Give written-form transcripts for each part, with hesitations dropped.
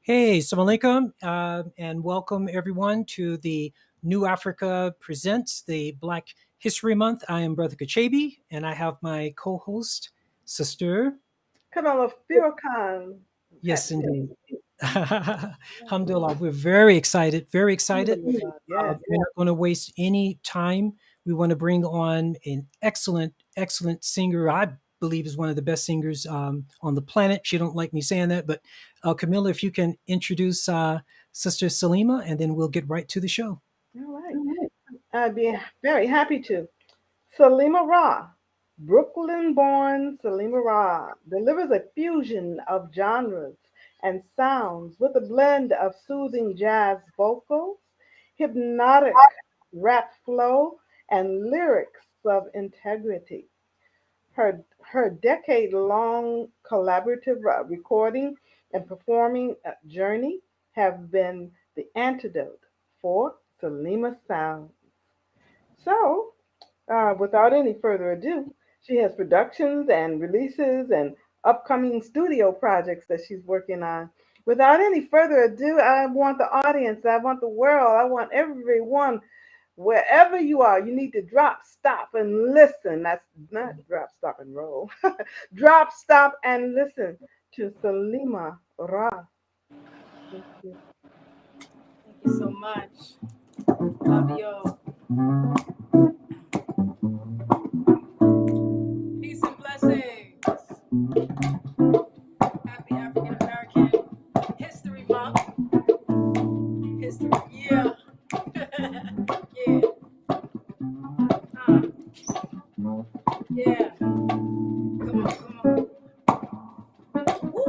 Hey, Assalamu alaikum, and welcome everyone to the New Africa Presents the Black History Month. I am Brother Kachabi, and I have my co-host, Sister. Kamala Firkan. Yes, indeed. Alhamdulillah, we're very excited, very excited. Yes. We're not going to waste any time. We want to bring on an excellent, excellent singer. I believe is one of the best singers on the planet. She don't like me saying that, but Camilla, if you can introduce Sister Salima, and then we'll get right to the show. All right. I'd be very happy to. Salima Ra, Brooklyn born Salima Ra, delivers a fusion of genres and sounds with a blend of soothing jazz vocals, hypnotic rap flow, and lyrics of integrity. Her decade-long collaborative recording and performing journey have been the antidote for Salima sound. So, without any further ado, she has productions and releases and upcoming studio projects that she's working on. Without any further ado, I want the audience, I want the world, I want everyone, wherever you are, you need to drop, stop, and listen. That's not drop, stop, and roll. Drop, stop, and listen to Salima Ra. Thank you. Thank you so much. Love you. Peace and blessings. Happy African American History Month. History, yeah. Yeah. Yeah. Come on, come on. Woo.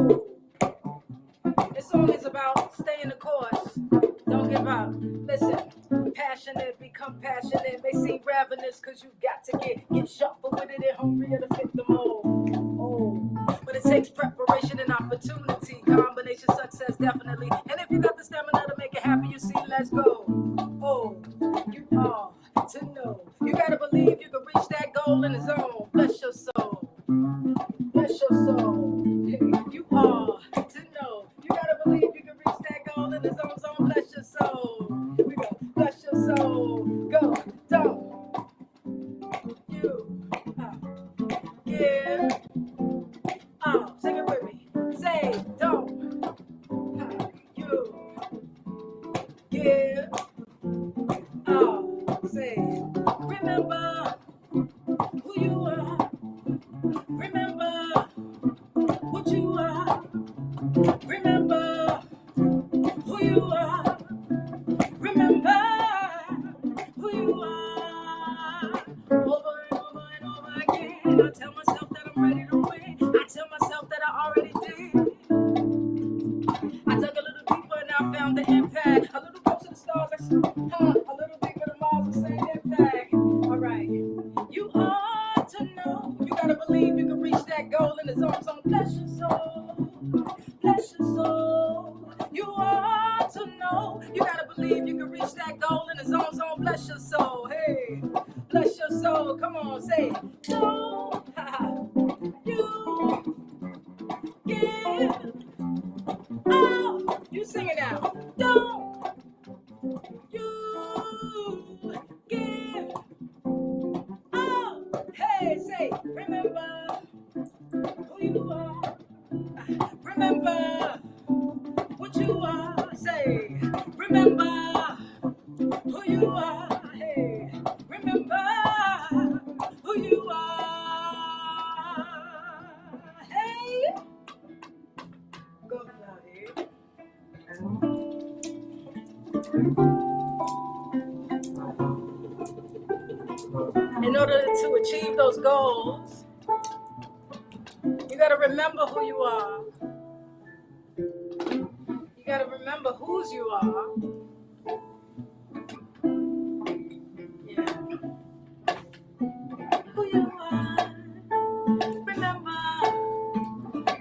This song is about staying the course. Don't give up. Listen, passionate, become passionate. May seem ravenous because you got to get sharper with it and hungrier to fit the mold. Oh, but it takes preparation and opportunity. Combination success, definitely. And if you got the stamina to make it happen, you see, let's go. Oh, you are to know. You gotta believe you can reach that goal in the zone. Bless your soul. Bless your soul. You are to know. You gotta believe you can reach that goal in the zone. Bless your soul. Here we go. Bless your soul. Go. Don't. You. Yeah. Sing it with me. Say don't. You. Yeah. Say. Remember who you are. Remember what you are. Remember who you are. Remember who you are. Over and over and over again. I tell myself that I'm ready to win. I tell myself that I already did. I dug a little deeper and I found the impact. A little closer to the stars. A little deeper the miles of same impact. All right. You are to know. You gotta believe you can reach that goal in the zone. So bless your soul. Bless your soul. You are to know. You gotta believe you can reach that goal in the zone. So bless your soul. Hey, bless your soul. Come on, say it. No, you give. Oh, You sing it now. Don't you give up. Hey, say, remember who you are. Remember what you are. Say, remember who you are. Hey, remember who you are. Hey, go Claudia. In order to achieve those goals, you got to remember who you are. You got to remember whose you are. Yeah. Who you are. Remember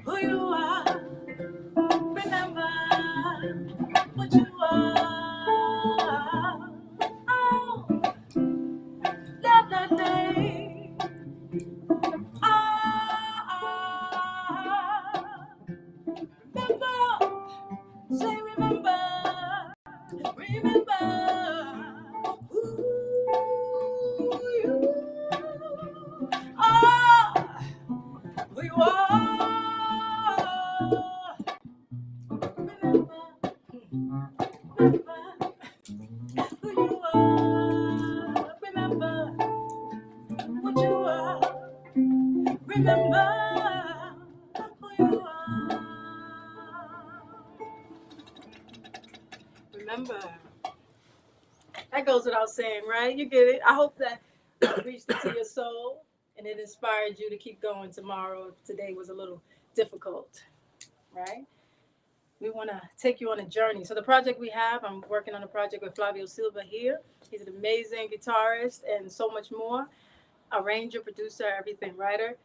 who you are. Remember what you are. Oh, that day. Remember, say remember, remember who you are, who you are. Remember, remember who you are. Remember what you are. Remember who you are. Remember. That goes without saying, right? You get it. I hope that reached into your soul and it inspired you to keep going tomorrow if today was a little difficult, right? We want to take you on a journey. So the project we have, I'm working on a project with Flavio Silva here. He's an amazing guitarist and so much more. Arranger, producer, everything, writer.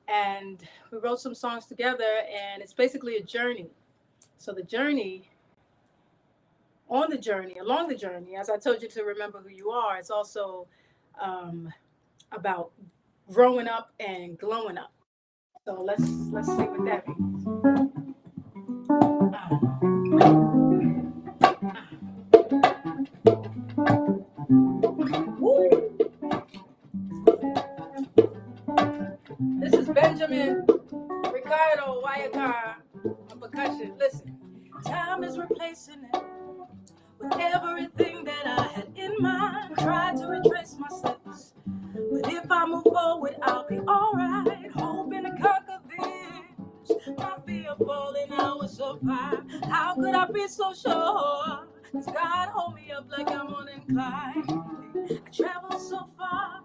And we wrote some songs together and it's basically a journey. So the journey, on the journey, along the journey, as I told you to remember who you are, it's also about growing up and glowing up. So let's see what that means. Woo! This is Benjamin Ricardo Wayakar on percussion. Listen, time is replacing it with everything that I had in mind. Tried to retrace my steps, but if I move forward, I'll be alright. Hoping to conquer this. My fear of falling, I will survive. How could I be so sure? Cause God hold me up like I'm on incline. I travel so far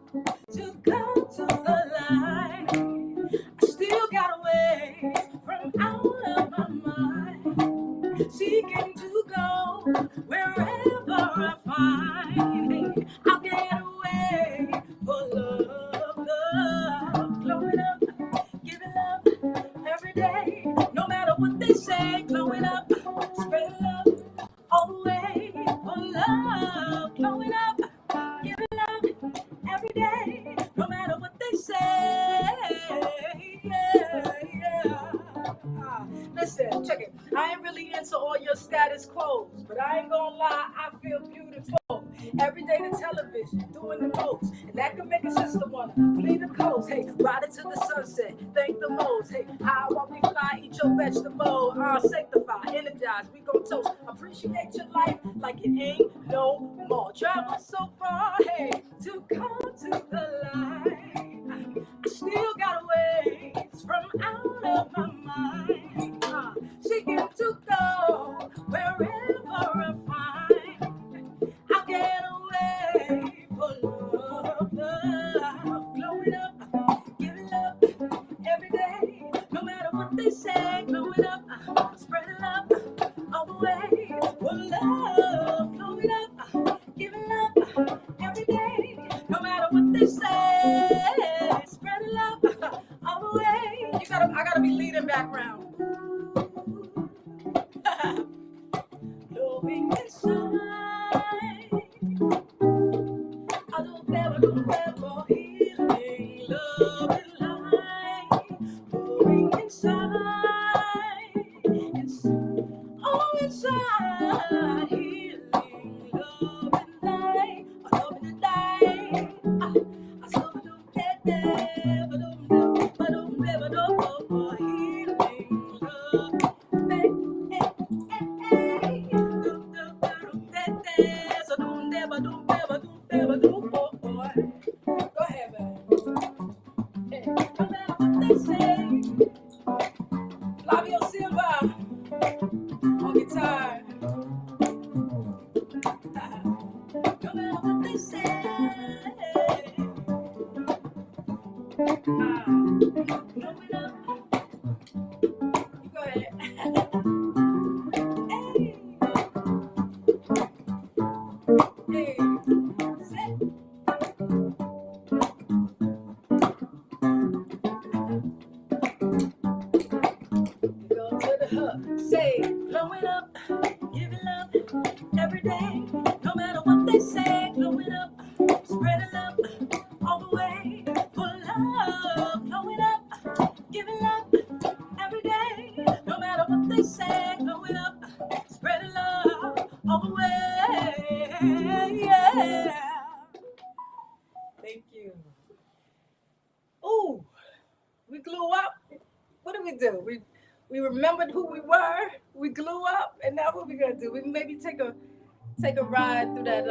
to come to the line. I still got away from out of my mind. Seeking to go wherever I find. Hey, I'll get away for love, love. Glowing up, giving love every day. No matter what they say, glowing up, spreading love all the way for love. Glowing up, giving love every day. No matter what they say. Yeah, yeah. Listen, check it. I ain't really into all your status quos, but I ain't gonna lie, I feel beautiful. Every day the television, doing the most, and that can make a sister wanna flee the coast. Hey, ride it to the sunset, thank the most. Hey, how while we fly, eat your vegetable, sanctify, energize, we gon' toast. Appreciate your life like it ain't no more. Travel so far, hey, to come to the light. I still got ways from out of my mind. Seeking to go wherever I find. I'll get away for love, love. Glowing up, giving love every day. No matter what they say, glowing up, spreading love all the way for love. Glowing up, giving love every day. No matter what they say, spreading love all the way. I gotta be leading background. Loving inside. I don't ever healing, love and light. Moving inside. It's all inside. light, healing, love and light, love and light. I saw it do that, but don't never know for healing, love. So don't never do for boy. Go ahead, man. Hey, no matter what they say, Flavio Silva on guitar. No matter what they say, growing up, you go ahead. Hey, hey, say, go to the hook. Say, growing up, giving love every day. No matter what they say, growing up, spreading love all the way. For love, growing up, giving love every day. No matter what they say, growing up, spreading love all the way. Yeah. Thank you. Ooh, we grew up. What did we do? We remembered who we were. We grew up, and now what we gonna do? We maybe take a ride through that.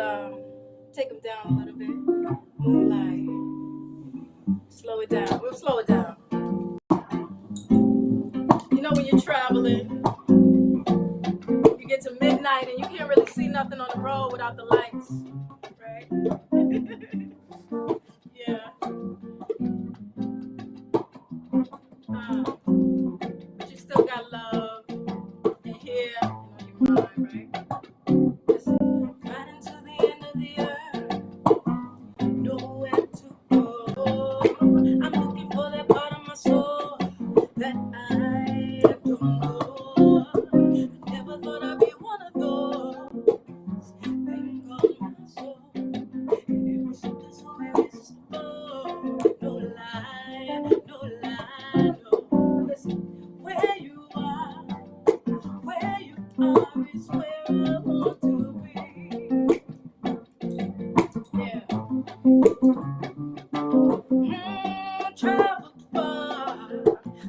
Take them down a little bit. Moonlight. Slow it down. We'll slow it down. You know when you're traveling, you get to midnight and you can't really see nothing on the road without the lights, right? Yeah. But you still got love in here and on your mind, right? Listen. Right into the end of the earth, nowhere to go. I'm looking for that part of my soul that I don't know. I never thought I'd be one of those. Thing called my soul. It was something so irresistible. No lie, no lie, no. Listen, where you are is where I want to be. Yeah.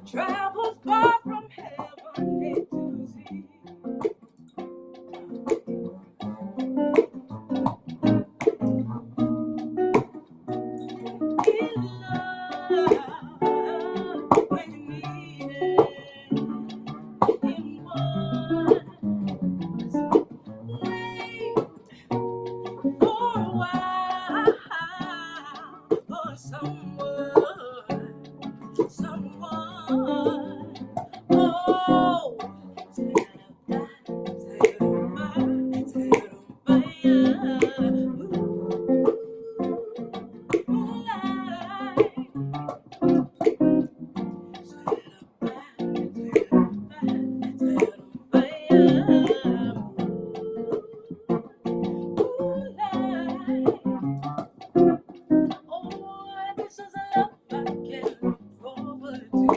Traveled far from heaven to see. In love, when you need it, in one. Wait for a while for someone. Oh, this is a love I can look forward to.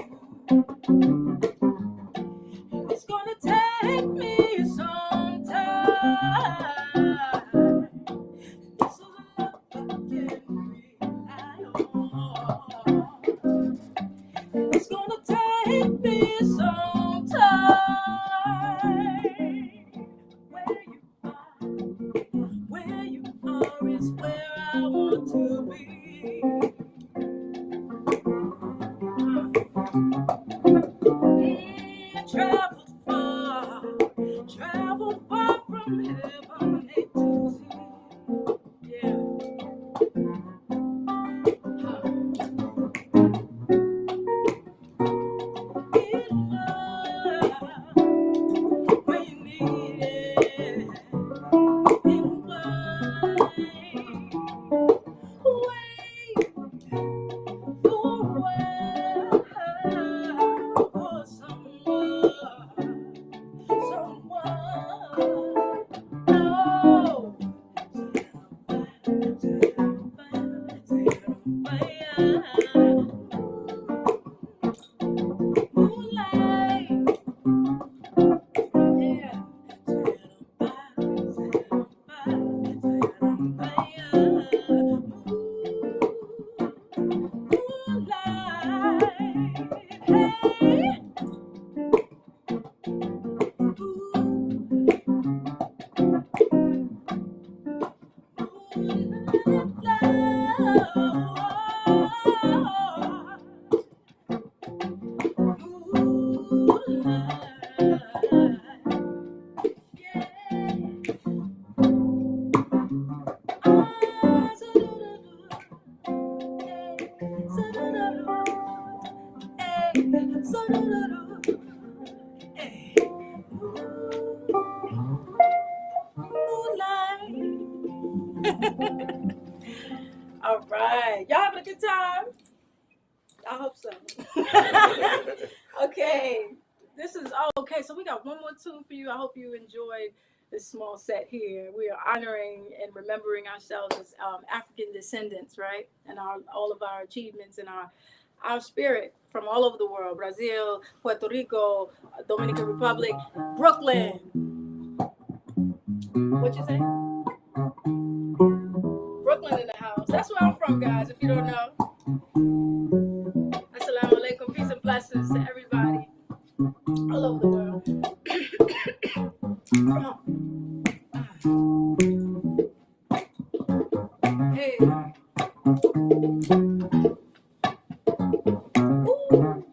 It's gonna take me some time. This is a love I can rely on. It's gonna take me some time. Where you are is where I want to be. Traveled far from heaven to see. Yeah. In love, when you need it. In wait for a while for someone. All right. Y'all having a good time? I hope so. Okay. This is okay. So we got one more tune for you. I hope you enjoyed this small set here. We are honoring and remembering ourselves as African descendants, right? And all of our achievements and our spirit from all over the world: Brazil, Puerto Rico, Dominican Republic, Brooklyn. What you say? Brooklyn in the house. That's where I'm from, guys. If you don't know. Assalamu alaikum. Peace and blessings to everybody all over the world. Come on. Hey. Ooh.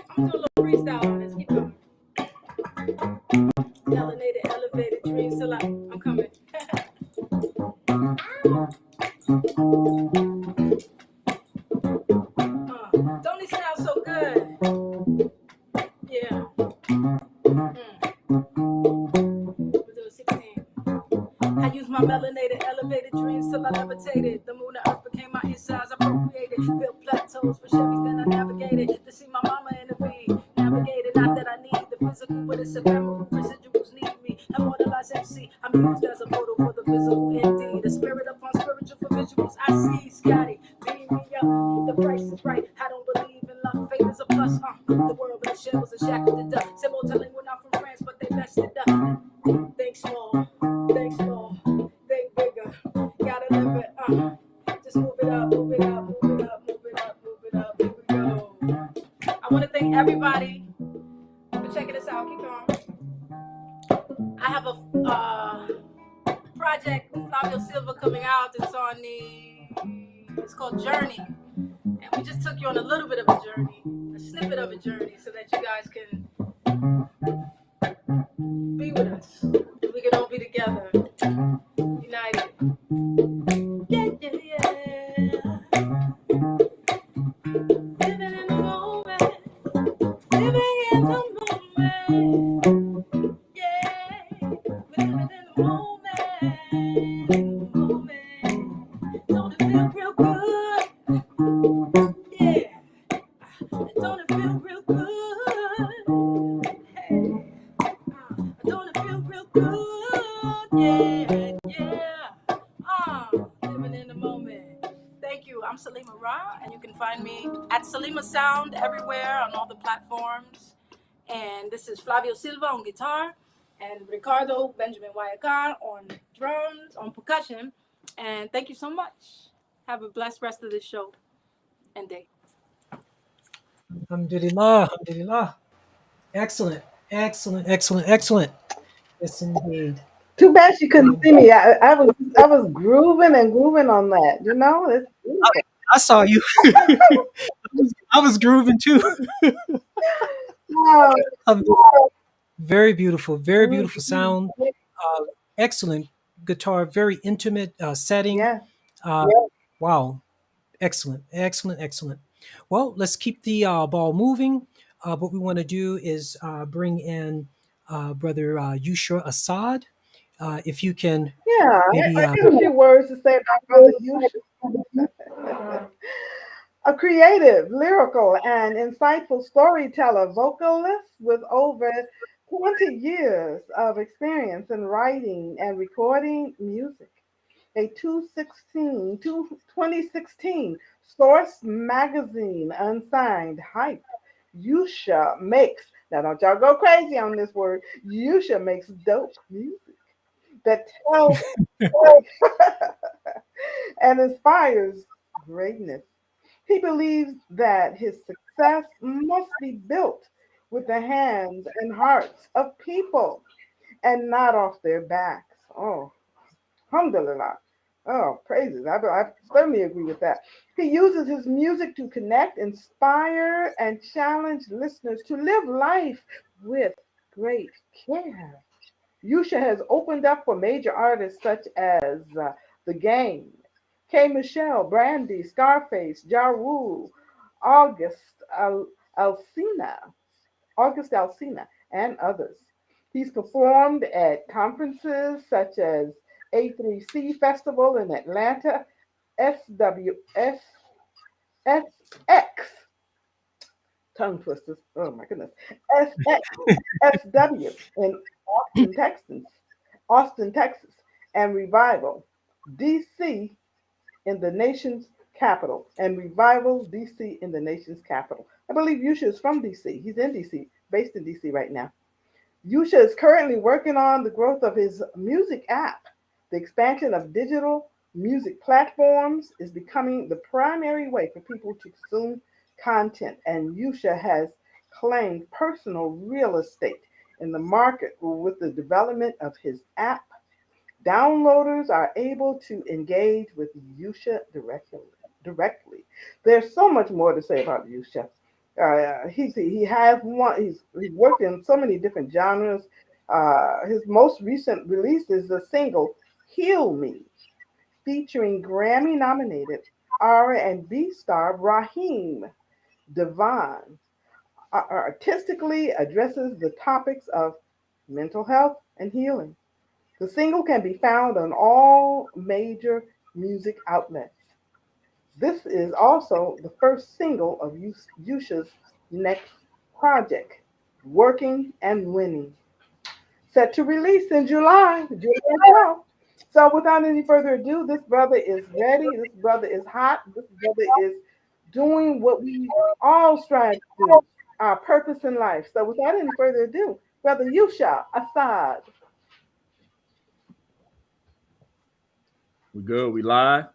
I'm gonna do a little freestyle on this. Keep going. Melanated, elevated dreams till I'm coming. Don't it sound so good? Yeah. We'll do 16. I use my melanated, elevated dreams till I levitated. The moon and earth became my insides, I procreated. Built plateaus for Chevys, then I navigated. To see my mama intervene. Navigated, not that I need the physical, but it's ephemeral. Residuals need me. Immortalized MC, I'm used as a portal for the physical indeed. A spirit upon spiritual for visuals, I see. Scotty, beam me up. The price is right. I don't believe in luck. Faith is a plus. The world in shambles and shackled to dust. Symbol telling we're not from France, but they messed it up. Think small, think small, think bigger. Gotta live it. Just move it up, move it up, move it up, move it up, move it up. Here we go. I want to thank everybody for checking us out. Keep going. I have a project with Flavio Silva coming out. It's called Journey. And we just took you on a little bit of a journey, a snippet of a journey, so that you guys can be with us. We can all be together, united. Yeah, yeah, yeah. Living in the moment, living in the moment. Yeah, we're living in the moment, in the moment. Don't it feel real good? Yeah, don't it feel real good? Hey. Don't it feel real good? Yeah, yeah. Living in the moment. Thank you. I'm Salima Ra, and you can find me at Salima Sound everywhere on all the platforms. And this is Flavio Silva on guitar, and Ricardo Benjamin Wayakan on drums, on percussion. And thank you so much. Have a blessed rest of the show and day. Alhamdulillah, alhamdulillah. Excellent, excellent, excellent, excellent. Yes, indeed. Too bad she couldn't Um, see me. I was grooving and grooving on that. It's beautiful. I saw you. I was grooving too. Wow. Um, very beautiful Mhm. sound. Uh, excellent guitar, very intimate setting. Yes. Uh, wow, excellent, excellent, excellent. Well, let's keep the ball moving. What we want to do is bring in Brother Yushra Assad. If you can Yeah. maybe, I got a few words to say about Brother Yusha. A creative, lyrical, and insightful storyteller, vocalist with over 20 years of experience in writing and recording music. A 2016 Source magazine unsigned hype. Yusha makes, now don't y'all go crazy on this word, Yusha makes dope music that tells and inspires greatness. He believes that his success must be built with the hands and hearts of people and not off their backs. Oh, alhamdulillah. Oh, praises. I firmly agree with that. He uses his music to connect, inspire, and challenge listeners to live life with great care. Yusha has opened up for major artists such as The Game, K. Michelle, Brandy, Scarface, Ja Rule, August Alsina, August Alsina, and others. He's performed at conferences such as A3C Festival in Atlanta, SWS SX, tongue twisters, oh my goodness, SXSW in Austin, Texas, and Revival, DC in the nation's capital, and Revival, DC in the nation's capital. I believe Yusha is from DC. He's in DC, based in DC right now. Yusha is currently working on the growth of his music app. The expansion of digital music platforms is becoming the primary way for people to consume content, and Yusha has claimed personal real estate in the market with the development of his app. Downloaders are able to engage with Yusha directly. There's so much more to say about Yusha. He has one. He's worked in so many different genres. His most recent release is the single "Heal Me," featuring Grammy-nominated R&B star Raheem Devon. Artistically addresses the topics of mental health and healing. The single can be found on all major music outlets. This is also the first single of Yusha's next project, Working and Winning, set to release in July 12th. So without any further ado, this brother is ready. This brother is hot. This brother is doing what we all strive to do, our purpose in life. So without any further ado, Brother Yusha Assad. We good? We live?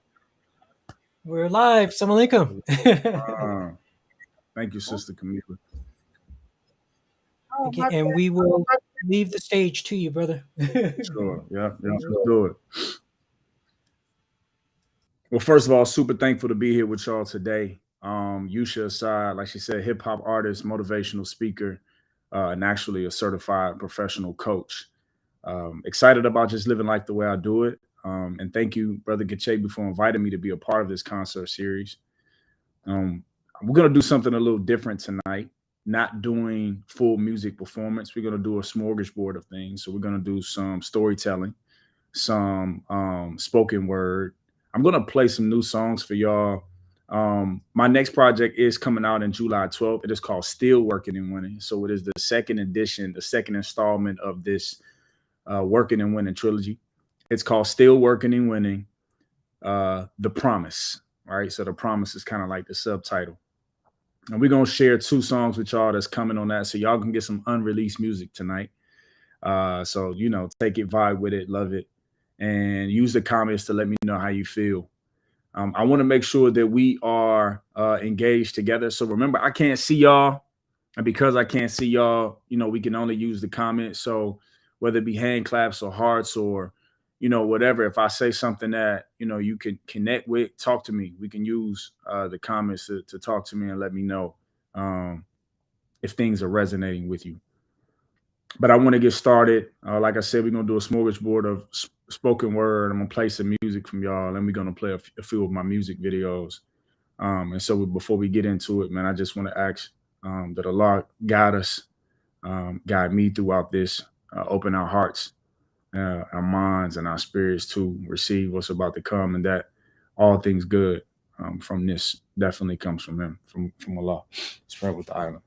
We're live. Assalamu alaikum. Thank you, Sister Camila. Oh, my And we will leave the stage to you, brother. Sure. Yeah. Let's do it. Well, first of all, super thankful to be here with y'all today. Yusha Assad, like she said, hip hop artist, motivational speaker, and actually a certified professional coach. Excited about just living life the way I do it. And thank you, Brother Gachebi, for inviting me to be a part of this concert series. We're going to do something a little different tonight, not doing full music performance. We're going to do a smorgasbord of things. So we're going to do some storytelling, some spoken word. I'm going to play some new songs for y'all. My next project is coming out in July 12th. It is called Still Working and Winning. So it is the second edition, the second installment of this Working and Winning trilogy. It's called Still Working and Winning, The Promise. All right. So The Promise is kind of like the subtitle. And we're going to share 2 songs with y'all that's coming on that. So y'all can get some unreleased music tonight. So, take it, vibe with it, love it, and use the comments to let me know how you feel. I want to make sure that we are engaged together. So remember, I can't see y'all. And because I can't see y'all, we can only use the comments. So whether it be hand claps or hearts or, whatever, if I say something that, you can connect with, talk to me. We can use the comments to talk to me and let me know if things are resonating with you. But I want to get started. Like I said, we're going to do a smorgasbord of spoken word. I'm going to play some music from y'all, and we're going to play a few of my music videos. And so before we get into it, man, I just want to ask that Allah guide us, guide me throughout this, open our hearts, our minds, and our spirits to receive what's about to come, and that all things good from this definitely comes from Him, from Allah. Spread with the island.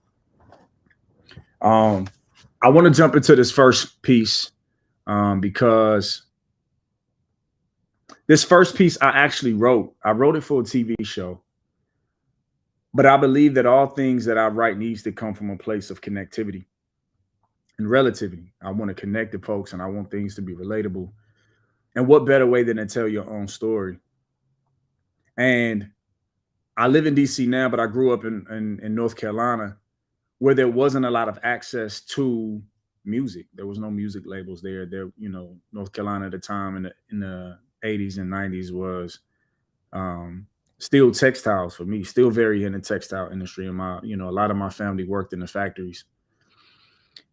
I want to jump into this first piece because this first piece I actually wrote. I wrote it for a TV show, but I believe that all things that I write needs to come from a place of connectivity and relativity. I want to connect to folks, and I want things to be relatable. And what better way than to tell your own story? And I live in DC now, but I grew up in North Carolina, where there wasn't a lot of access to music. There was no music labels there. North Carolina at the time in the 80s and 90s was still textiles for me, still very in the textile industry. And a lot of my family worked in the factories.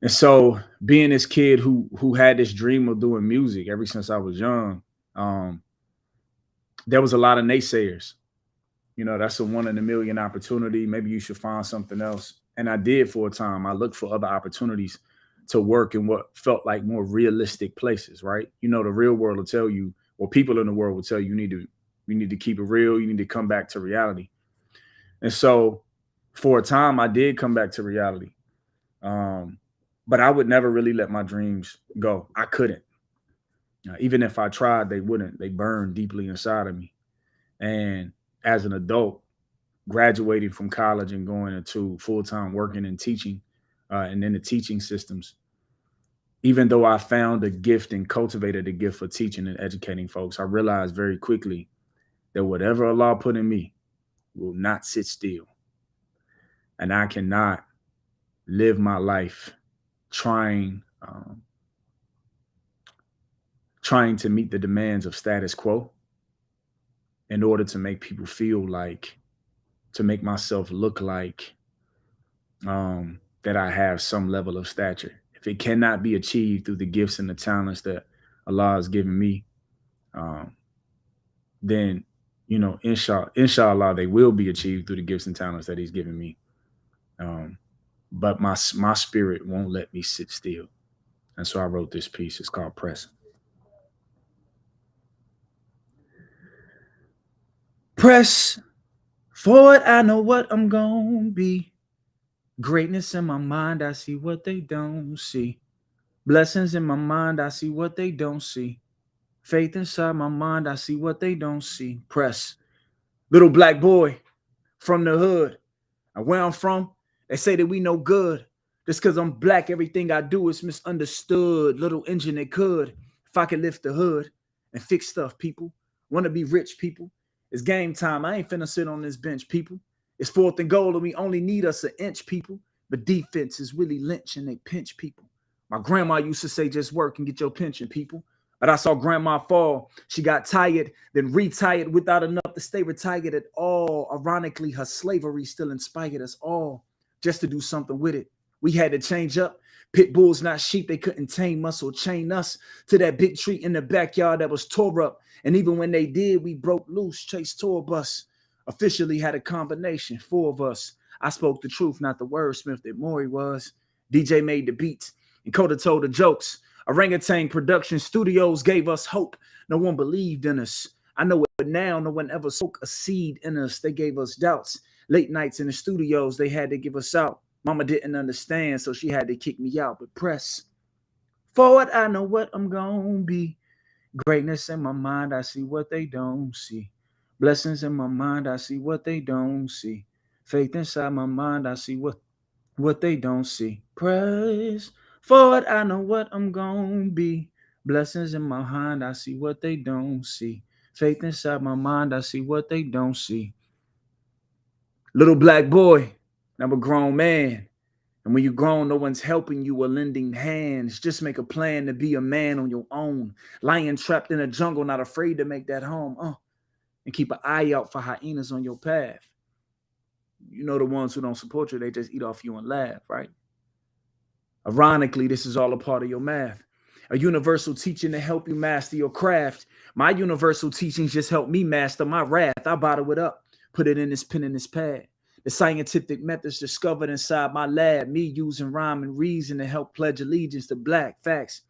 And so being this kid who had this dream of doing music ever since I was young, there was a lot of naysayers. That's a 1 in a million opportunity. Maybe you should find something else. And I did for a time. I looked for other opportunities. to work in what felt like more realistic places, right? You know, the real world will tell you, or people in the world will tell you, you need to keep it real. You need to come back to reality. And so for a time, I did come back to reality. Um, but I would never really let my dreams go. I couldn't. Even if I tried, they wouldn't. They burned deeply inside of me. And as an adult, graduating from college and going into full time working and teaching, and in the teaching systems, even though I found a gift and cultivated a gift for teaching and educating folks, I realized very quickly that whatever Allah put in me will not sit still. And I cannot live my life trying trying to meet the demands of status quo in order to make people feel like, to make myself look like that I have some level of stature. If it cannot be achieved through the gifts and the talents that Allah has given me, um, then inshallah, they will be achieved through the gifts and talents that He's given me. Um, but my spirit won't let me sit still, and so I wrote this piece. It's called "Press." Press forward, I know what I'm gonna be. Greatness in my mind, I see what they don't see. Blessings in my mind, I see what they don't see. Faith inside my mind, I see what they don't see. Press. Little black boy from the hood. And where I'm from, they say that we no good. Just because I'm black, everything I do is misunderstood. Little engine that could. If I could lift the hood and fix stuff, people. Want to be rich, people. It's game time. I ain't finna sit on this bench, people. It's fourth and goal, and we only need us an inch, people. But defense is really lynch and they pinch people. My grandma used to say, just work and get your pension, people. But I saw grandma fall. She got tired, then retired without enough to stay retired at all. Ironically, her slavery still inspired us all just to do something with it. We had to change up. Pit bulls, not sheep. They couldn't tame us or chain us to that big tree in the backyard that was tore up. And even when they did, we broke loose, chased tour bus. Officially had a combination, four of us. I spoke the truth, not the wordsmith that Maury was. DJ made the beats and Coda told the jokes. Orangutan Production Studios gave us hope. No one believed in us. I know it now. No one ever spoke a seed in us. They gave us doubts. Late nights in the studios, they had to give us out. Mama didn't understand, so she had to kick me out. But press forward, I know what I'm gonna be. Greatness in my mind, I see what they don't see. Blessings in my mind, I see what they don't see. Faith inside my mind, I see what they don't see. Praise forward, I know what I'm gonna be. Blessings in my mind, I see what they don't see. Faith inside my mind, I see what they don't see. Little black boy, I'm a grown man. And when you're grown, no one's helping you or lending hands. Just make a plan to be a man on your own. Lion trapped in a jungle, not afraid to make that home. And keep an eye out for hyenas on your path. You know the ones who don't support you, they just eat off you and laugh, right? Ironically, this is all a part of your math. A universal teaching to help you master your craft. My universal teachings just help me master my wrath. I bottle it up, put it in this pen and this pad. The scientific methods discovered inside my lab, me using rhyme and reason to help pledge allegiance to black facts.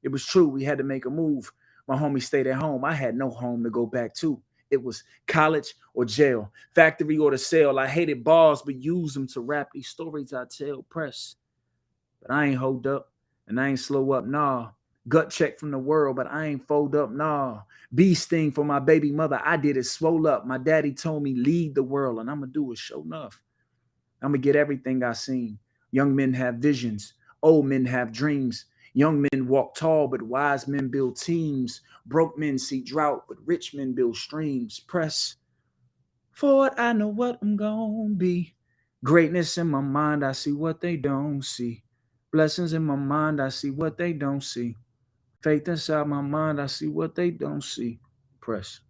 It was true, we had to make a move. My homie stayed at home. I had no home to go back to. It was college or jail, factory or the sale. I hated bars, but used them to rap these stories I tell. Press. But I ain't hold up and I ain't slow up, nah. Gut check from the world, but I ain't fold up, nah. Bee sting for my baby mother, I did it swole up. My daddy told me lead the world, and I'ma do it show enough. I'ma get everything I seen. Young men have visions, old men have dreams. Young men walk tall, but wise men build teams. Broke men see drought, but rich men build streams. Press forward, I know what I'm gonna be. Greatness in my mind, I see what they don't see. Blessings in my mind, I see what they don't see. Faith inside my mind, I see what they don't see. Press.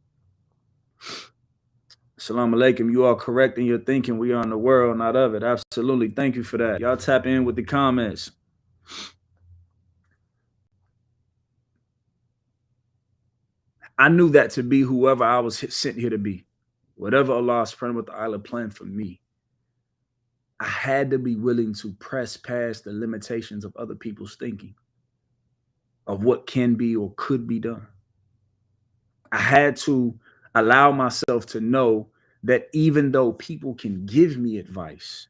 Assalamu alaikum. You are correct in your thinking. We are in the world, not of it. Absolutely. Thank you for that. Y'all tap in with the comments. I knew that to be whoever I was sent here to be. Whatever Allah subhanahu wa ta'ala planned for me. I had to be willing to press past the limitations of other people's thinking of what can be or could be done. I had to allow myself to know that even though people can give me advice,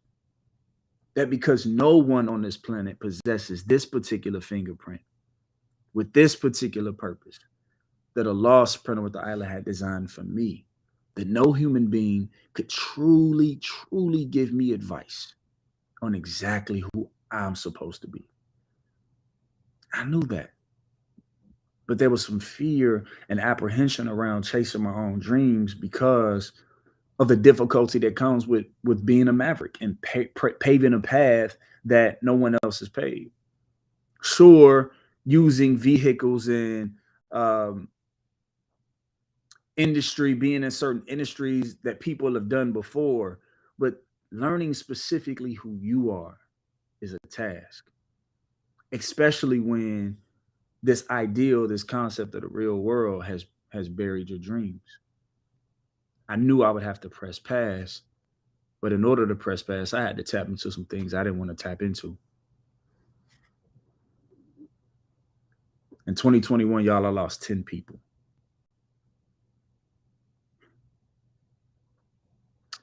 that because no one on this planet possesses this particular fingerprint with this particular purpose that Allah subhanahu wa ta'ala had designed for me, that no human being could truly, truly give me advice on exactly who I'm supposed to be. I knew that. But there was some fear and apprehension around chasing my own dreams because of the difficulty that comes with being a maverick and paving a path that no one else has paved. Sure, using vehicles and um, industry, being in certain industries that people have done before, but learning specifically who you are is a task, especially when this ideal, this concept of the real world has buried your dreams. I knew I would have to press past, but in order to press past, I had to tap into some things I didn't want to tap into. In 2021, y'all, I lost 10 people.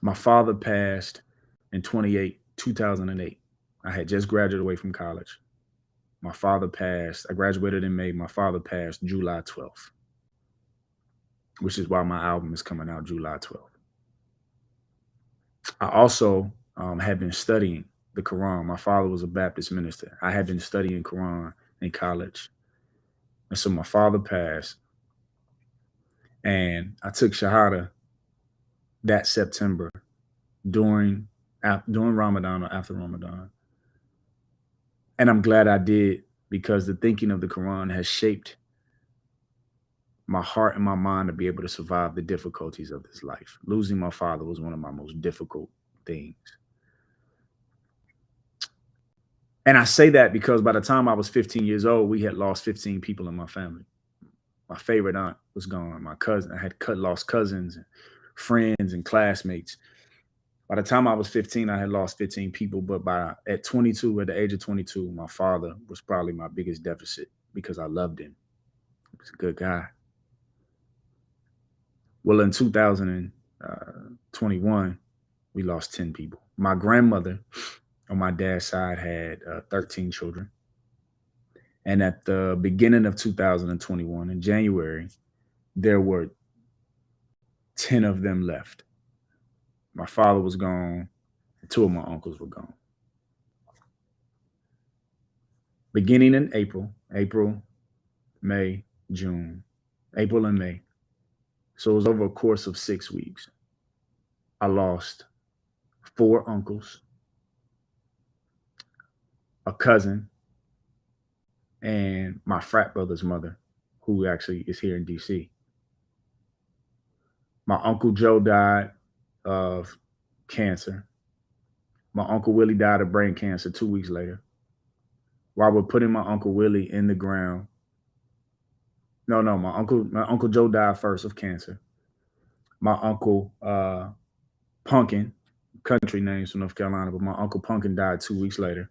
My father passed in 2008. I had just graduated away from college. My father passed. I graduated in May. My father passed July 12th, which is why my album is coming out July 12th. I also had been studying the Quran. My father was a Baptist minister. I had been studying Quran in college. And so my father passed. And I took Shahada that September during Ramadan or after Ramadan. And I'm glad I did, because the thinking of the Quran has shaped my heart and my mind to be able to survive the difficulties of this life. Losing my father was one of my most difficult things. And I say that because by the time I was 15 years old, we had lost 15 people in my family. My favorite aunt was gone. My cousin, I had lost cousins and friends and classmates. By the time I was 15, I had lost 15 people. But at the age of 22, my father was probably my biggest deficit because I loved him. He was a good guy. Well, in 2021, we lost 10 people. My grandmother on my dad's side had 13 children. And at the beginning of 2021, in January, there were 10 of them left. My father was gone, and 2 of my uncles were gone. Beginning in April, May, June, April and May. So it was over a course of 6 weeks. I lost 4 uncles, a cousin, and my frat brother's mother, who actually is here in DC. My Uncle Joe died of cancer. My Uncle Willie died of brain cancer 2 weeks later. While we're putting my Uncle Willie in the ground. No, my Uncle Joe died first of cancer. My Uncle Pumpkin, country names from North Carolina, but my Uncle Pumpkin died 2 weeks later.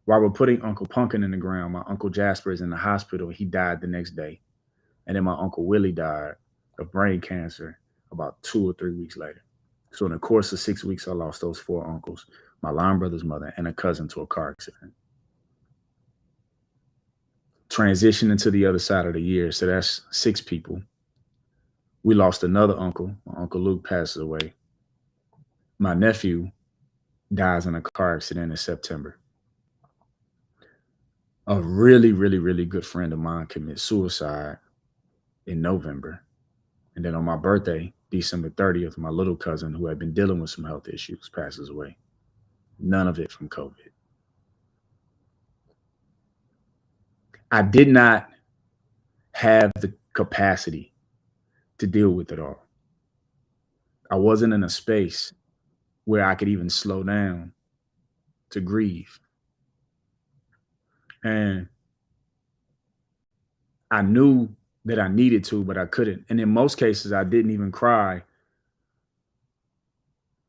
While we're putting Uncle Pumpkin in the ground, my Uncle Jasper is in the hospital. He died the next day. And then my Uncle Willie died of brain cancer about 2 or 3 weeks later. So in the course of 6 weeks, I lost those 4 uncles, my line brother's mother, and a cousin to a car accident. Transitioning to the other side of the year, so that's 6 people. We lost another uncle. My Uncle Luke passes away. My nephew dies in a car accident in September. A really, really, really good friend of mine commits suicide in November. And then on my birthday, December 30th, my little cousin, who had been dealing with some health issues, passes away. None of it from COVID. I did not have the capacity to deal with it all. I wasn't in a space where I could even slow down to grieve. And I knew that I needed to, but I couldn't. And in most cases, I didn't even cry.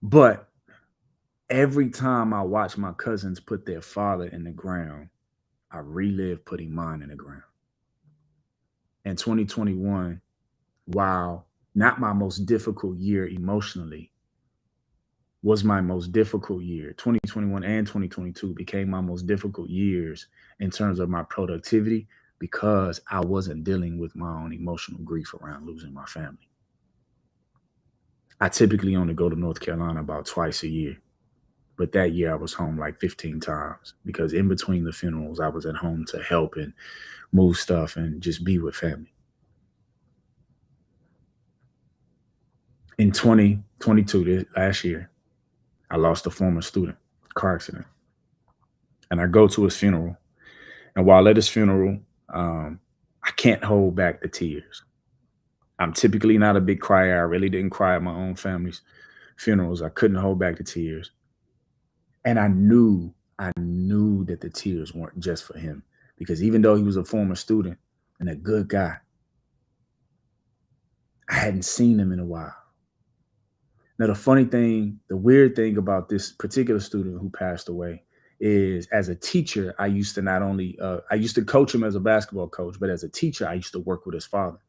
But Every time I watch my cousins put their father in the ground, I relive putting mine in the ground. In 2021, while not my most difficult year emotionally, was my most difficult year. 2021 and 2022 became my most difficult years in terms of my productivity because I wasn't dealing with my own emotional grief around losing my family. I typically only go to North Carolina about twice a year, but that year I was home like 15 times because in between the funerals, I was at home to help and move stuff and just be with family. In 2022, last year, I lost a former student, car accident. And I go to his funeral. And while at his funeral, I can't hold back the tears. I'm typically not a big crier. I really didn't cry at my own family's funerals. I couldn't hold back the tears. And I knew that the tears weren't just for him because even though he was a former student and a good guy, I hadn't seen him in a while. Now, the weird thing about this particular student who passed away is as a teacher, I used to not only, I used to coach him as a basketball coach, but as a teacher, I used to work with his father.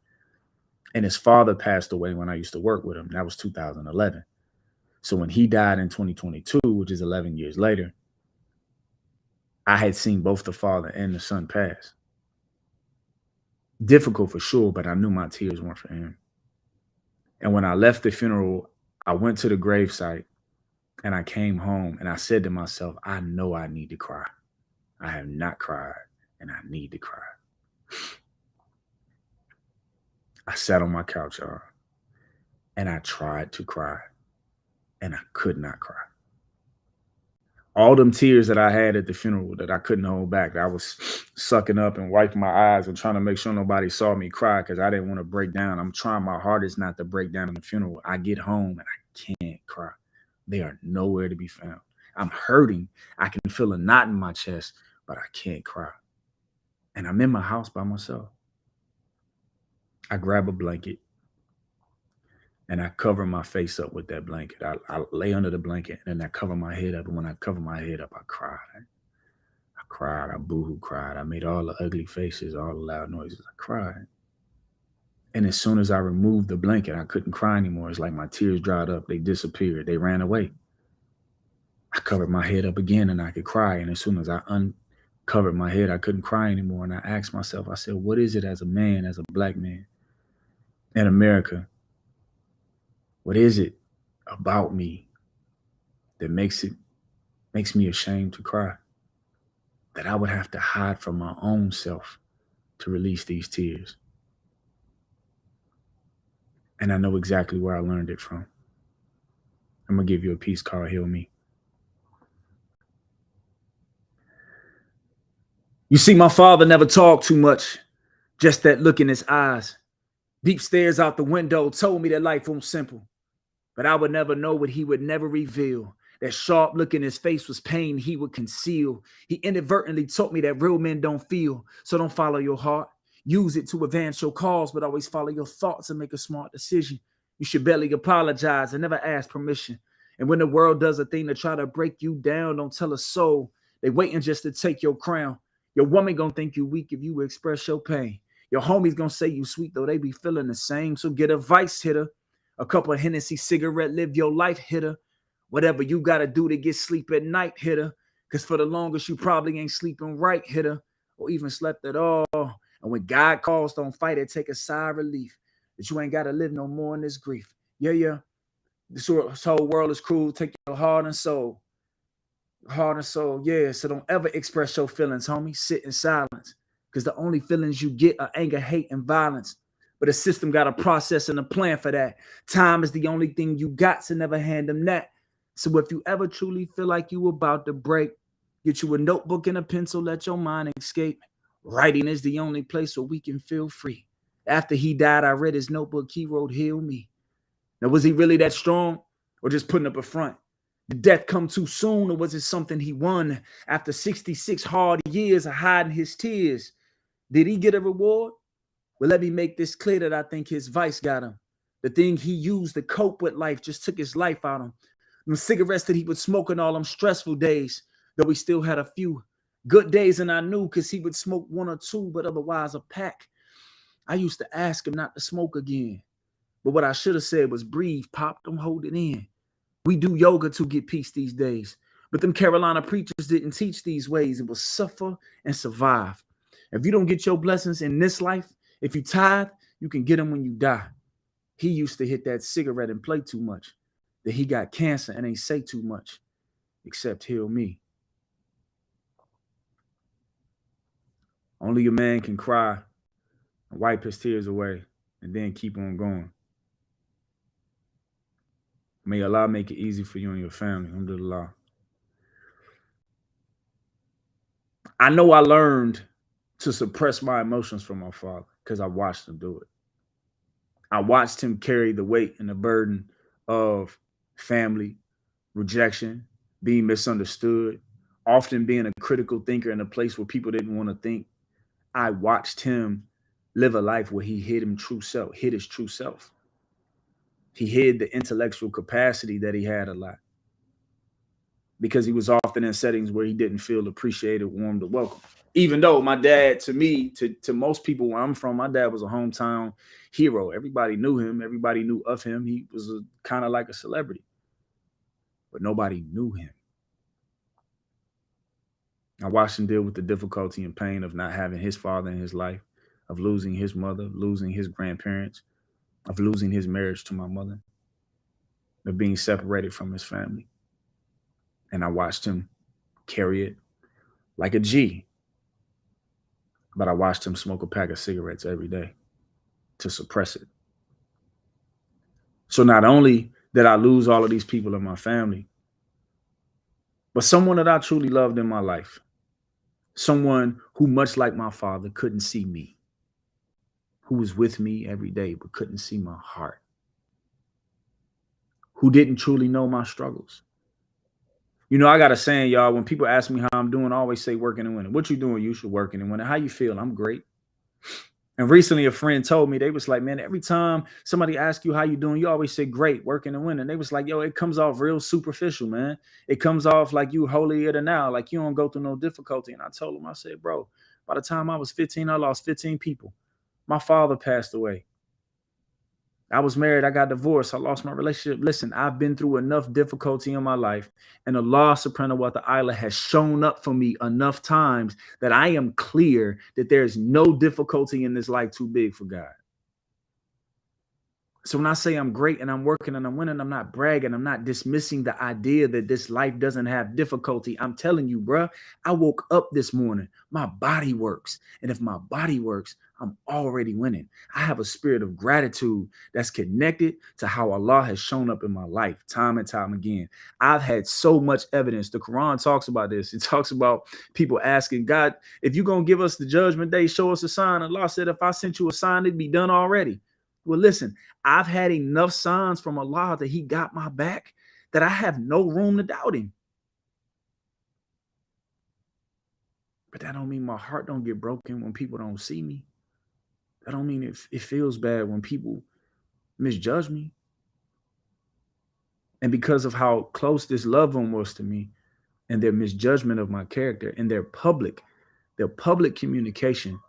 And his father passed away when I used to work with him. That was 2011. So when he died in 2022, which is 11 years later, I had seen both the father and the son pass. Difficult for sure, but I knew my tears weren't for him. And when I left the funeral, I went to the gravesite and I came home and I said to myself, I know I need to cry. I have not cried and I need to cry. I sat on my couch, y'all, and I tried to cry and I could not cry. All them tears that I had at the funeral that I couldn't hold back, I was sucking up and wiping my eyes and trying to make sure nobody saw me cry because I didn't want to break down. I'm trying my hardest not to break down in the funeral. I get home and I can't cry. They are nowhere to be found. I'm hurting. I can feel a knot in my chest, but I can't cry. And I'm in my house by myself. I grab a blanket and I cover my face up with that blanket. I lay under the blanket and then I cover my head up. And when I cover my head up, I cried. I cried. I boohoo cried. I made all the ugly faces, all the loud noises. I cried. And as soon as I removed the blanket, I couldn't cry anymore. It's like my tears dried up. They disappeared. They ran away. I covered my head up again and I could cry. And as soon as I uncovered my head, I couldn't cry anymore. And I asked myself, I said, what is it as a man, as a black man in America? What is it about me that makes me ashamed to cry? That I would have to hide from my own self to release these tears. And I know exactly where I learned it from. I'm going to give you a piece called Heal Me. You see, my father never talked too much, just that look in his eyes. Deep stares out the window told me that life wasn't simple, but I would never know what he would never reveal. That sharp look in his face was pain he would conceal. He inadvertently taught me that real men don't feel, so don't follow your heart. Use it to advance your cause, but always follow your thoughts and make a smart decision. You should barely apologize and never ask permission. And when the world does a thing to try to break you down, don't tell a soul. They waiting just to take your crown. Your woman gonna think you weak if you express your pain. Your homies gonna say you sweet, though they be feeling the same. So get a vice hitter, a couple of Hennessy cigarette, live your life hitter. Whatever you gotta do to get sleep at night hitter. Cause for the longest you probably ain't sleeping right hitter, or even slept at all. And when God calls, don't fight it, take a sigh of relief. That you ain't gotta live no more in this grief. Yeah. This whole world is cruel. Take your heart and soul. Heart and soul, yeah. So don't ever express your feelings, homie. Sit in silence. Because the only feelings you get are anger, hate, and violence. But the system got a process and a plan for that. Time is the only thing you got, so never hand them that. So if you ever truly feel like you about to break, get you a notebook and a pencil, let your mind escape. Writing is the only place where we can feel free. After he died, I read his notebook. He wrote, "Heal me." Now, was he really that strong or just putting up a front? Did death come too soon or was it something he won after 66 hard years of hiding his tears? Did he get a reward? Well, let me make this clear that I think his vice got him. The thing he used to cope with life just took his life out of him. Them cigarettes that he would smoke in all them stressful days, though we still had a few good days, and I knew because he would smoke one or two, but otherwise a pack. I used to ask him not to smoke again. But what I should have said was breathe, Pop, don't hold it in. We do yoga to get peace these days. But them Carolina preachers didn't teach these ways. It was suffer and survive. If you don't get your blessings in this life, if you tithe, you can get them when you die. He used to hit that cigarette and play too much. That he got cancer and ain't say too much, except heal me. Only a man can cry and wipe his tears away and then keep on going. May Allah make it easy for you and your family. Alhamdulillah. I know I learned to suppress my emotions from my father because I watched him do it. I watched him carry the weight and the burden of family, rejection, being misunderstood, often being a critical thinker in a place where people didn't want to think. I watched him live a life where he hid his true self. He hid the intellectual capacity that he had a lot because he was often in settings where he didn't feel appreciated, warmed, or welcome. Even though my dad, to me, to most people where I'm from, my dad was a hometown hero. Everybody knew him. Everybody knew of him. He was kind of like a celebrity, but nobody knew him. I watched him deal with the difficulty and pain of not having his father in his life, of losing his mother, of losing his grandparents, of losing his marriage to my mother, of being separated from his family. And I watched him carry it like a G. But I watched him smoke a pack of cigarettes every day to suppress it. So not only did I lose all of these people in my family, but someone that I truly loved in my life, someone who, much like my father, couldn't see me, who was with me every day but couldn't see my heart, who didn't truly know my struggles. You know, I got a saying, y'all, when people ask me how I'm doing, I always say working and winning. What you doing? You should working and winning. How you feel? I'm great. And recently a friend told me, they was like, man, every time somebody asks you how you doing, you always say great, working and winning. They was like, yo, it comes off real superficial, man. It comes off like you holier than now, like you don't go through no difficulty. And I told him, I said, bro, by the time I was 15, I lost 15 people. My father passed away. I was married. I got divorced. I lost my relationship. Listen, I've been through enough difficulty in my life, and Allah subhanahu wa ta'ala has shown up for me enough times that I am clear that there's no difficulty in this life too big for God. So when I say I'm great and I'm working and I'm winning, I'm not bragging. I'm not dismissing the idea that this life doesn't have difficulty. I'm telling you, bruh, I woke up this morning. My body works. And if my body works, I'm already winning. I have a spirit of gratitude that's connected to how Allah has shown up in my life time and time again. I've had so much evidence. The Quran talks about this. It talks about people asking God, if you're going to give us the judgment day, show us a sign. Allah said, if I sent you a sign, it'd be done already. Well, listen, I've had enough signs from Allah that he got my back that I have no room to doubt him. But that don't mean my heart don't get broken when people don't see me. That don't mean it feels bad when people misjudge me. And because of how close this loved one was to me and their misjudgment of my character and their public communication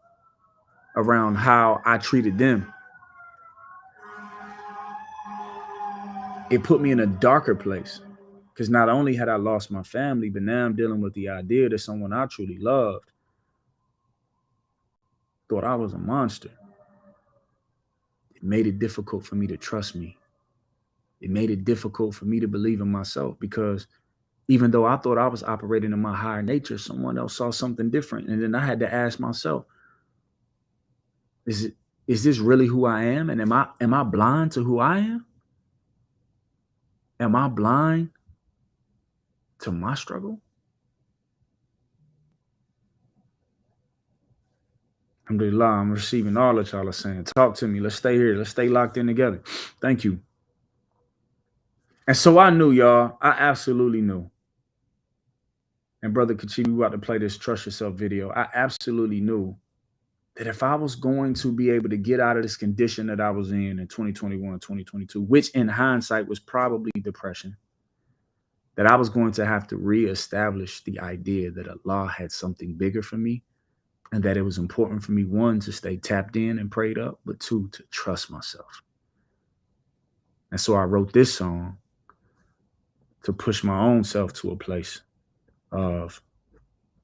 around how I treated them, it put me in a darker place. Because not only had I lost my family, but now I'm dealing with the idea that someone I truly loved thought I was a monster. It made it difficult for me to trust me. It made it difficult for me to believe in myself because even though I thought I was operating in my higher nature, someone else saw something different. And then I had to ask myself, is this really who I am? And am I blind to who I am? Am I blind to my struggle? Alhamdulillah, I'm receiving all that y'all are saying. Talk to me. Let's stay here. Let's stay locked in together. Thank you. And so I knew, y'all. I absolutely knew. And Brother Kachi, we about to play this Trust Yourself video. I absolutely knew that if I was going to be able to get out of this condition that I was in 2021, 2022, which in hindsight was probably depression, that I was going to have to reestablish the idea that Allah had something bigger for me, and that it was important for me, one, to stay tapped in and prayed up, but two, to trust myself. And so I wrote this song to push my own self to a place of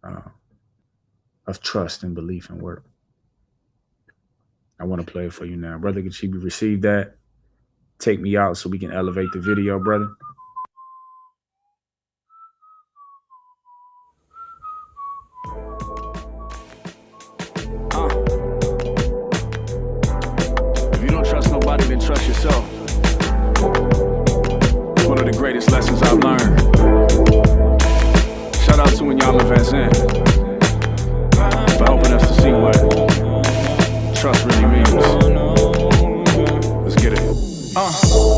uh, of trust and belief and work. I want to play it for you now. Brother Kachibi, receive that. Take me out so we can elevate the video, brother. If you don't trust nobody, then trust yourself. It's one of the greatest lessons I've learned. Shout out to Inyama Van for helping us to see what trust really means. Let's get it.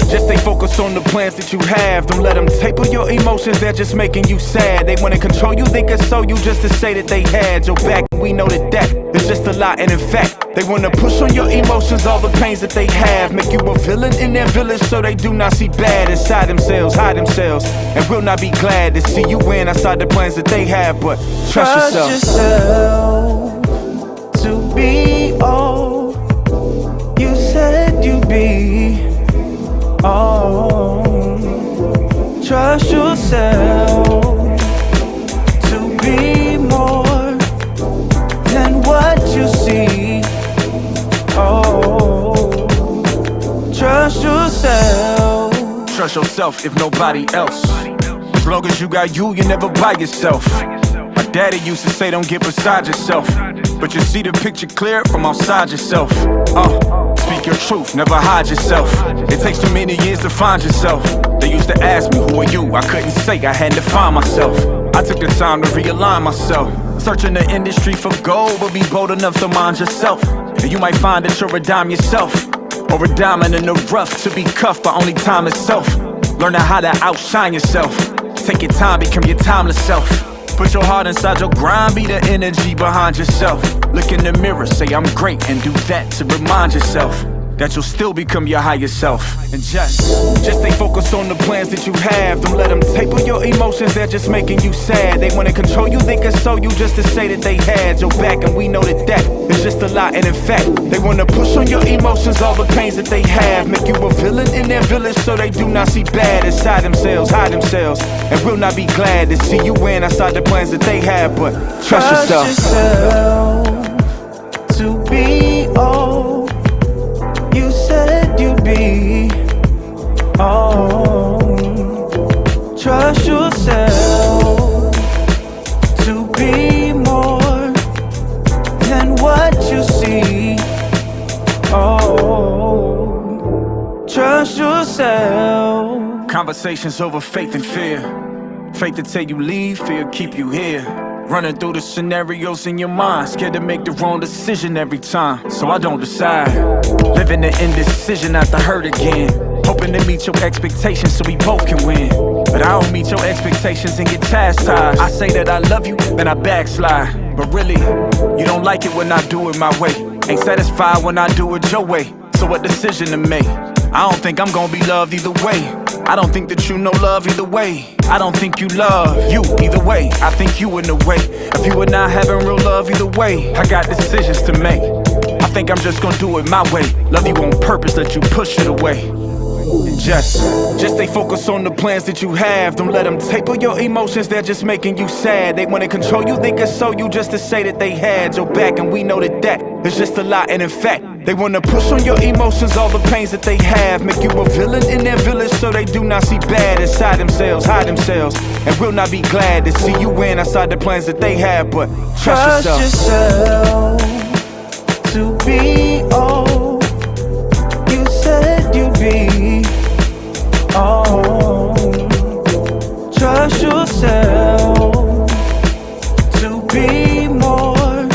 Just stay focused on the plans that you have. Don't let them taper your emotions, they're just making you sad. They wanna control you, think it's so you just to say that they had your back. We know that is just a lie, and in fact, they wanna push on your emotions, all the pains that they have. Make you a villain in their village so they do not see bad inside themselves, hide themselves, and will not be glad to see you win outside the plans that they have. But trust yourself to be all you said you'd be. Oh, trust yourself to be more than what you see. Oh, trust yourself. Trust yourself if nobody else. As long as you got you, you're never by yourself. My daddy used to say don't get beside yourself, but you see the picture clear from outside yourself. Speak your truth, never hide yourself. It takes too many years to find yourself. They used to ask me, who are you? I couldn't say, I had to find myself. I took the time to realign myself. Searching the industry for gold, but be bold enough to mind yourself. And you might find that you're a dime yourself, or a diamond in the rough to be cuffed by only time itself. Learning how to outshine yourself. Take your time, become your timeless self. Put your heart inside your grind, be the energy behind yourself. Look in the mirror, say I'm great, and do that to remind yourself that you'll still become your higher self. And just stay focused on the plans that you have. Don't let them taper your emotions, they're just making you sad. They wanna control you, think it's so you just to say that they had your back, and we know that is just a lie, and in fact, they wanna push on your emotions, all the pains that they have. Make you a villain in their village so they do not see bad inside themselves, hide themselves, and will not be glad to see you win outside the plans that they have. But trust yourself to be all you said you'd be. Oh, trust yourself to be more than what you see. Oh, trust yourself. Conversations over faith and fear. Faith to tell you leave, fear keep you here. Running through the scenarios in your mind, scared to make the wrong decision every time, so I don't decide. Living the indecision after hurt again. Hoping to meet your expectations so we both can win. But I don't meet your expectations and get chastised. I say that I love you, then I backslide. But really, you don't like it when I do it my way. Ain't satisfied when I do it your way. So what decision to make? I don't think I'm gonna be loved either way. I don't think that you know love either way. I don't think you love you either way. I think you in a way. If you and I having real love either way, I got decisions to make. I think I'm just gonna do it my way. Love you on purpose, let you push it away. Just stay focused on the plans that you have. Don't let them taper your emotions, they're just making you sad. They wanna control you, think it's so you just to say that they had your back, and we know that is just a lie, and in fact, they wanna push on your emotions, all the pains that they have. Make you a villain in their village so they do not see bad inside themselves, hide themselves, and will not be glad to see you win outside the plans that they have. But trust yourself to be all you said you'd be. Oh, trust yourself to be more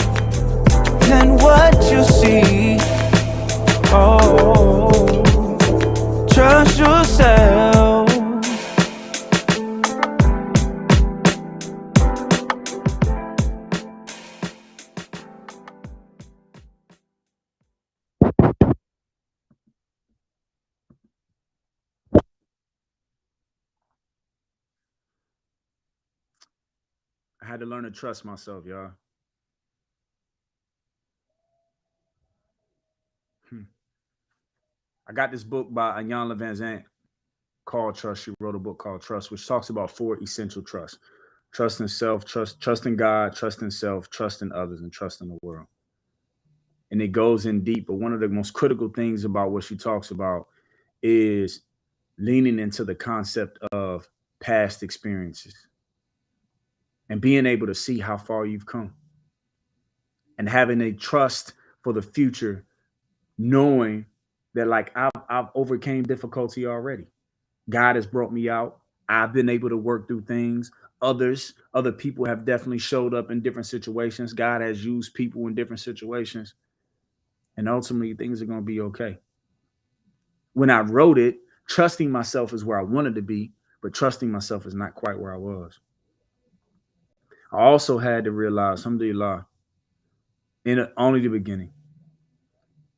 than what you see. Oh, trust yourself. had to learn to trust myself, y'all. Hmm. I got this book by Ayanna Van Zant called Trust. She wrote a book called Trust, which talks about four essential trusts: trust in self, trust in God, trust in self, trust in others, and trust in the world. And it goes in deep. But one of the most critical things about what she talks about is leaning into the concept of past experiences and being able to see how far you've come and having a trust for the future, knowing that like I've overcame difficulty already. God has brought me out. I've been able to work through things. Other people have definitely showed up in different situations. God has used people in different situations. And ultimately, things are going to be okay. When I wrote it, trusting myself is where I wanted to be, but trusting myself is not quite where I was. I also had to realize, alhamdulillah, in only the beginning,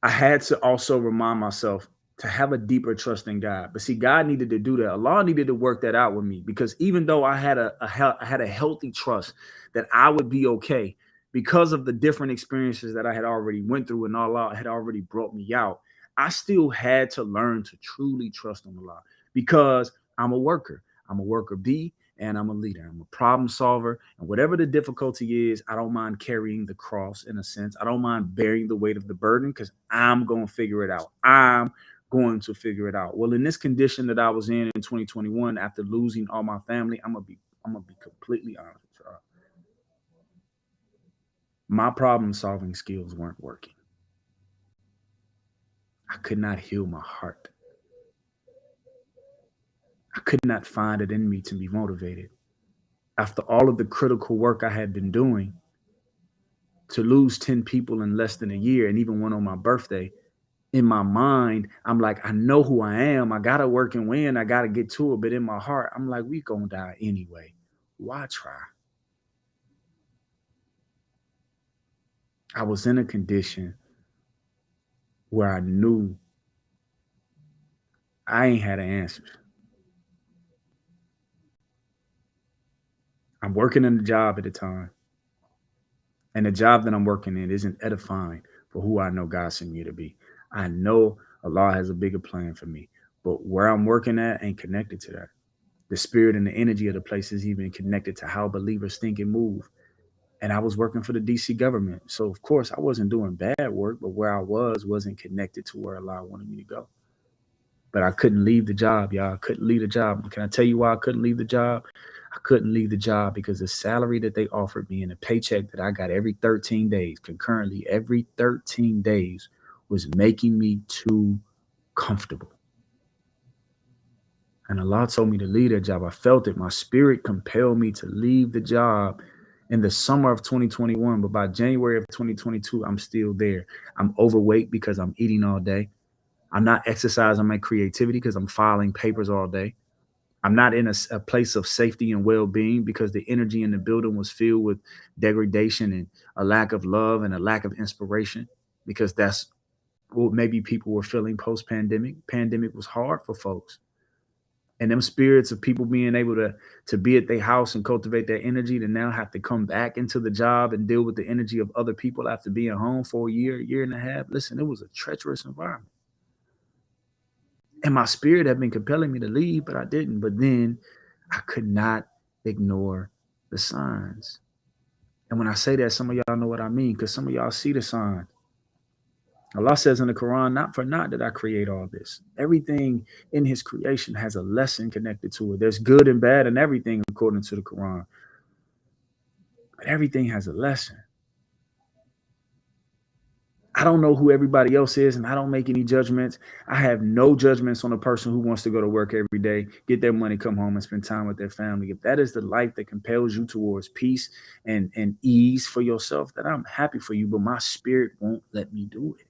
I had to also remind myself to have a deeper trust in God. But see, God needed to do that. Allah needed to work that out with me because even though I had I had a healthy trust that I would be okay because of the different experiences that I had already went through and Allah had already brought me out, I still had to learn to truly trust on Allah because I'm a worker. I'm a worker bee and I'm a leader. I'm a problem solver. And whatever the difficulty is, I don't mind carrying the cross in a sense. I don't mind bearing the weight of the burden because I'm going to figure it out. I'm going to figure it out. Well, in this condition that I was in 2021, after losing all my family, I'm gonna be completely honest with y'all. My problem solving skills weren't working. I could not heal my heart. I could not find it in me to be motivated. After all of the critical work I had been doing, to lose 10 people in less than a year, and even one on my birthday, in my mind, I'm like, I know who I am. I gotta work and win. I gotta get to it. But in my heart, I'm like, we gonna die anyway. Why try? I was in a condition where I knew I ain't had an answer. I'm working in a job at the time, and the job that I'm working in isn't edifying for who I know God sent me to be. I know Allah has a bigger plan for me, but where I'm working at ain't connected to that. The spirit and the energy of the place is even connected to how believers think and move. And I was working for the DC government. So of course I wasn't doing bad work, but where I was wasn't connected to where Allah wanted me to go. But I couldn't leave the job, y'all. I couldn't leave the job. Can I tell you why I couldn't leave the job? I couldn't leave the job because the salary that they offered me and the paycheck that I got every 13 days, concurrently every 13 days, was making me too comfortable. And Allah told me to leave that job. I felt it. My spirit compelled me to leave the job in the summer of 2021. But by January of 2022, I'm still there. I'm overweight because I'm eating all day. I'm not exercising my creativity because I'm filing papers all day. I'm not in a place of safety and well-being because the energy in the building was filled with degradation and a lack of love and a lack of inspiration because that's what maybe people were feeling post-pandemic. Pandemic was hard for folks. And them spirits of people being able to be at their house and cultivate their energy to now have to come back into the job and deal with the energy of other people after being home for a year and a half. Listen, it was a treacherous environment. And my spirit had been compelling me to leave, but I didn't. But then I could not ignore the signs. And when I say that, some of y'all know what I mean, because some of y'all see the signs. Allah says in the Quran, not for naught did I create all this. Everything in his creation has a lesson connected to it. There's good and bad in everything according to the Quran. But everything has a lesson. I don't know who everybody else is, and I don't make any judgments. I have no judgments on a person who wants to go to work every day, get their money, come home, and spend time with their family. If that is the life that compels you towards peace and ease for yourself, then I'm happy for you, but my spirit won't let me do it.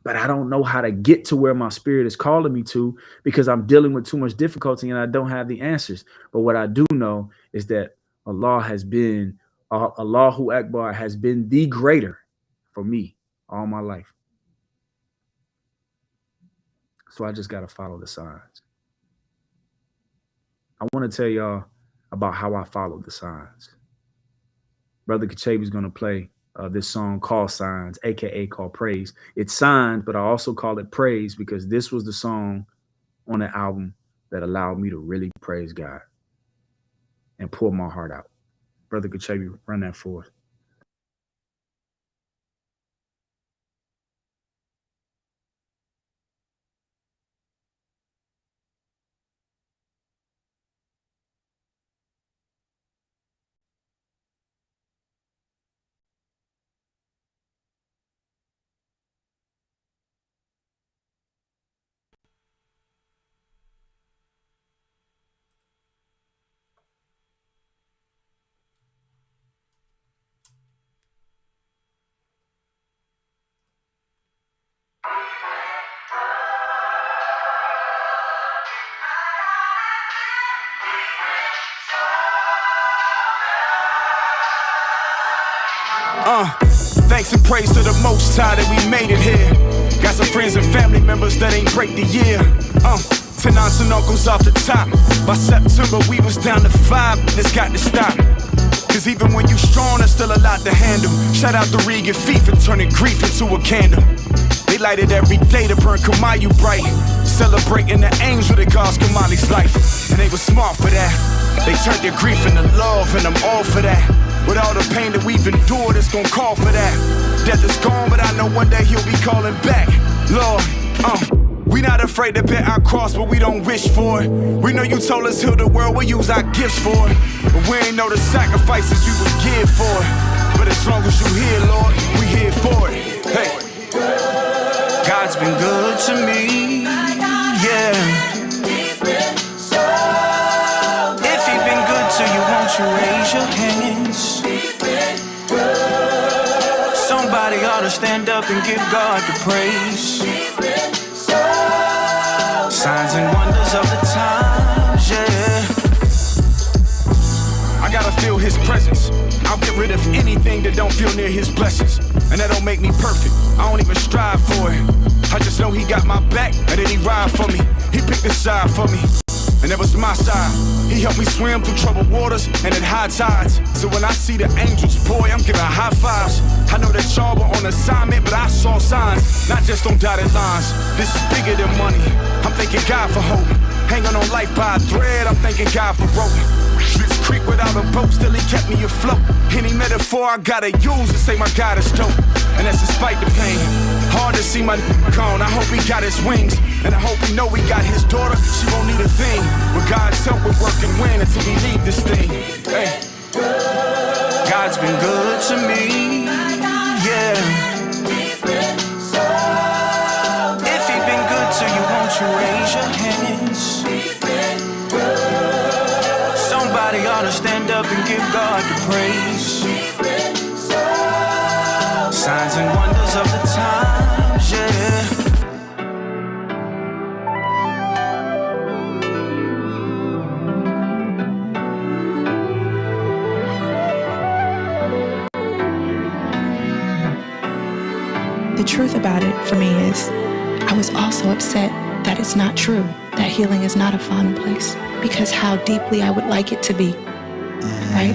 But I don't know how to get to where my spirit is calling me to because I'm dealing with too much difficulty and I don't have the answers. But what I do know is that Allahu Akbar has been the greater for me all my life. So I just got to follow the signs. I want to tell y'all about how I followed the signs. Brother Kachabi's going to play this song called Signs, aka called Praise. It's Signs, but I also call it Praise because this was the song on the album that allowed me to really praise God and pour my heart out. Brother Kachabi, run that for us. Thanks and praise to the Most High that we made it here. Got some friends and family members that ain't break the year. 10 aunts and uncles off the top. By September we was down to 5. This got to stop. Cause even when you strong, there's still a lot to handle. Shout out to Regan Feet for turning grief into a candle. They light it every day to burn Kamayu bright. Celebrating the angel that caused Kamali's life. And they were smart for that. They turned their grief into love, and I'm all for that. With all the pain that we've endured, it's gon' call for that. Death is gone, but I know one day he'll be calling back. Lord, we not afraid to bear our cross, but we don't wish for it. We know you told us heal the world, we'll use our gifts for it. But we ain't know the sacrifices you would give for it. But as long as you here, Lord, we here for it. Hey, God's been good to me, yeah. If he been good to you, won't you raise your hands? Somebody ought to stand up and give God the praise. Signs and wonders of the times, yeah. I gotta feel his presence. I'll get rid of anything that don't feel near his blessings. And that don't make me perfect, I don't even strive for it. I just know he got my back, and then he ride for me. He picked a side for me, and that was my side. He helped me swim through troubled waters and at high tides. So when I see the angels, boy, I'm giving high fives. I know that y'all were on assignment, but I saw signs, not just on dotted lines. This is bigger than money. I'm thanking God for hope. Hanging on life by a thread, I'm thanking God for rope. This creek without a boat, still he kept me afloat. Any metaphor I gotta use to say my God is dope. And that's despite the pain. Hard to see my gone, I hope he got his wings. And I hope he know we got his daughter, she won't need a thing. With God's help, we're working win until we leave this thing. Hey, God's been good to me, yeah. If he been good to you, won't you raise your hands? Somebody ought to stand up and give God the praise. Signs and wonders of the times, yeah. The truth about it for me is I was also upset that it's not true, that healing is not a final place, because how deeply I would like it to be, right?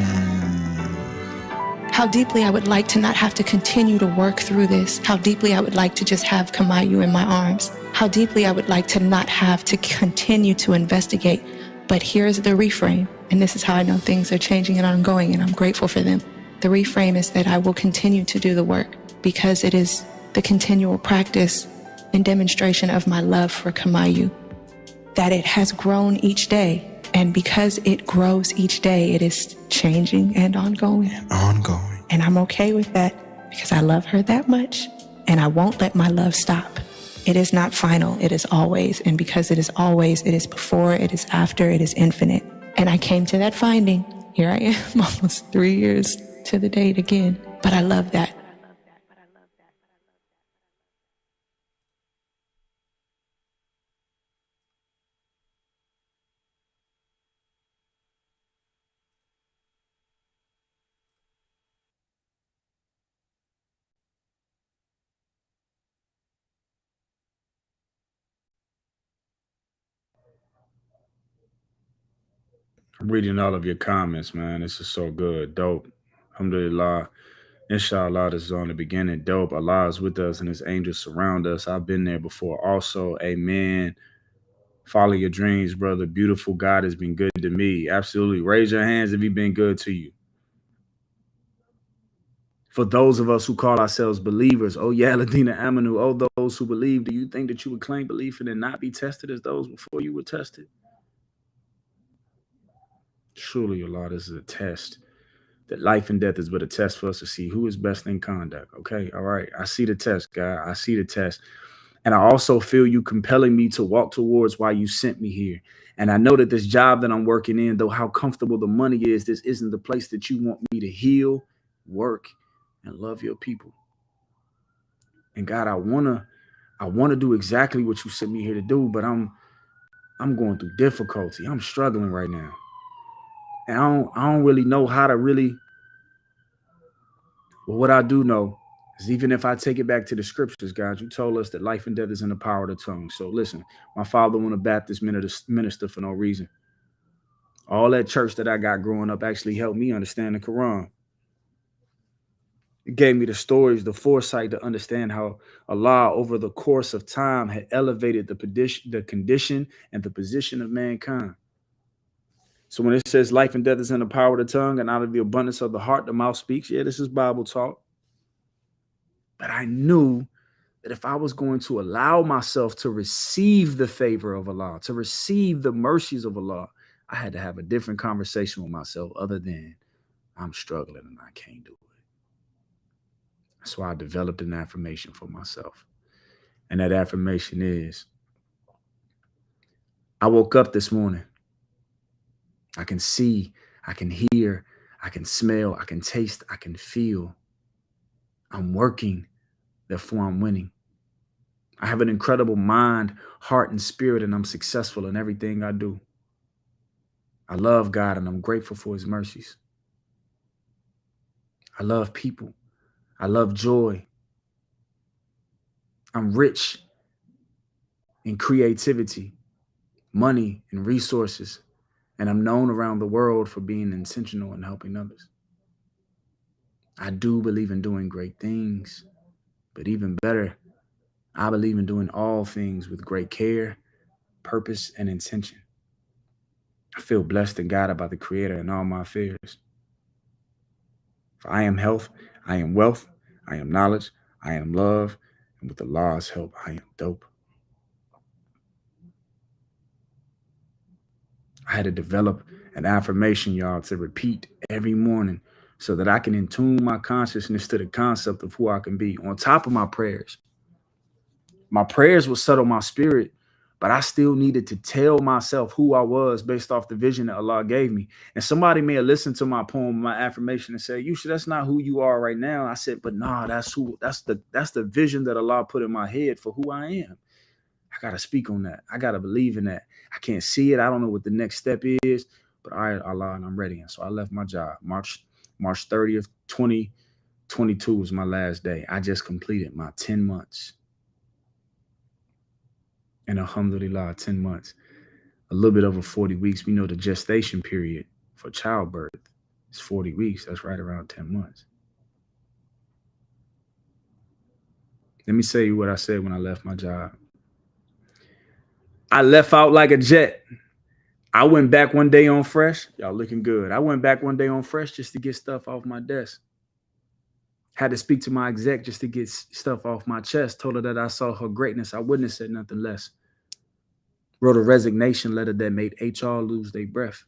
How deeply I would like to not have to continue to work through this. How deeply I would like to just have Kamayu in my arms. How deeply I would like to not have to continue to investigate. But here's the reframe, and this is how I know things are changing and ongoing, and I'm grateful for them. The reframe is that I will continue to do the work because it is the continual practice and demonstration of my love for Kamayu, that it has grown each day. And because it grows each day, it is changing and ongoing. And I'm okay with that because I love her that much, and I won't let my love stop. It is not final, it is always. And because it is always, it is before, it is after, it is infinite. And I came to that finding. Here I am, almost 3 years to the date again. But I love that. I'm reading all of your comments, man. This is so good. Dope. Alhamdulillah. Inshallah, this is on the beginning. Dope. Allah is with us and his angels surround us. I've been there before. Also, amen. Follow your dreams, brother. Beautiful. God has been good to me. Absolutely. Raise your hands if he's been good to you. For those of us who call ourselves believers, oh yeah, Ladina Amanu, oh those who believe, do you think that you would claim belief and then not be tested as those before you were tested? Surely, Allah, this is a test. That life and death is but a test for us to see who is best in conduct. Okay, all right. I see the test, God. I see the test. And I also feel you compelling me to walk towards why you sent me here. And I know that this job that I'm working in, though how comfortable the money is, this isn't the place that you want me to heal, work, and love your people. And God, I wanna do exactly what you sent me here to do, but I'm going through difficulty. I'm struggling right now. And I don't really know how to really. But what I do know is even if I take it back to the scriptures, God, you told us that life and death is in the power of the tongue. So listen, my father was a Baptist minister for no reason. All that church that I got growing up actually helped me understand the Quran. It gave me the stories, the foresight to understand how Allah, over the course of time, had elevated the condition and the position of mankind. So when it says life and death is in the power of the tongue, and out of the abundance of the heart, the mouth speaks. Yeah, this is Bible talk. But I knew that if I was going to allow myself to receive the favor of Allah, to receive the mercies of Allah, I had to have a different conversation with myself other than I'm struggling and I can't do it. That's why I developed an affirmation for myself. And that affirmation is, I woke up this morning. I can see, I can hear, I can smell, I can taste, I can feel. I'm working, therefore I'm winning. I have an incredible mind, heart, and spirit, and I'm successful in everything I do. I love God, and I'm grateful for his mercies. I love people. I love joy. I'm rich in creativity, money, and resources, and I'm known around the world for being intentional and helping others. I do believe in doing great things, but even better, I believe in doing all things with great care, purpose, and intention. I feel blessed and guided by the Creator in all my affairs. For I am health, I am wealth, I am knowledge, I am love, and with Allah's help, I am dope. I had to develop an affirmation, y'all, to repeat every morning so that I can attune my consciousness to the concept of who I can be on top of my prayers. My prayers would settle my spirit, but I still needed to tell myself who I was based off the vision that Allah gave me. And somebody may have listened to my poem, my affirmation, and say, "Yusha, that's not who you are right now." I said, "But nah, that's the vision that Allah put in my head for who I am. I gotta speak on that. I gotta believe in that. I can't see it. I don't know what the next step is, but all right, Allah, and I'm ready." And so I left my job. March 30th, 2022 was my last day. I just completed my 10 months. And alhamdulillah, 10 months, a little bit over 40 weeks. We know the gestation period for childbirth is 40 weeks. That's right around 10 months. Let me tell you what I said when I left my job. I left out like a jet. I went back one day on fresh. Y'all looking good. I went back one day on fresh just to get stuff off my desk. Had to speak to my exec just to get stuff off my chest. Told her that I saw her greatness. I wouldn't have said nothing less. Wrote a resignation letter that made HR lose their breath.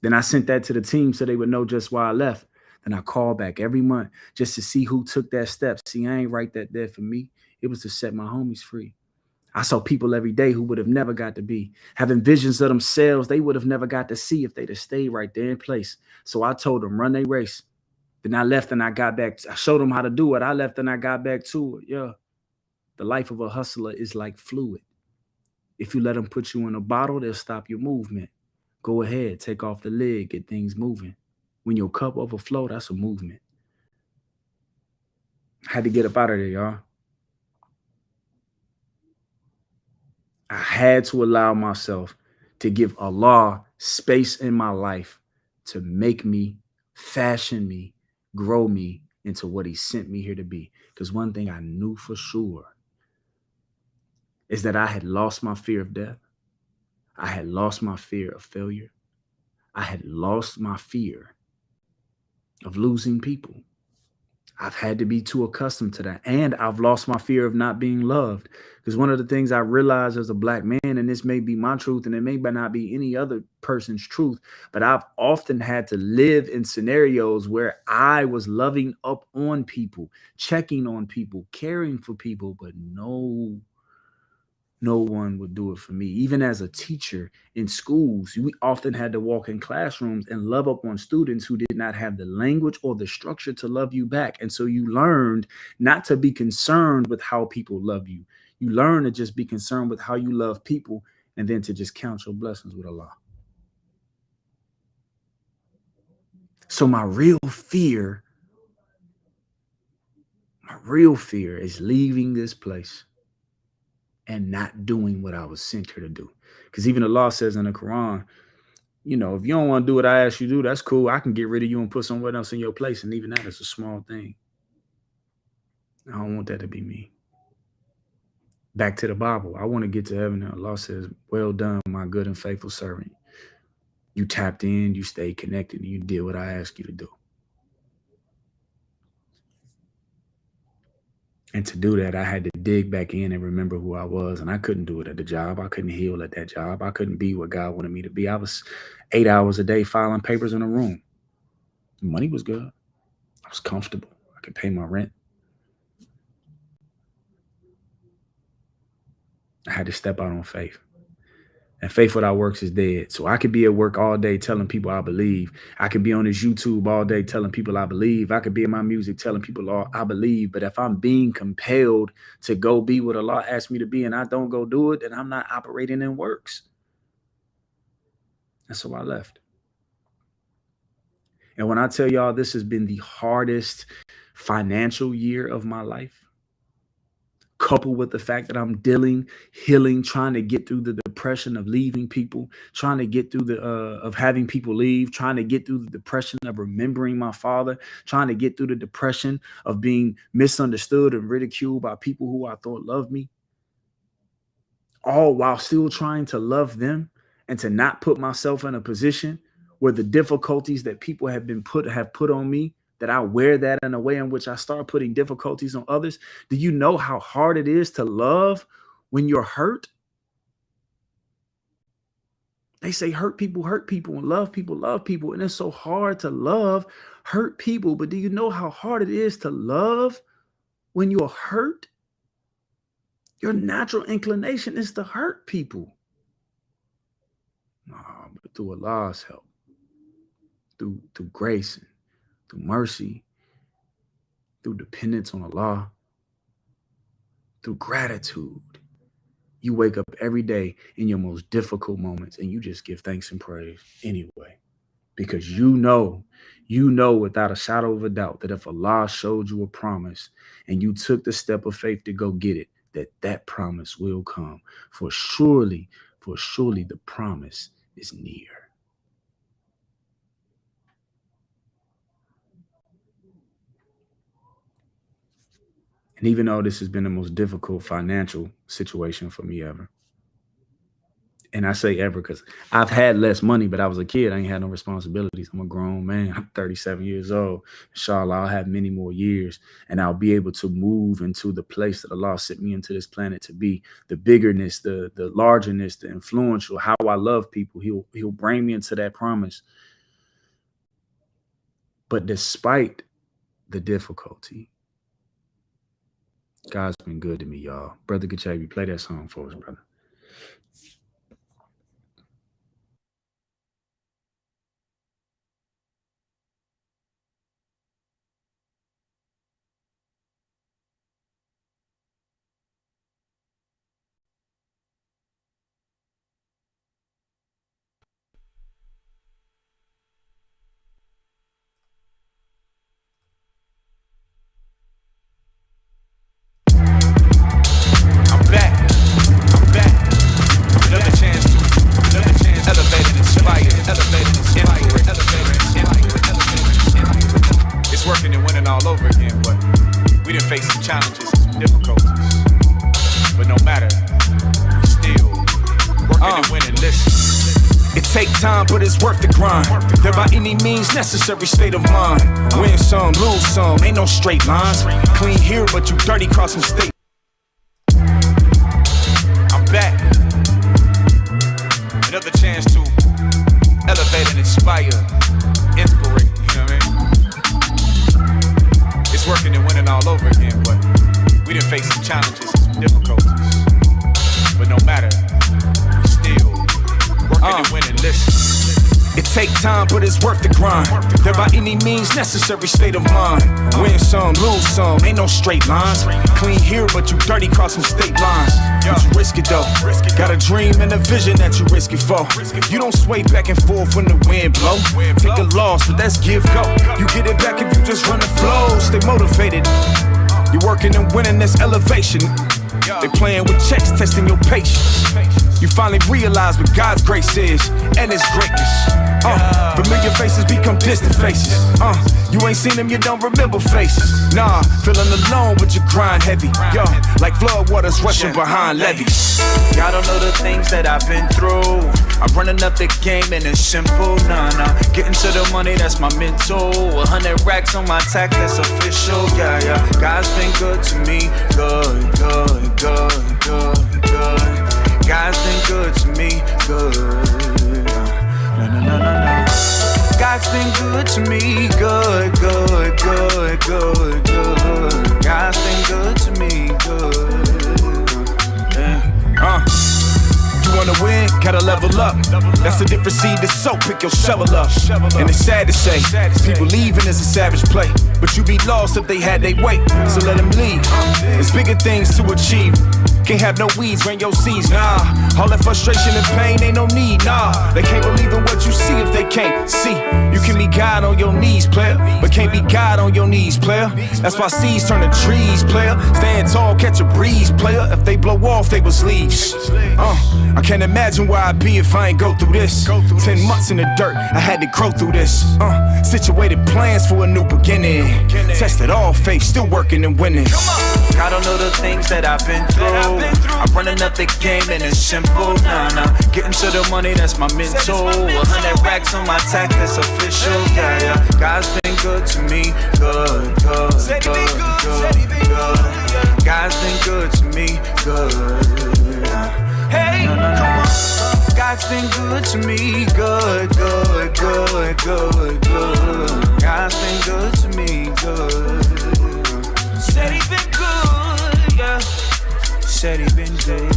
Then I sent that to the team so they would know just why I left. Then I called back every month just to see who took that step. See, I ain't write that there for me. It was to set my homies free. I saw people every day who would have never got to be having visions of themselves they would have never got to see if they'd have stayed right there in place. So I told them, run their race. Then I left and I got back. I showed them how to do it. I left and I got back to it. Yeah. The life of a hustler is like fluid. If you let them put you in a bottle, they'll stop your movement. Go ahead, take off the lid, get things moving. When your cup overflow, that's a movement. I had to get up out of there, y'all. I had to allow myself to give Allah space in my life to make me, fashion me, grow me into what he sent me here to be. Because one thing I knew for sure is that I had lost my fear of death. I had lost my fear of failure. I had lost my fear of losing people. I've had to be too accustomed to that. And I've lost my fear of not being loved. Because one of the things I realized as a Black man, and this may be my truth and it may not be any other person's truth, but I've often had to live in scenarios where I was loving up on people, checking on people, caring for people, but no one would do it for me. Even as a teacher in schools, we often had to walk in classrooms and love up on students who did not have the language or the structure to love you back. And so you learned not to be concerned with how people love you. You learn to just be concerned with how you love people and then to just count your blessings with Allah. So my real fear is leaving this place and not doing what I was sent here to do. Because even the law says in the Quran, you know, if you don't want to do what I ask you to do, that's cool. I can get rid of you and put someone else in your place. And even that is a small thing. I don't want that to be me. Back to the Bible. I want to get to heaven. And Allah says, well done, my good and faithful servant. You tapped in, you stayed connected, and you did what I asked you to do. And to do that, I had to dig back in and remember who I was. And I couldn't do it at the job. I couldn't heal at that job. I couldn't be what God wanted me to be. I was 8 hours a day filing papers in a room. The money was good. I was comfortable. I could pay my rent. I had to step out on faith. And faith without works is dead. So I could be at work all day telling people I believe. I could be on this YouTube all day telling people I believe. I could be in my music telling people I believe. But if I'm being compelled to go be what Allah asked me to be and I don't go do it, then I'm not operating in works. And so I left. And when I tell y'all this has been the hardest financial year of my life, coupled with the fact that I'm healing, trying to get through the depression of leaving people, trying to get through of having people leave, trying to get through the depression of remembering my father, trying to get through the depression of being misunderstood and ridiculed by people who I thought loved me, all while still trying to love them and to not put myself in a position where the difficulties that people have put on me, that I wear that in a way in which I start putting difficulties on others. Do you know how hard it is to love when you're hurt? They say hurt people, and love people. And it's so hard to love hurt people. But do you know how hard it is to love when you're hurt? Your natural inclination is to hurt people. But through Allah's help, through grace, and through mercy, through dependence on Allah, through gratitude, you wake up every day in your most difficult moments and you just give thanks and praise anyway. Because you know without a shadow of a doubt that if Allah showed you a promise and you took the step of faith to go get it, that promise will come. For surely the promise is near. And even though this has been the most difficult financial situation for me ever, and I say ever because I've had less money, but I was a kid. I ain't had no responsibilities. I'm a grown man. I'm 37 years old. Inshallah, I'll have many more years and I'll be able to move into the place that Allah sent me into this planet to be. The biggerness, the largeness, the influential, how I love people. He'll bring me into that promise. But despite the difficulty, God's been good to me, y'all. Brother Kachabi, play that song for us, brother. over again, but we done faced some challenges and some difficulties. But no matter, we still working and winning. Listen, it take time, but it's worth the grind. There by any means necessary state of mind. Win some, lose some, ain't no straight lines. Clean here, but you dirty crossing state. I'm back. Another chance to elevate and inspire, inspirate, you know what I mean? It's working and winning all over again, but we done faced some challenges and some difficulties. But no matter, we still working and winning. Listen. It take time, but it's worth the grind. There by any means necessary state of mind. Win some, lose some, ain't no straight lines. Clean here, but you dirty crossing state lines. But you risk it though. Got a dream and a vision that you risk it for. You don't sway back and forth when the wind blow. Take a loss, but that's give go. You get it back if you just run the flow. Stay motivated. You're working and winning, this elevation. They playing with checks, testing your patience. You finally realize what God's grace is and His greatness. Familiar faces become distant faces. You ain't seen them, you don't remember faces. Nah, feeling alone, but you grind heavy. Yo, like flood waters rushing behind levees. Y'all don't know the things that I've been through. I'm running up the game and it's simple, nah. Getting to the money, that's my mental. 100 racks on my tax, that's official, yeah. God's been good to me, good. God's been good to me, good. No. God's been good to me, good. God's been good to me, good. You wanna win, gotta level up. That's a different seed to sow, pick your shovel up. And it's sad to say, people leaving is a savage play. But you be lost if they had their way, so let them leave. There's bigger things to achieve. Can't have no weeds, rain your seeds, nah. All that frustration and pain ain't no need, nah. They can't believe in what you see if they can't see. You can be God on your knees, player, but can't be God on your knees, player. That's why seeds turn to trees, player. Stand tall, catch a breeze, player. If they blow off, they was leaves. I can't imagine where I'd be if I ain't go through this. 10 months in the dirt, I had to grow through this. Situated plans for a new beginning. Tested all faith, still working and winning. I don't know the things that I've been through. I'm running up the game and it's simple, nah. Getting to the money, that's my mental. 100 racks on my tax, that's official, yeah. God's been good to me, good. God's been good to me, good. Hey, come on. God's been good to me, good. God's been good to me, good. Said He been good, yeah. Said He been good.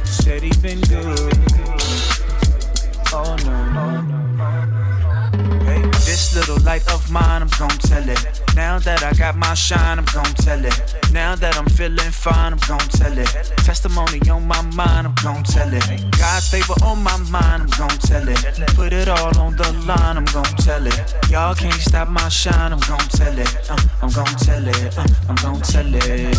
Said He been good. Oh no. Hey, this little light of mine, I'm gon' tell it. Now that I got my shine, I'm gon' tell it. Now that I'm feeling fine, I'm gon' tell it. Testimony on my mind, I'm gon' tell it. God's favor on my mind, I'm gon' tell it. Put it all on the line, I'm gon' tell it. Y'all can't stop my shine, I'm gon' tell it. I'm gon' tell it. I'm gon' tell it.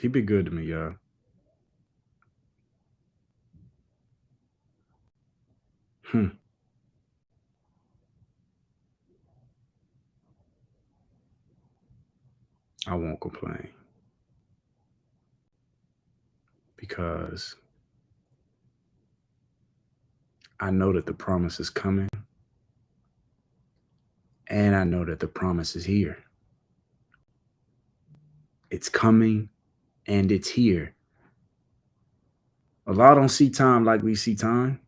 He been good to me, y'all. I won't complain. Because I know that the promise is coming. And I know that the promise is here. It's coming and it's here. A lot don't see time like we see time.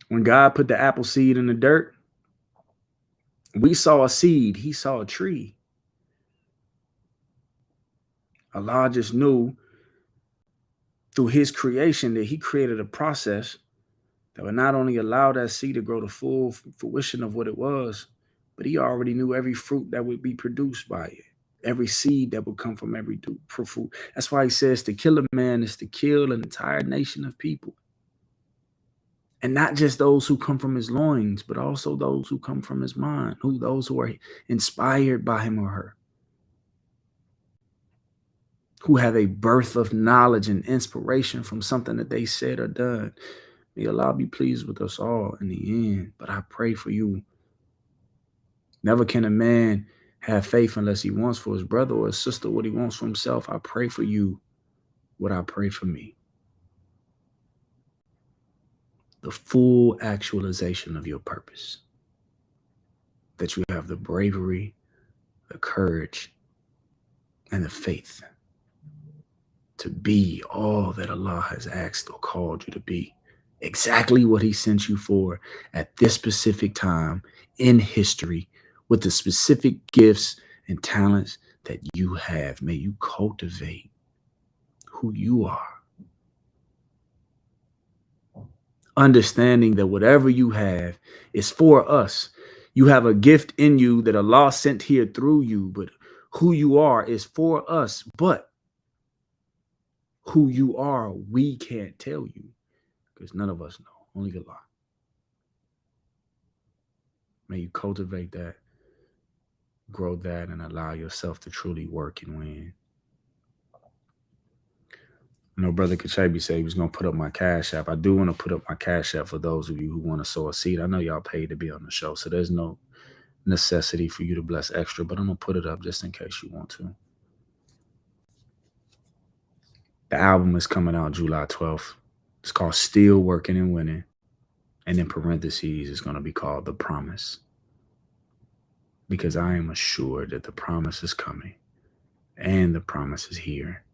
When God put the apple seed in the dirt, we saw a seed, He saw a tree. Allah just knew through his creation that he created a process that would not only allow that seed to grow to full fruition of what it was, but he already knew every fruit that would be produced by it, every seed that would come from every fruit. That's why he says to kill a man is to kill an entire nation of people. And not just those who come from his loins, but also those who come from his mind, those who are inspired by him or her, who have a birth of knowledge and inspiration from something that they said or done. May Allah be pleased with us all in the end. But I pray for you. Never can a man have faith unless he wants for his brother or his sister what he wants for himself. I pray for you what I pray for me. The full actualization of your purpose. That you have the bravery, the courage, and the faith to be all that Allah has asked or called you to be. Exactly what he sent you for at this specific time in history with the specific gifts and talents that you have. May you cultivate who you are. Understanding that whatever you have is for us. You have a gift in you that Allah sent here through you, but who you are is for us. But who you are, we can't tell you because none of us know, only Allah. May you cultivate that, grow that, and allow yourself to truly work and win. I know Brother Kachabi said he was going to put up my Cash App. I do want to put up my Cash App for those of you who want to sow a seed. I know y'all paid to be on the show, so there's no necessity for you to bless extra, but I'm going to put it up just in case you want to. The album is coming out July 12th. It's called Still Working and Winning. And in parentheses, it's going to be called The Promise. Because I am assured that the promise is coming and the promise is here.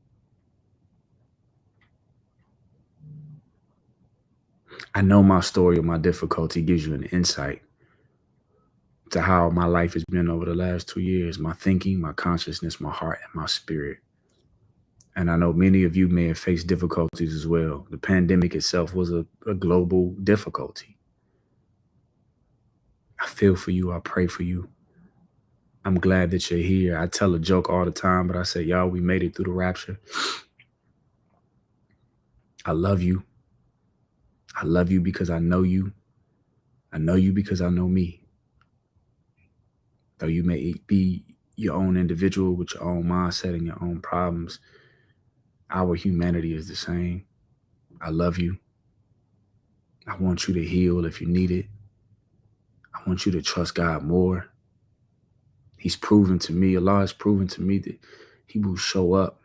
I know my story of my difficulty gives you an insight to how my life has been over the last 2 years, my thinking, my consciousness, my heart, and my spirit. And I know many of you may have faced difficulties as well. The pandemic itself was a global difficulty. I feel for you. I pray for you. I'm glad that you're here. I tell a joke all the time, but I say, y'all, we made it through the rapture. I love you. I love you because I know you. I know you because I know me. Though you may be your own individual with your own mindset and your own problems, our humanity is the same. I love you. I want you to heal if you need it. I want you to trust God more. He's proven to me, Allah has proven to me that he will show up.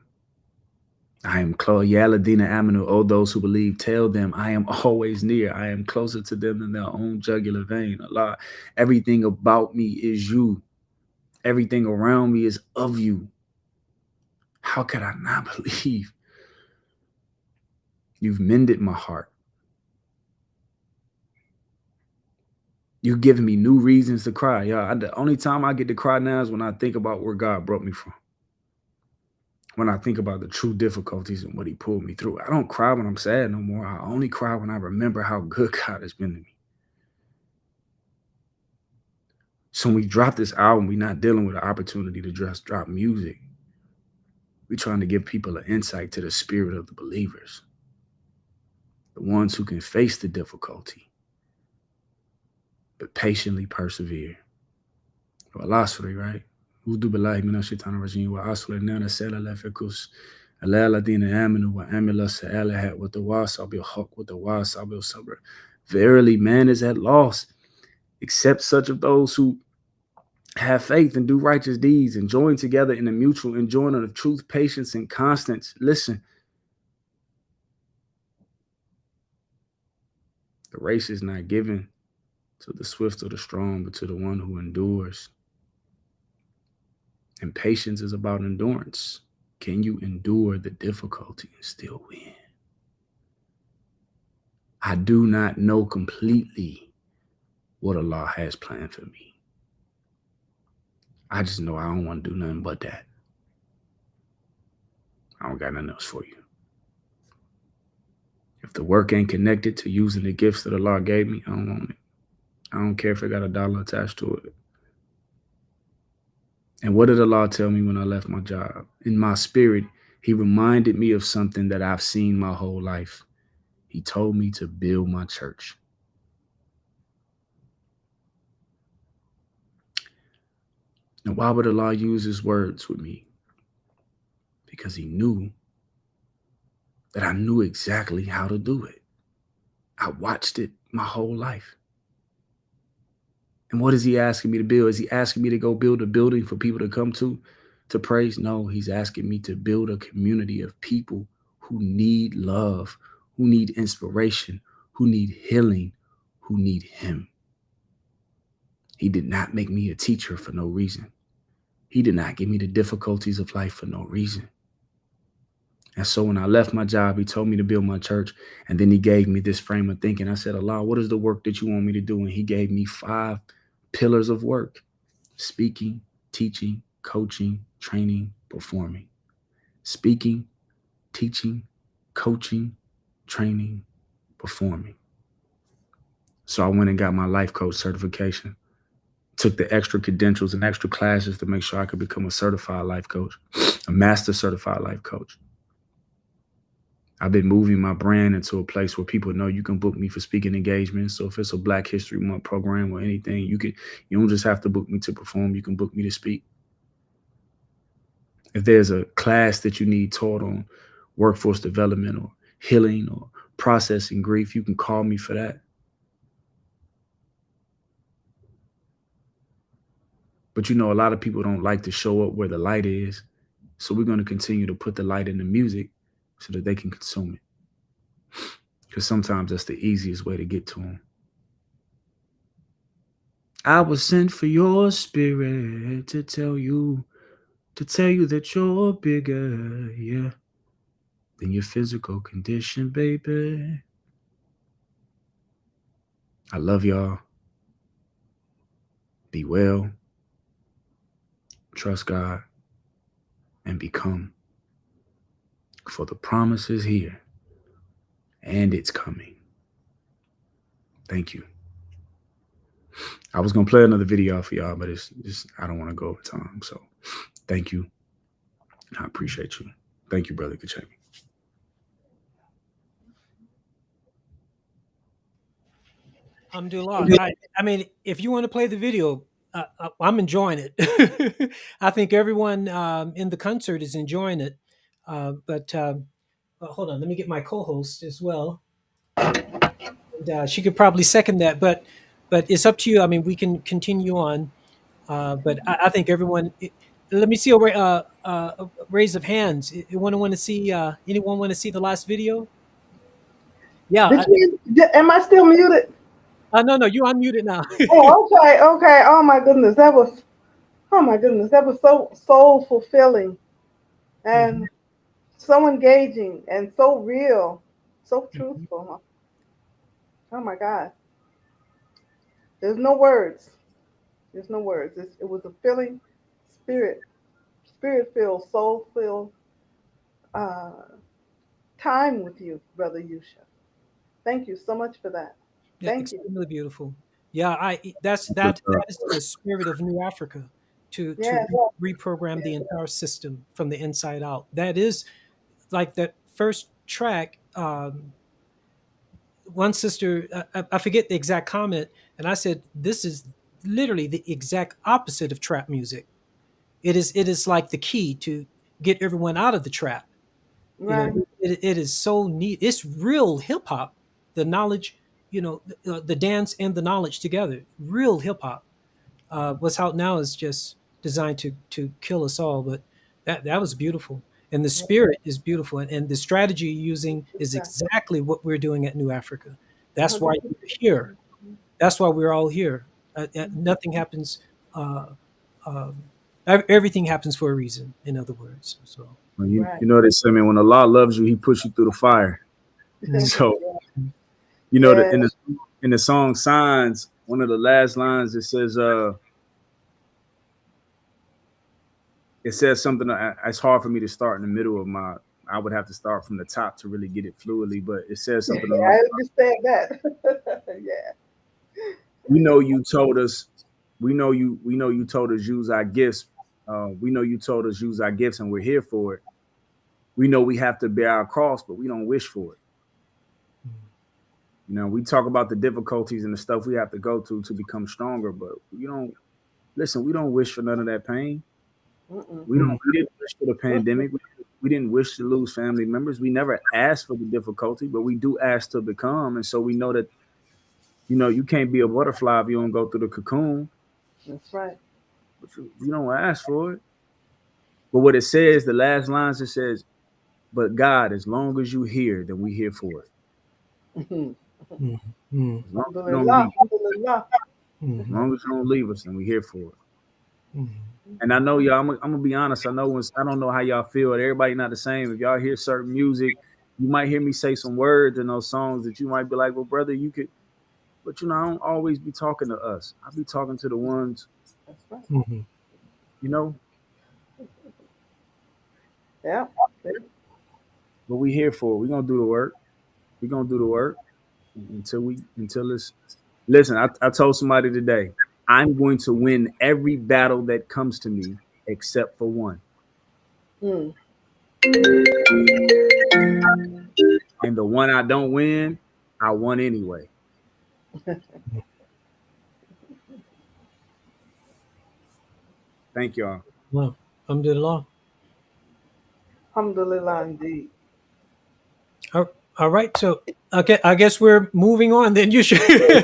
I am close. Yaladina Aminu, oh, those who believe, tell them I am always near. I am closer to them than their own jugular vein. Allah, everything about me is you. Everything around me is of you. How could I not believe? You've mended my heart. You've given me new reasons to cry. Yeah, the only time I get to cry now is when I think about where God brought me from. When I think about the true difficulties and what he pulled me through. I don't cry when I'm sad no more. I only cry when I remember how good God has been to me. So when we drop this album, we're not dealing with an opportunity to just drop music. We're trying to give people an insight to the spirit of the believers. The ones who can face the difficulty, but patiently persevere. Allah, right? Udu billahi minash shaitanir rajim wa asli nana sala lafikus ala ladina amanu wa amila sa'alahat wa tawasa bil haqq wa tawasa bil sabr. Verily, man is at loss, except such of those who have faith and do righteous deeds and join together in a mutual enjoyment of truth, patience, and constance. Listen, the race is not given to the swift or the strong, but to the one who endures. And patience is about endurance. Can you endure the difficulty and still win? I do not know completely what Allah has planned for me. I just know I don't want to do nothing but that. I don't got nothing else for you. If the work ain't connected to using the gifts that the Lord gave me, I don't want it. I don't care if it got $1 attached to it. And what did Allah tell me when I left my job? In my spirit, he reminded me of something that I've seen my whole life. He told me to build my church. Now, why would Allah use his words with me? Because he knew that I knew exactly how to do it. I watched it my whole life. And what is he asking me to build? Is he asking me to go build a building for people to come to praise? No, he's asking me to build a community of people who need love, who need inspiration, who need healing, who need him. He did not make me a teacher for no reason. He did not give me the difficulties of life for no reason. And so when I left my job, he told me to build my church. And then he gave me this frame of thinking. I said, Allah, what is the work that you want me to do? And he gave me 5 pillars of work: speaking, teaching, coaching, training, performing. Speaking, teaching, coaching, training, performing. So I went and got my life coach certification, took the extra credentials and extra classes to make sure I could become a certified life coach, a master certified life coach. I've been moving my brand into a place where people know you can book me for speaking engagements. So if it's a Black History Month program or anything, you don't just have to book me to perform. You can book me to speak. If there's a class that you need taught on workforce development or healing or processing grief, you can call me for that. But a lot of people don't like to show up where the light is. So we're going to continue to put the light in the music so that they can consume it. Because sometimes that's the easiest way to get to them. I was sent for your spirit to tell you that you're bigger, yeah, than your physical condition, baby. I love y'all. Be well. Trust God. And become. For the promise is here. And it's coming. Thank you. I was going to play another video for y'all, but it's just, I don't want to go over time. So thank you. I appreciate you. Thank you, Brother Kachemi. Alhamdulillah. I mean, if you want to play the video, I'm enjoying it. I think everyone in the concert is enjoying it. But hold on, let me get my co-host as well. And, she could probably second that, but it's up to you. I mean, we can continue on, but I think everyone. Let me see a raise of hands. Anyone want to see? Anyone want to see the last video? Yeah. Am I still muted? No, you unmuted now. Okay. Oh my goodness, that was so soul fulfilling and so engaging and so real, so truthful. Oh my God, there's no words. There's no words. It was a filling, spirit-filled, soul-filled time with you, Brother Yusha. Thank you so much for that. Yeah, Thank you. extremely beautiful. Yeah, that is the spirit of New Africa to Yes. reprogram the entire system from the inside out. That is like that first track. One sister, I forget the exact comment, and I said, "This is literally the exact opposite of trap music. It is like the key to get everyone out of the trap. Right. It is so neat. It's real hip hop. The knowledge, the dance and the knowledge together. Real hip hop. What's out now is just designed to kill us all. But that was beautiful, and the spirit is beautiful, and the strategy you're using is exactly what we're doing at New Africa. That's why you're here. That's why we're all here. Nothing happens. Everything happens for a reason. In other words, so. You know they say, man, when Allah loves you, he puts you through the fire. So, in the song Signs, one of the last lines, it says something. It's hard for me to start in the middle of I would have to start from the top to really get it fluidly, but it says something along. I understand that. Yeah. We know you told us. We know you told us use our gifts. We know you told us use our gifts, and we're here for it. We know we have to bear our cross, but we don't wish for it. You know, we talk about the difficulties and the stuff we have to go through to become stronger, but you don't listen. We don't wish for none of that pain. Mm-mm. We don't. We didn't wish for the pandemic. We didn't wish to lose family members. We never asked for the difficulty, but we do ask to become. And so we know that you can't be a butterfly if you don't go through the cocoon. That's right. But you don't ask for it. But what it says, the last lines, it says, "But God, as long as you here, then we here for it. Mhm. Mm, As long as you don't Alhamdulillah. leave, Alhamdulillah. mm, as long as you don't leave us, then we here for it." mm. And I know y'all. I'm gonna be honest. I don't know how y'all feel. Everybody not the same. If y'all hear certain music, you might hear me say some words in those songs that you might be like, "Well, brother, you could." But I don't always be talking to us. I be talking to the ones, That's right. Mhm. you know. Yeah. But we here for it. We gonna do the work. We gonna do the work until it's. Listen, I told somebody today, I'm going to win every battle that comes to me except for one. Mm. And the one I don't win, I won anyway. Thank y'all. Well, alhamdulillah. Alhamdulillah indeed. All right. So, okay, I guess we're moving on then. You should. I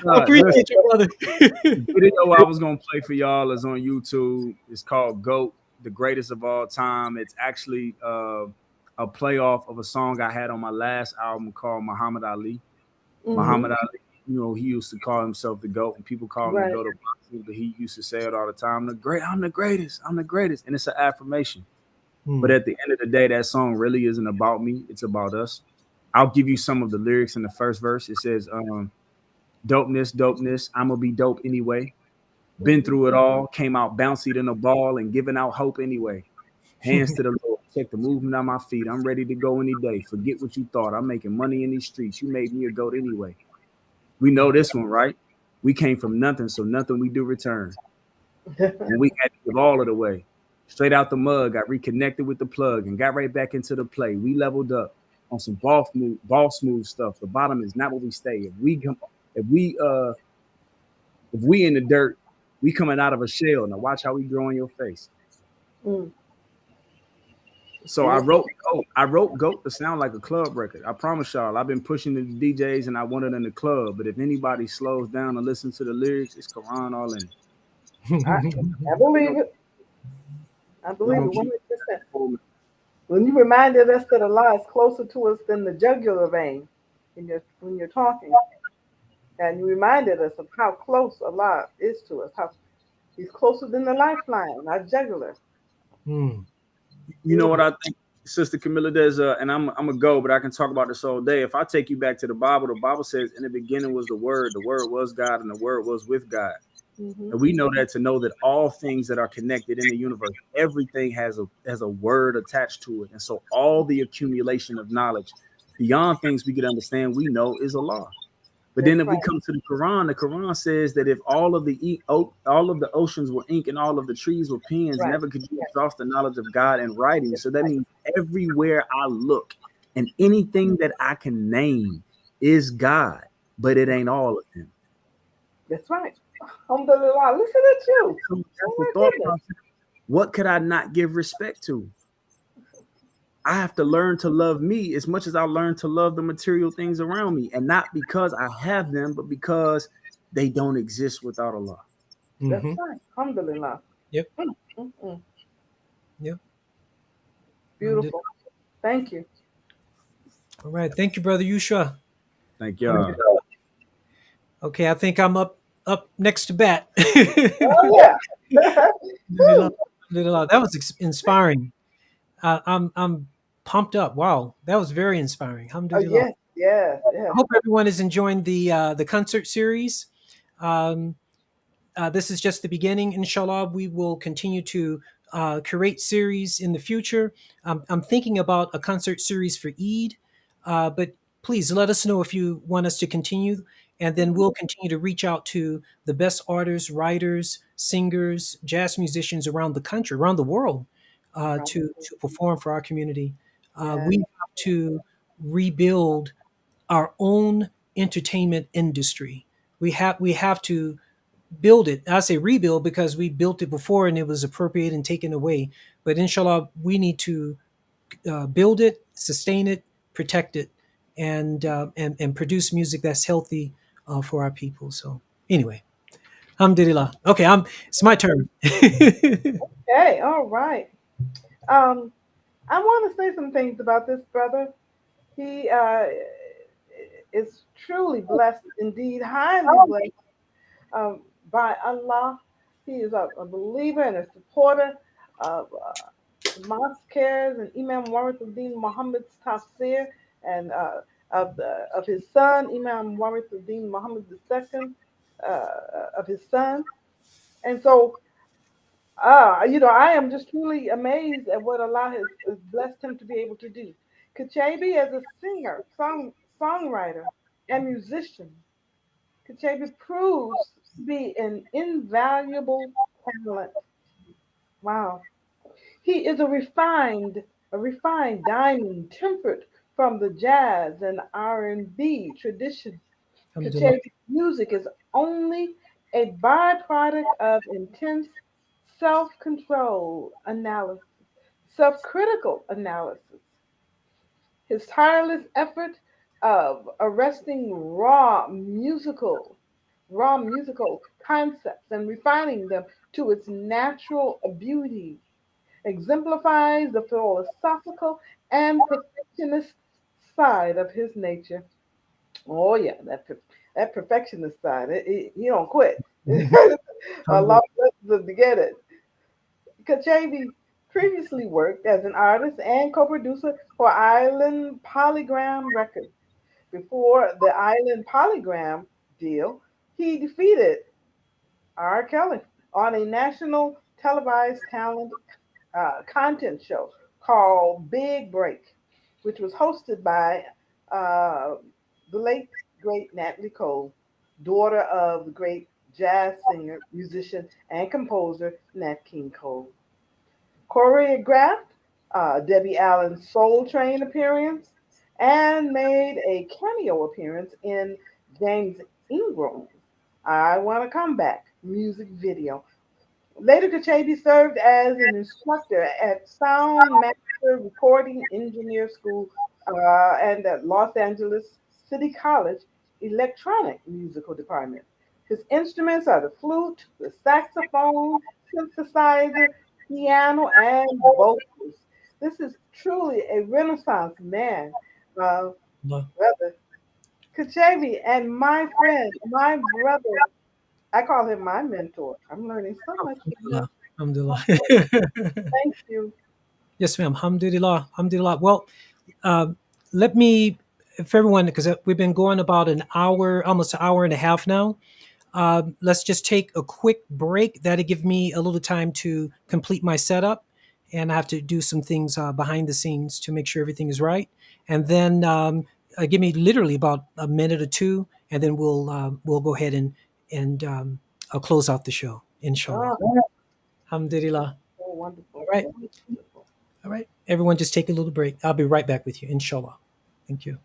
Listen, appreciate you, brother. the video I was gonna play for y'all is on YouTube. It's called "GOAT," the greatest of all time. It's actually a playoff of a song I had on my last album called Muhammad Ali. Mm-hmm. Muhammad Ali, he used to call himself the GOAT, and people call him the Right. GOAT of boxing, but he used to say it all the time. I'm the greatest. I'm the greatest, and it's an affirmation. But Mm, at the end of the day, that song really isn't about me. It's about us. I'll give you some of the lyrics in the first verse. It says, "Dopeness, dopeness. I'm gonna be dope anyway. Been Mm-hmm. through it all. Came out bouncy than a ball and giving out hope anyway. Hands to the Lord. Check the movement on my feet. I'm ready to go any day. Forget what you thought. I'm making money in these streets. You made me a goat anyway. We know this one, right? We came from nothing, so nothing we do return. And we had to give all of it away. Straight out the mud, got reconnected with the plug and got right back into the play. We leveled up on some ball smooth stuff. The bottom is not where we stay. If we if we in the dirt, we coming out of a shell. Now watch how we grow in your face. Mm. So I wrote Goat to sound like a club record. I promise y'all, I've been pushing the DJs and I want it in the club. But if anybody slows down and listens to the lyrics, it's Quran all in it. I believe it. I We're believe gonna it keep 100%. it. When you reminded us that Allah is closer to us than the jugular vein when you're talking, and you reminded us of how close Allah is to us, how He's closer than the lifeline, our jugular. mm, You know what I think, Sister Camilla? There's and I'm gonna go, but I can talk about this all day. If I take you back to the Bible says, "In the beginning was the Word was God, and the Word was with God." Mm-hmm. And we know that to know that all things that are connected in the universe, everything has a word attached to it, and so all the accumulation of knowledge beyond things we could understand, we know is Allah. But then That's if we right. come to the Quran says that if all of the oceans were ink and all of the trees were pens, Right. never could you exhaust the knowledge of God in writing. So that means everywhere I look and anything that I can name is God, but it ain't all of him. That's right. Alhamdulillah. Listen at you. So that's Oh the my thought goodness. process. What could I not give respect to? I have to learn to love me as much as I learn to love the material things around me, and not because I have them, but because they don't exist without Allah. That's mhm. right. Alhamdulillah. Yep. Mm-mm. Yep. Beautiful. Thank you. All right. Thank you, brother Yusha. Thank y'all. Okay, I think I'm up next to bat. Oh yeah. Alhamdulillah, alhamdulillah. That was inspiring. I'm pumped up. Wow, that was very inspiring. Oh Alhamdulillah. yes. Yes. I Yes. hope everyone is enjoying the concert series. Um, this is just the beginning. Inshallah, we will continue to curate series in the future. I'm thinking about a concert series for Eid, but please let us know if you want us to continue, and then we'll continue to reach out to the best artists, writers, singers, jazz musicians around the country, around the world, Right. to perform for our community. Yeah. We have to rebuild our own entertainment industry. We have to build it. I say rebuild because we built it before and it was appropriated and taken away. But inshallah, we need to build it, sustain it, protect it, and produce music that's healthy for our people. So anyway, alhamdulillah. Okay, it's my turn. Okay. All right. Um, I want to say some things about this brother. He is truly blessed, indeed, highly blessed by Allah. He is a believer and a supporter of mosque cares and Imam Warithuddin Muhammad's tafsir and of his son Imam Warithuddin Muhammad II, of his son. And so, I am just truly amazed at what Allah has blessed him to be able to do. Kachabi, as a singer, songwriter, and musician, Kachabi proves to be an invaluable talent. Wow. He is a refined diamond tempered from the jazz and R&B tradition. Alhamdulillah. Kachabi's music is only a byproduct of intense self-control analysis, self-critical analysis. His tireless effort of arresting raw musical concepts and refining them to its natural beauty exemplifies the philosophical and perfectionist side of his nature. Oh yeah, that perfectionist side. He don't quit. Allah Alhamdulillah. blesses him to get it. Kachavi previously worked as an artist and co-producer for Island Polygram Records. Before the Island Polygram deal, he defeated R. Kelly on a national televised talent content show called Big Break, which was hosted by uh, the late, great Natalie Cole, daughter of the great jazz singer, musician, and composer Nat King Cole. Choreographed Debbie Allen's Soul Train appearance and made a cameo appearance in James Ingram's I Want to Come Back music video. Later, Kachabi served as an instructor at Sound Master Recording Engineer School and at Los Angeles City College Electronic Musical Department. His instruments are the flute, the saxophone, synthesizer, piano, and vocals. This is truly a Renaissance man, brother. Kachabi and my friend, my brother, I call him my mentor. I'm learning so much from him. Alhamdulillah. Alhamdulillah. Thank you. Yes, ma'am. Alhamdulillah. Alhamdulillah. Well, uh, let me, for everyone, because we've been going about an hour, almost an hour and a half now. Let's just take a quick break. That'll give me a little time to complete my setup. And I have to do some things behind the scenes to make sure everything is right. And then give me literally about a minute or two, and then we'll go ahead and I'll close out the show, inshallah. Oh, Alhamdulillah. so All wonderful. right. So wonderful. All right. Everyone just take a little break. I'll be right back with you, inshallah. Thank you.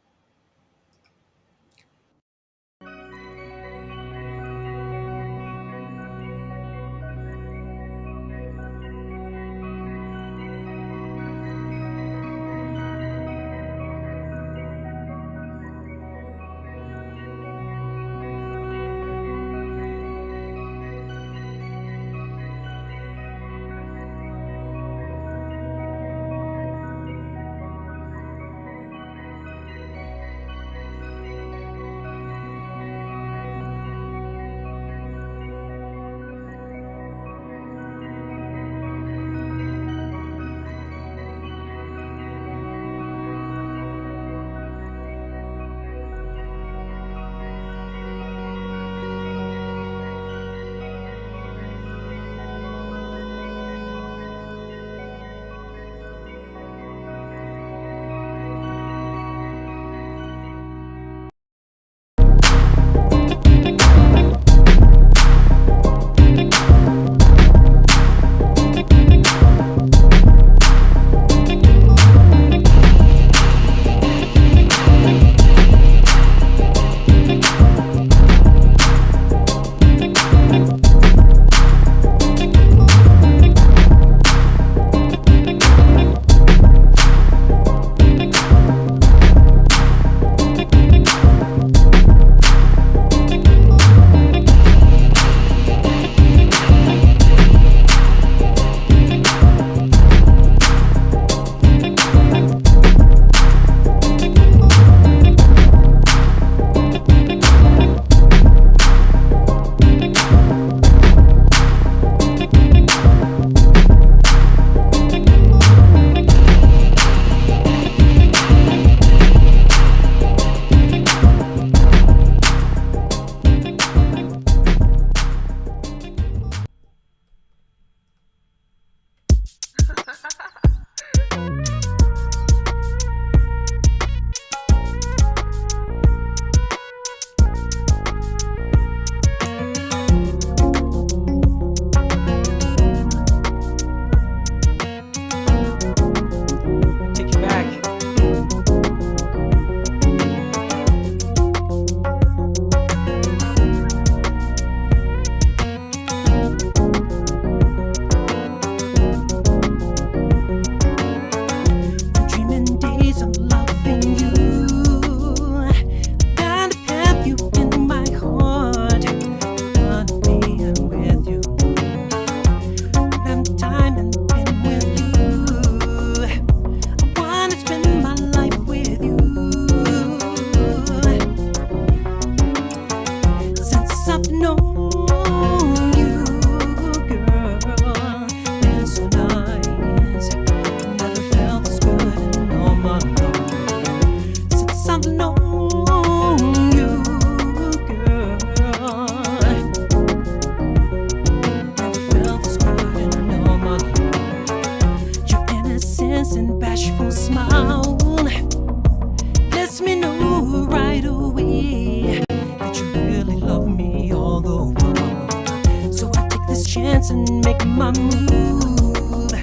chance and make my move.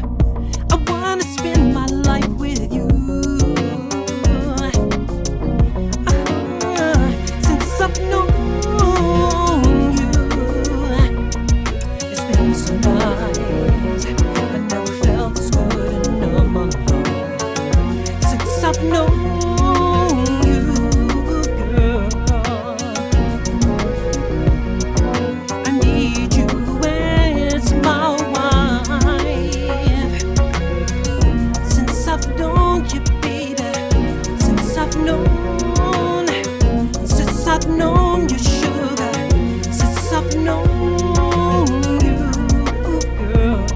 I wanna spend my life with you. Since I've known you, it's been so nice. I never felt this good in all my life. Since I've known you, girl, I need you as my wife. Since I've known you, baby, since I've known you, sugar, since I've known you, girl,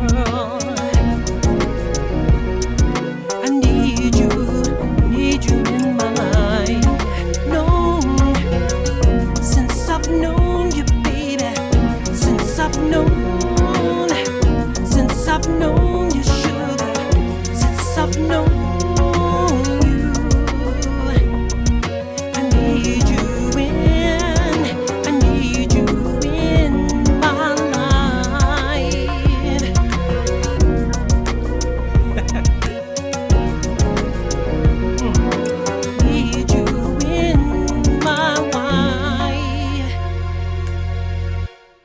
I need you in my life. No, since I've known you, baby, since I've known you, sugar, since I've known you, I need you in my life. Need you in my life.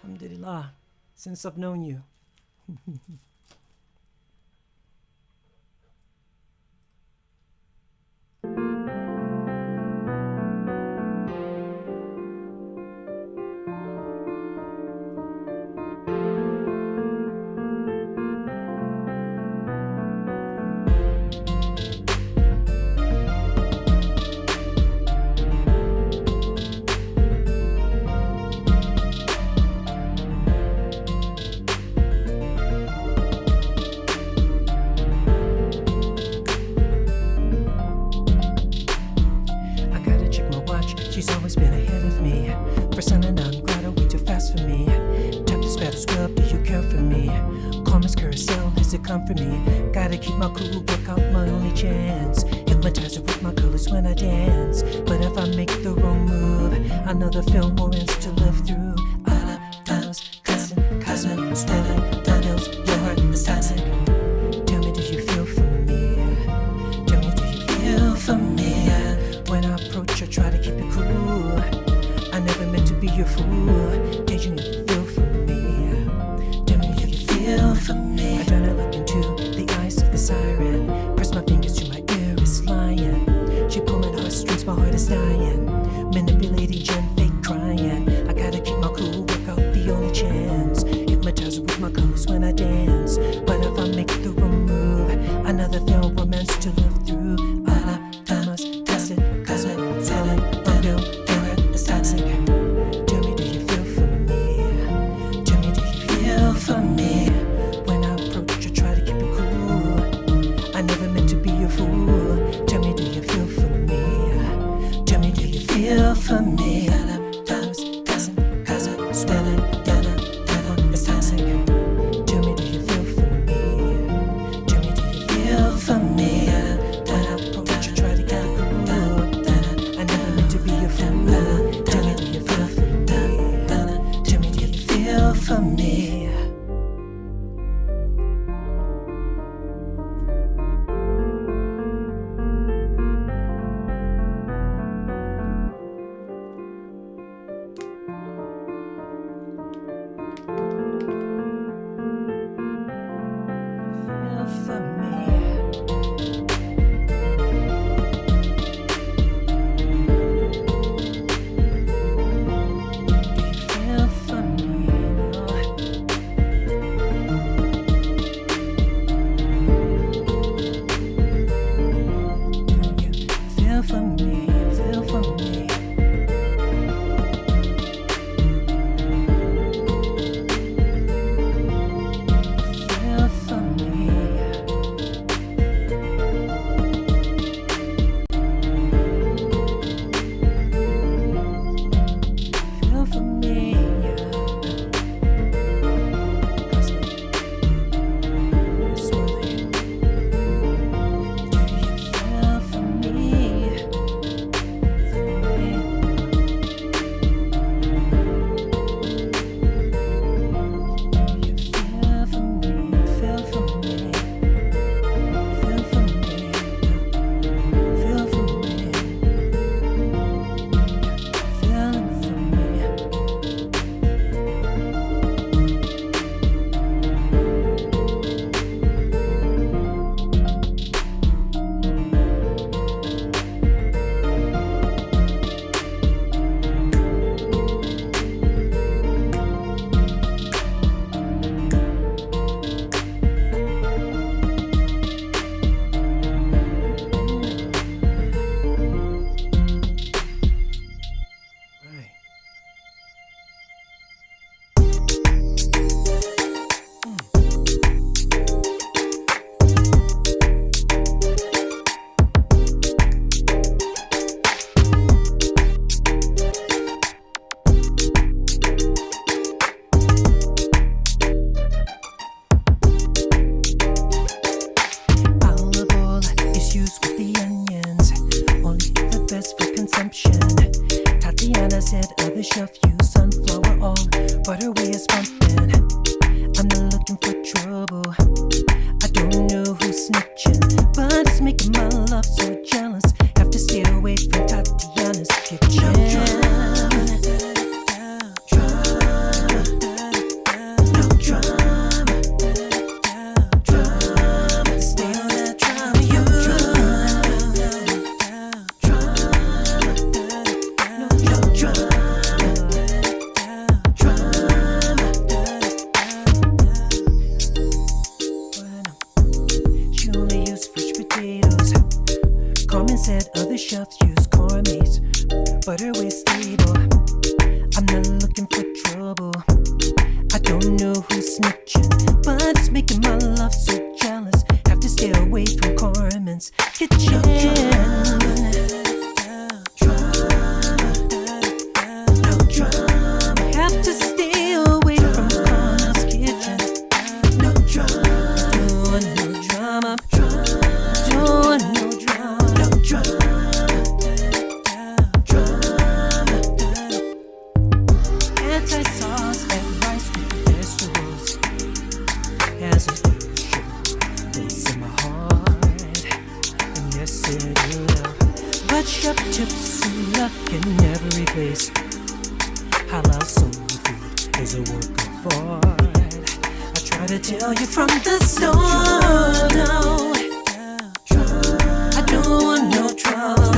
Alhamdulillah, since I've known you. I gotta check my watch, she's always been ahead of me. Persona non grata, way too fast for me. Time to spat as well, do you care for me? Karma's carousel, has it come for me? Gotta keep my cool, work out my only chance. Hypnotize her with my colors when I dance. But if I make the wrong move, another film romance to live through. Cousin, spelling, Daniels, your heart is toxic. Tell me, do you feel for me? Tell me, do you feel for me? When I approach, I try to keep it cool. I never meant to be your fool. Did you feel for me? Tell me, do you feel for me? I try to look into the eyes of the siren. Press my fingers to my ear, it's lying. She pulling heartstrings, my heart is dying. Manipulating, gem fake crying. I gotta keep my cool, work out the only chance. Hypnotize her with my colors when I dance. But if I make the wrong move, another failed romance to live through. Thomas, tested, cosmic, swelling, unreal, error is toxic. Tell me, do you feel for me? Tell me, do you feel for me? When I approach, I try to keep it cool. I never meant to be your fool. Tell me, do you feel for me? Tell me, do you feel for me? Thomas, cousin, swelling, it's toxic. Tell me, do you feel for me? Tell me, do you feel for me? When I approach, I try to get it cool. I never meant to be your fool. Tell me, do you feel for me? Tell me, do you feel for me? said other chef use sunflower oil, butter is pumping. I'm not looking for trouble. I don't know who's snitching, but it's making my love so jealous. Have to stay away from Tatiana's kitchen. Said other chefs use cornmeat, butter is stable. I'm not looking for trouble. I don't know who's snitching, but it's making my love so jealous. Have to stay away from Carmen's kitchen. Have to stay away from Carmen's kitchen. No drama, no drama, no drama. Anti-sauce and rice with vegetables has a special place in my heart, and yes it will. But chef tips and luck can never replace halal soul food is a work of art. I try to tell you from the start, no, I don't want no trouble.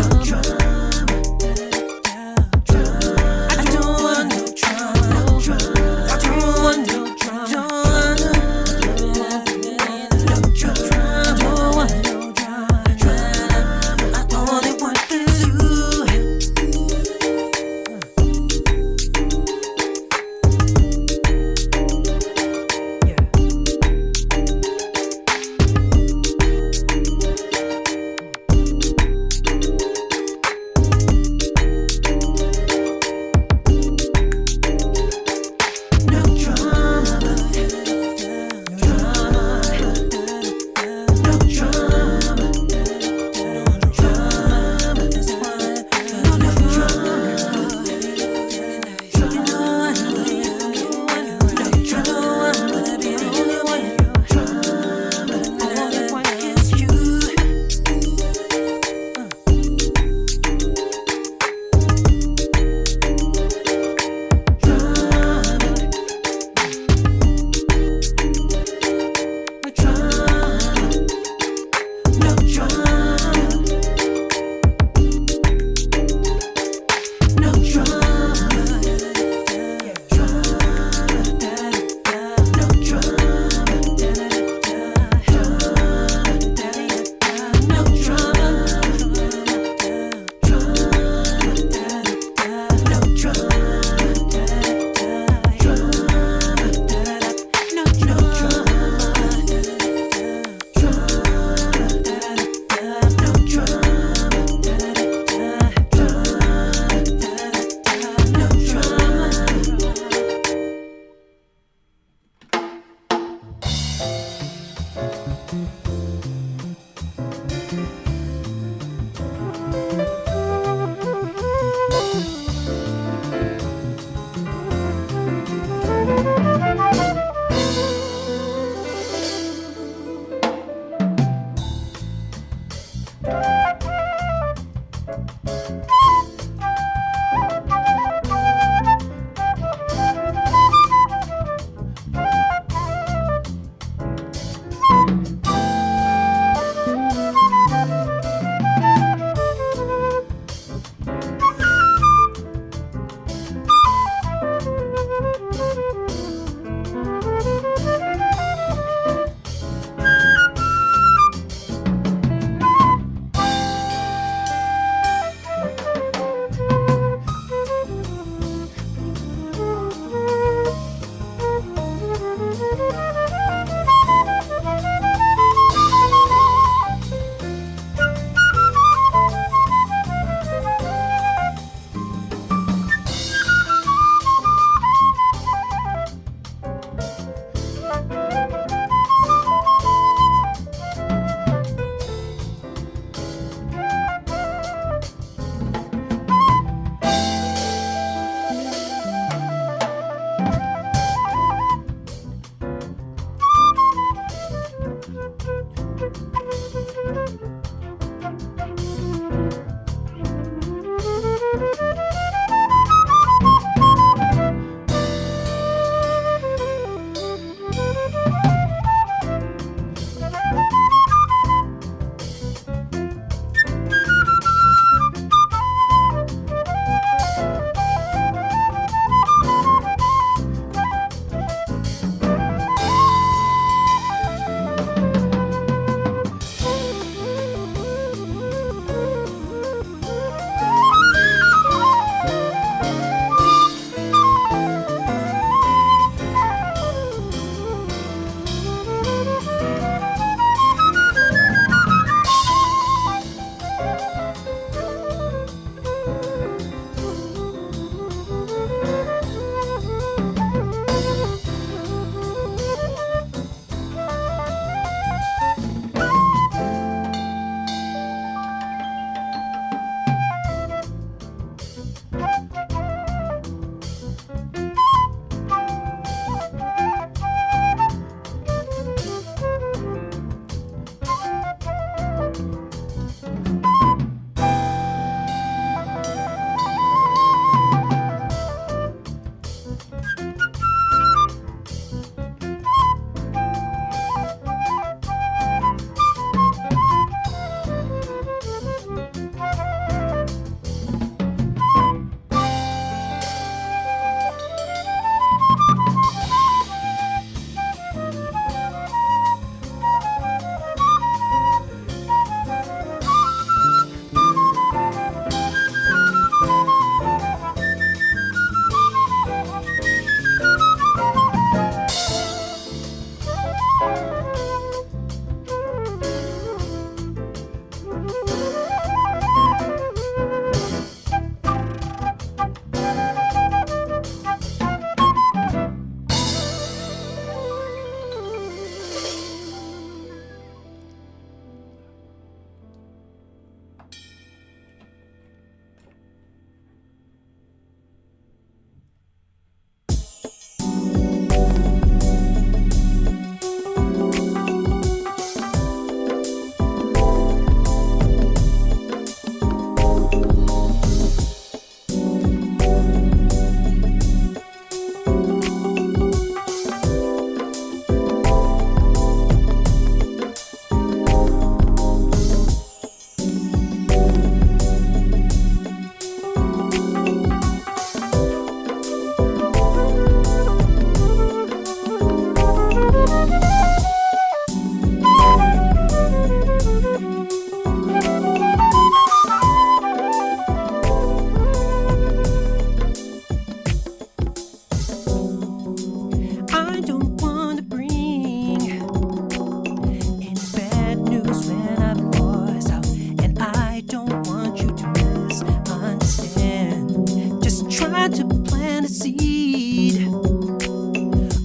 to plant a seed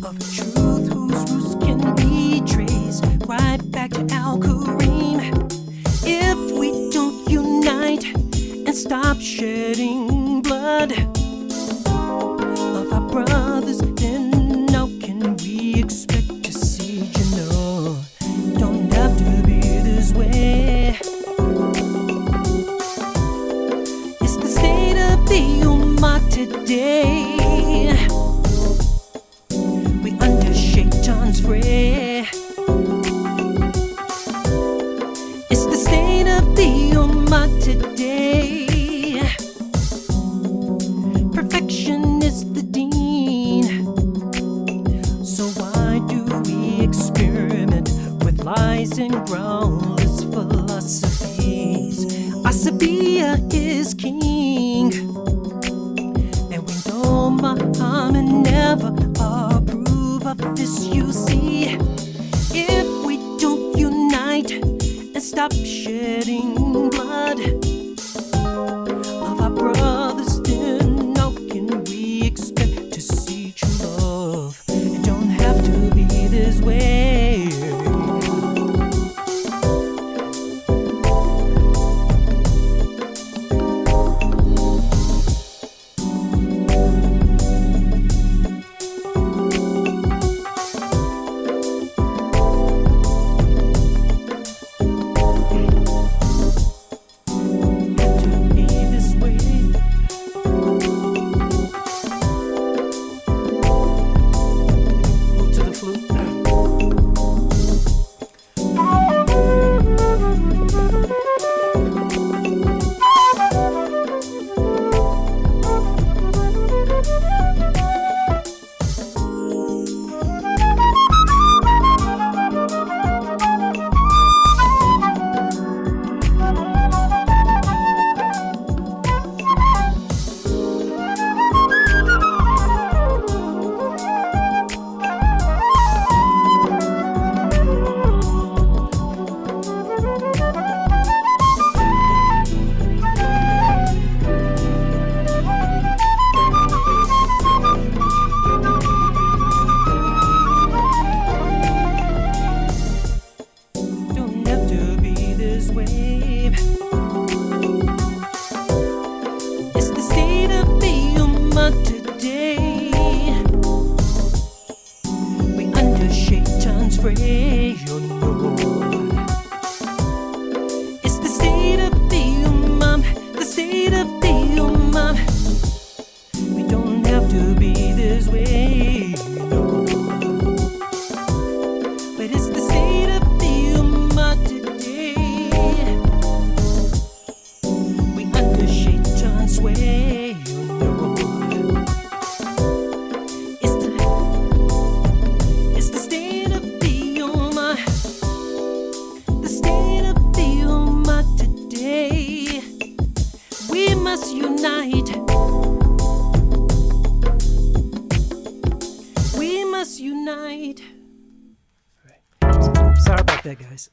of a truth whose roots can be traced right back to Al Kareem. If we don't unite and stop shedding blood of our brothers, then how can we expect to see? You know, don't have to be this way. It's the state of the Ummah today. We under Shaitan's fray. It's the state of the Ummah today. Perfection is the deen. So why do we experiment with lies and groundless philosophies? Asabiyah is king, and we know Muhammad never approve of this, you see. If we don't unite and stop shedding blood of our brothers, then how can we expect to see true love? It don't have to be this way. Sorry about that, guys.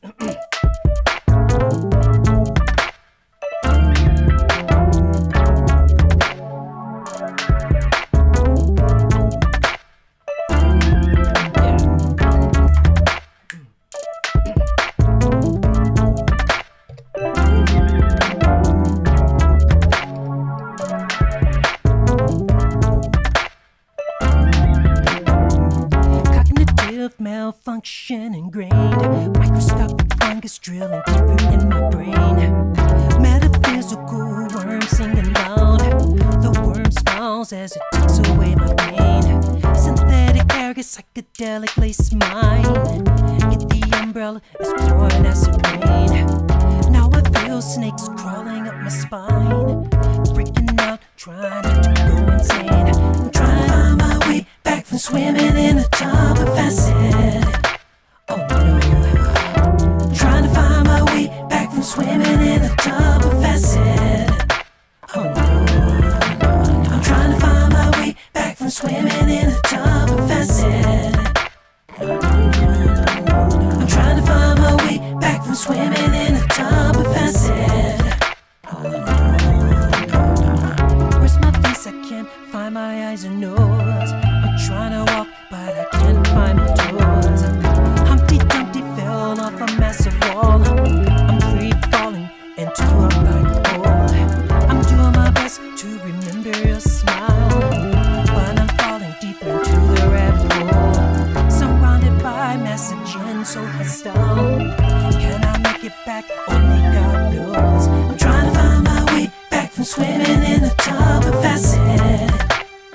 Malfunction ingrained, microscopic fungus drilling deeper in my brain. Metaphysical worm singing loud, the worm smiles as it takes away my pain. Synthetic arrogant psychedelic lace mine. Get the umbrella, it's pouring acid rain. Now I feel snakes crawling up my spine, freaking out, trying not to go insane. I'm trying to find my way back from swimming in a tub of acid. Oh no, trying to find my way back from swimming in a tub of acid. Oh no, I'm trying to find my way back from swimming in a tub of acid. I'm trying to find my way back from swimming in a tub of acid. Where's my face? I can't find my my eyes and nose. I'm trying to walk, but I can't find my toes. Humpty Dumpty fell off a massive wall. I'm free falling into a black hole. I'm doing my best to remember your smile, but I'm falling deeper into the rabbit hole. Surrounded by massive gin, so hostile. Can I make it back? Only God knows. I'm trying to find my way back from swimming in the tub of acid.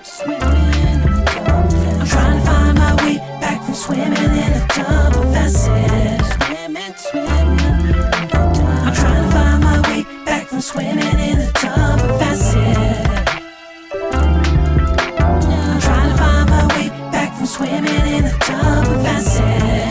Swimming in the tub of acid. I'm trying to find my way back from swimming in the tub of acid. Swimming. I'm trying to find my way back from swimming in the tub of acid. I'm trying to find my way back from swimming in the tub of acid.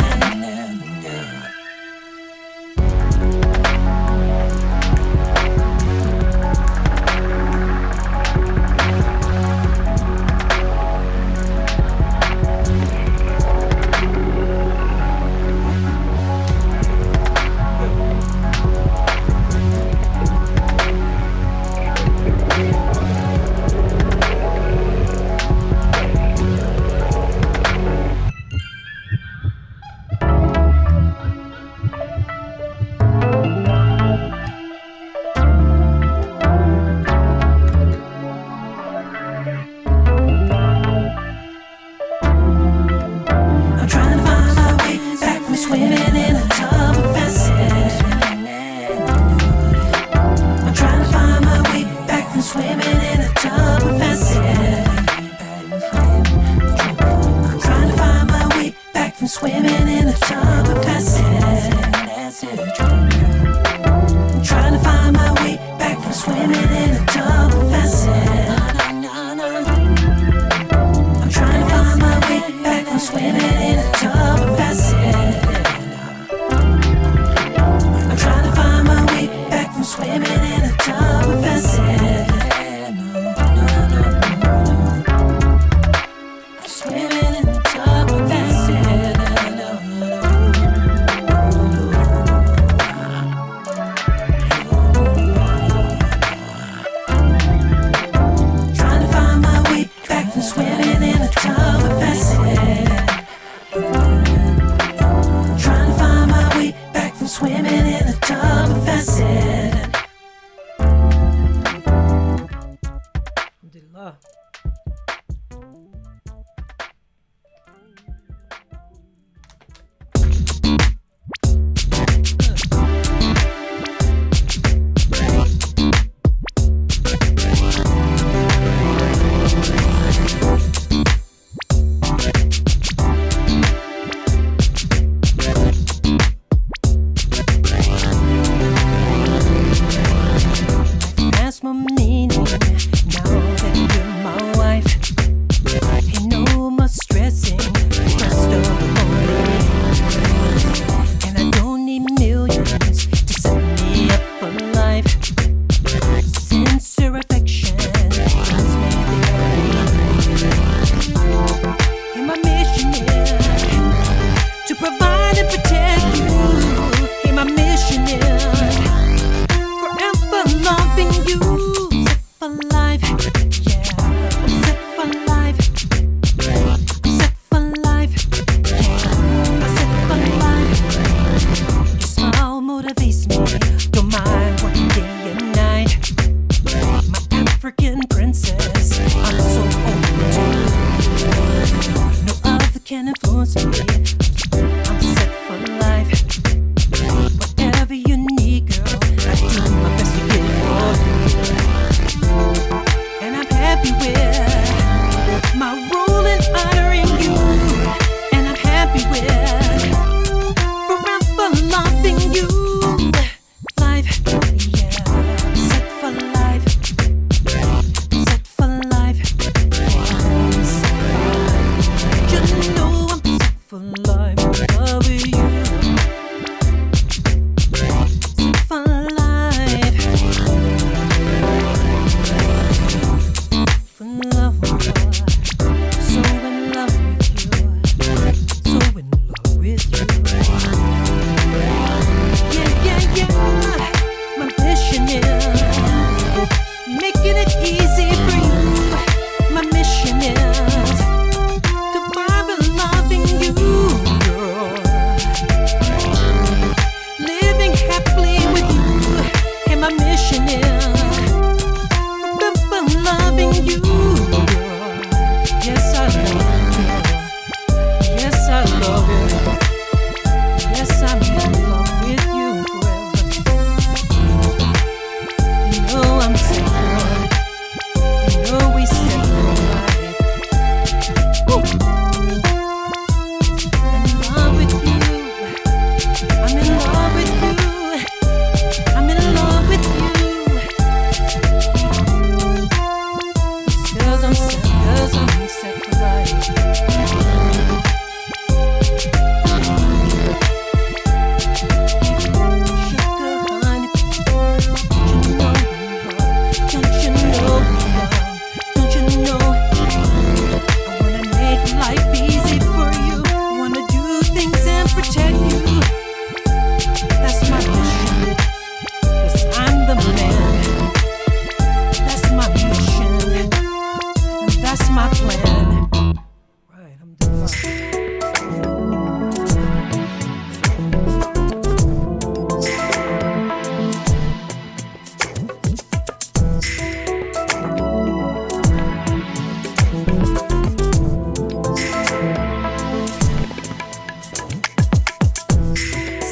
Making it easy for you. My mission set for life. Sugar, honey, don't you know love? Don't you know? I wanna make life easy for you. I wanna do things and protect you. That's my mission, 'cause I'm the man. That's my mission, and that's my plan. Right, I'm the one.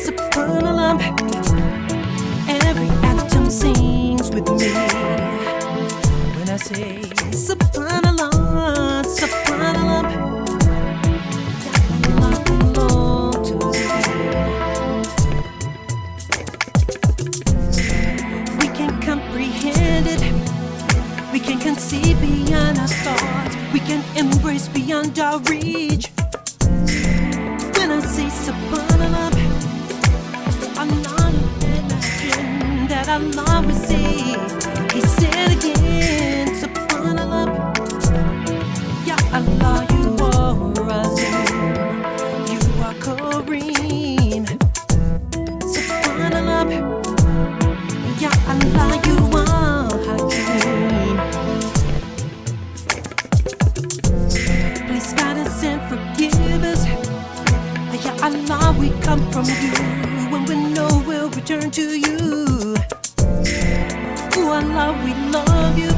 Subhanallah, every atom sings with me when I say Subhanallah, Subhanallah, Allah belong to me. We can comprehend it, we can conceive beyond our thoughts, we can embrace beyond our reach. When I say Subhanallah, Allah imagine that Allah will see. He said again, Subhanallah, Ya Allah, you are Razim, you are Kareem. Subhanallah, Ya Allah, you are Hakeem. Please guide us and forgive us. Ya Allah, we come from you. When we know we'll return to you. Oh Allah, we love you.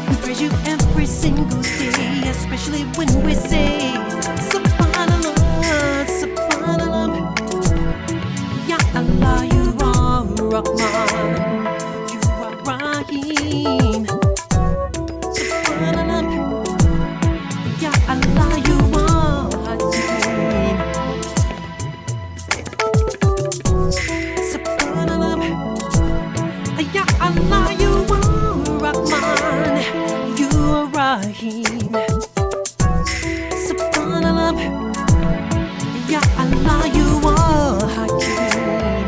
We praise you every single day, especially when we say Subhanallah, Subhanallah. Ya Allah, you are Rahman, you are Rahim. Subhanallah, Ya Allah, you are Hakim. Subhanallah, Ya Allah, you are Rahman, you are Rahim. Subhanallah, Ya Allah, you are Hakim.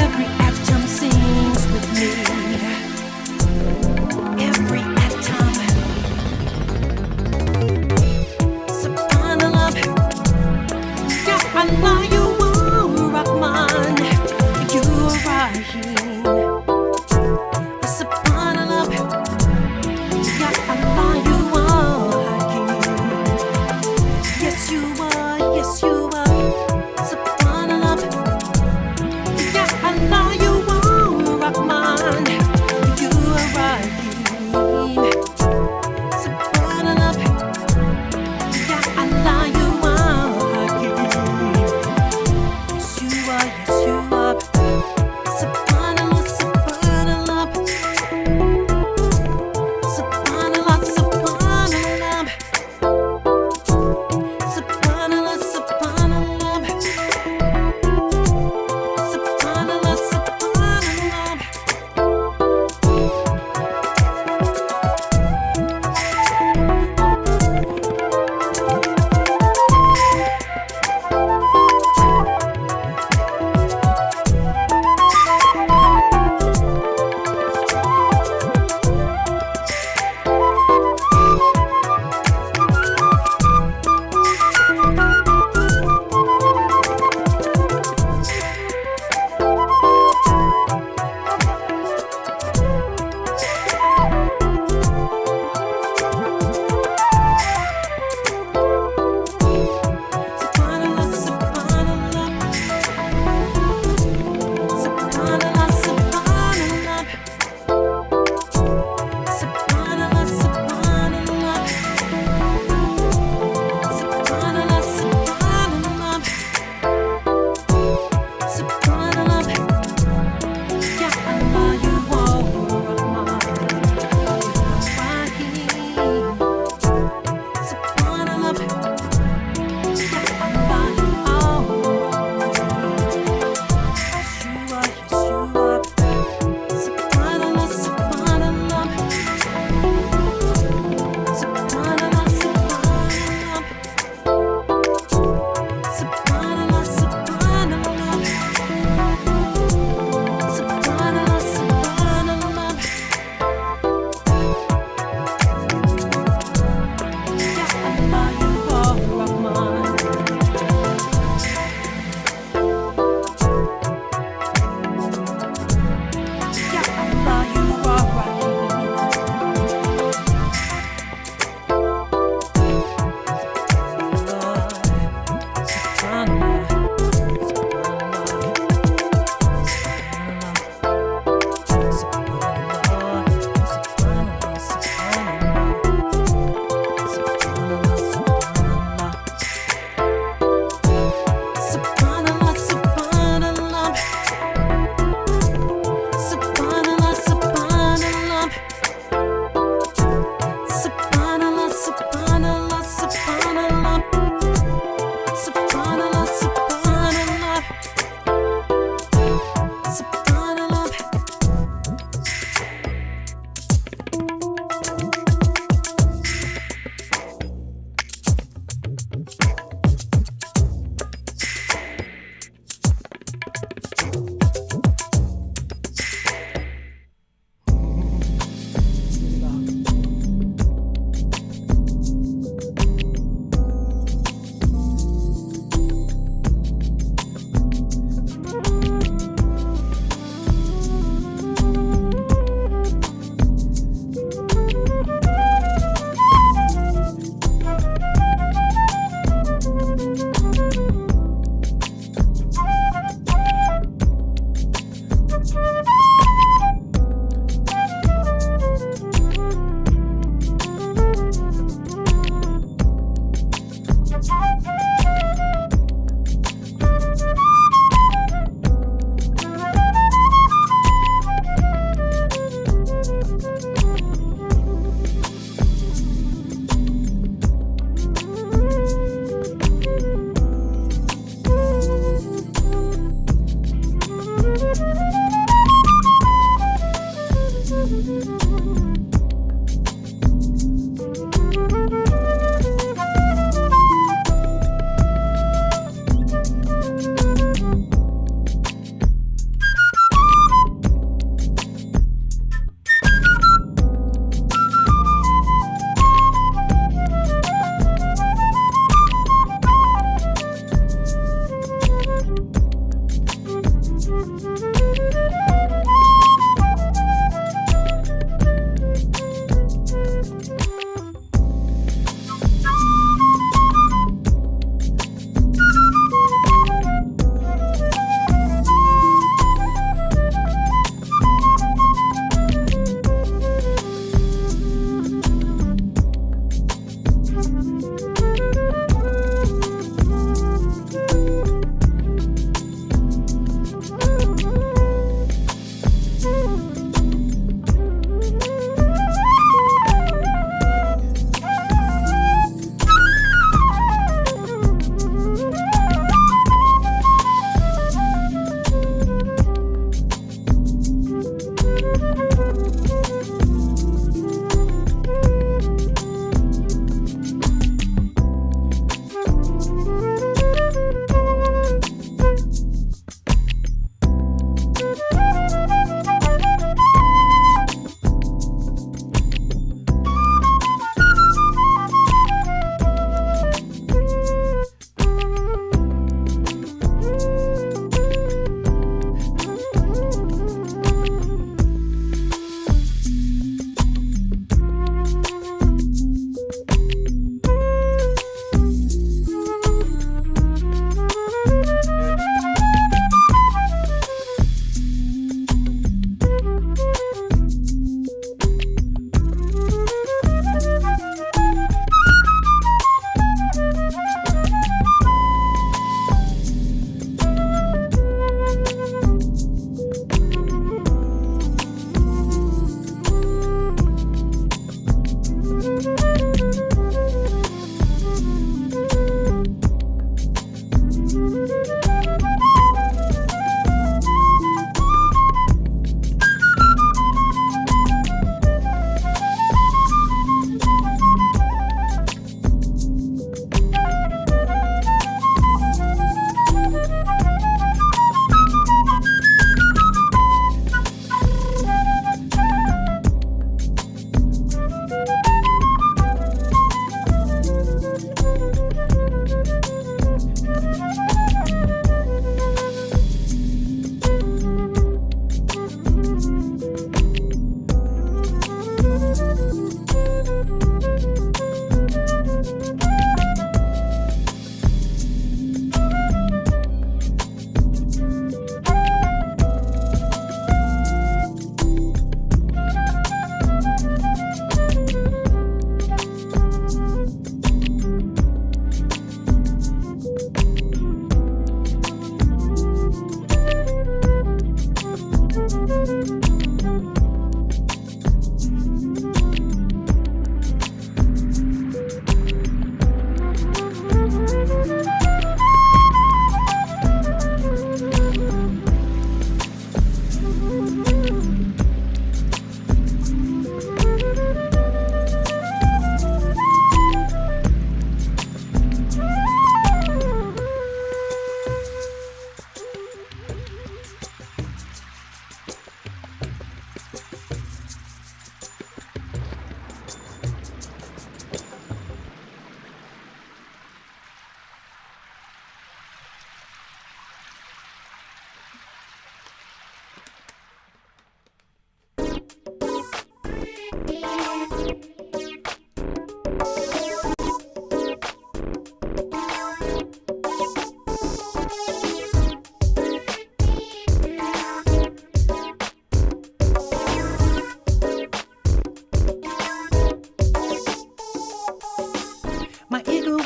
Every atom sings with me. Every atom. Subhanallah, Ya Allah, you are Rahman, you are Rahim.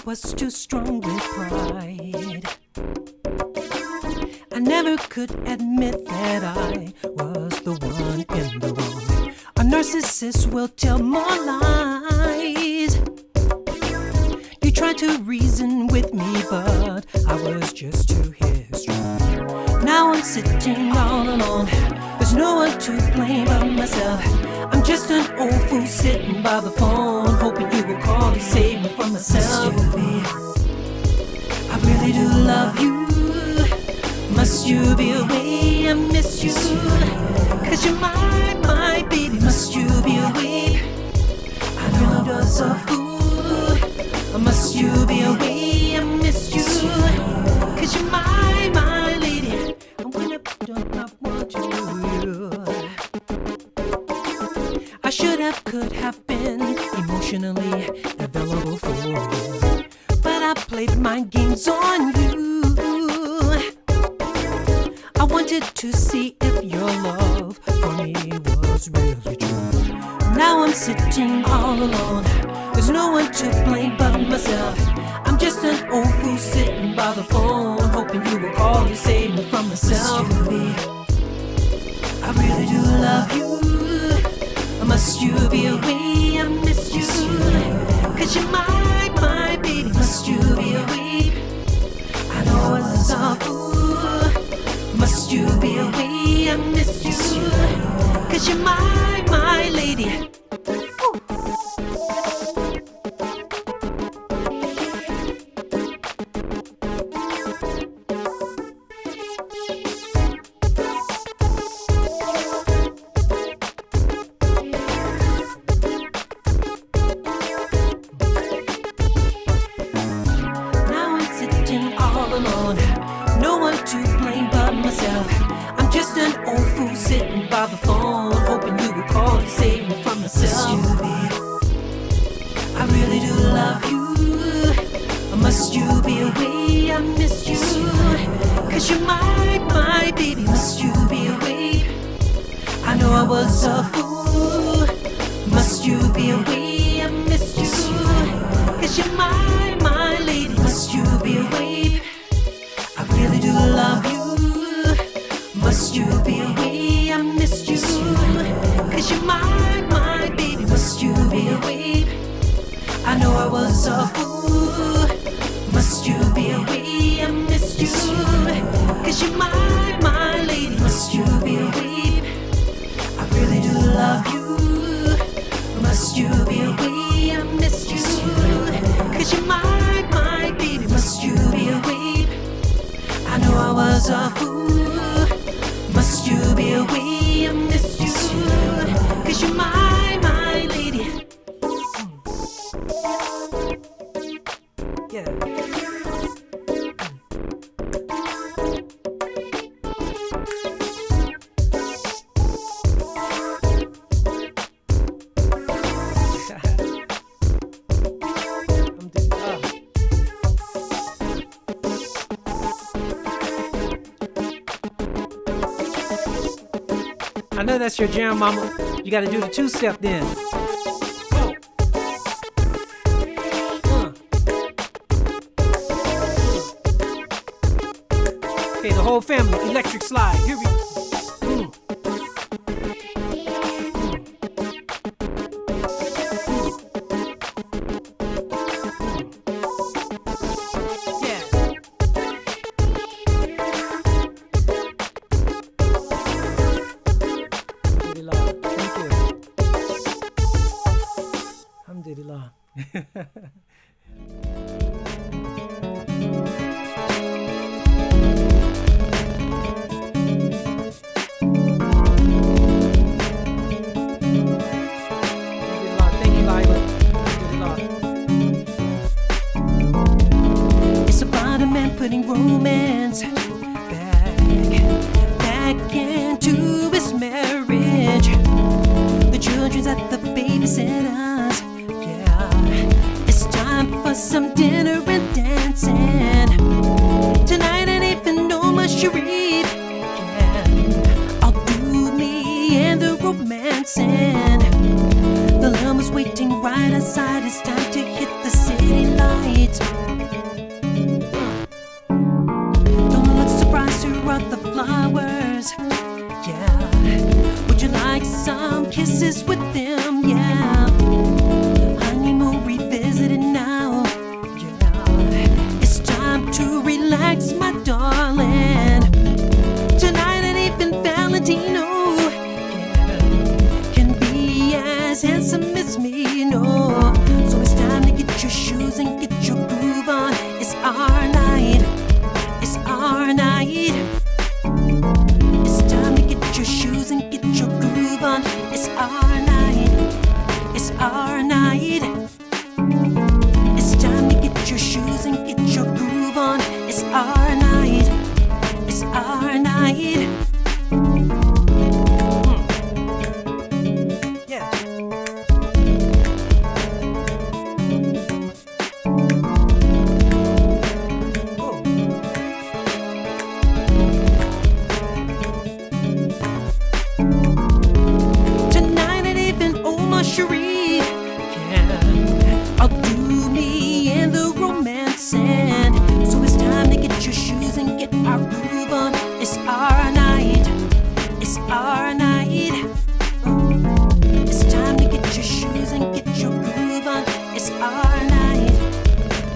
was too strong with pride. I never could admit that I was the one in the wrong. A narcissist will tell more lies. You tried to reason with me, but I was just too headstrong. Now I'm sitting all alone. There's no one to blame but myself. I'm just an old fool sitting by the phone, hoping you will call to save me from myself. I really do love you. Must you be away? I miss you. Cause you're my baby. Must you be away? I know I was a fool. Must you be away? I miss you. Cause you're my lady. I'm gonna don't I want you. I should have, could have been emotionally available for you, but I played mind games on you. I wanted to see if your love for me was really true. Now I'm sitting all alone. There's no one to blame but myself. I'm just an old fool sitting by the phone, hoping you will call and save me from myself. I really do love you. Must you be away? I miss you. Cause you're my baby. Must you be away? I know I was a fool. Must you be away? I miss you. Cause you're my lady. I know that's your jam, mama. You gotta do the two-step then. Okay, the whole family, electric slide. Here we go. Putting romance back into his marriage. The children's at the babysitters. Yeah, it's time for some dinner and dancing. Tonight ain't even no Sharif. Yeah, I'll do me and the romancing. The limo's waiting right outside. It's time to hit the city lights. kisses with them, yeah. Honeymoon revisited now, yeah. It's time to relax, my darling. Tonight and even Valentino, yeah, can be as handsome as me, no. So it's time to get your shoes and get your groove on. It's our night, it's our night. It's time to get your shoes and get your groove on. It's our night, it's our night. It's time to get your shoes and get your groove on. It's our night, it's our night. Yeah. Oh. Tonight and even Omar Sharif can outdo me in the romance, and so it's time to get your shoes and get our groove on. It's our night, it's our night. It's time to get your shoes and get your groove on. It's our night,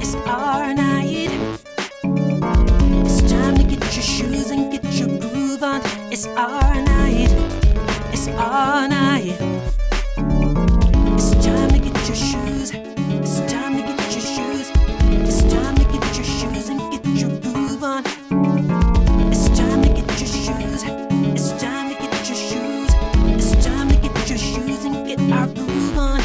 it's our night. It's time to get your shoes and get your groove on. It's our night, it's our night. It's time to get your shoes. It's time to get your shoes. It's time to get your shoes and get your groove on. It's time to get your shoes. It's time to get your shoes. It's time to get your shoes and get our groove on.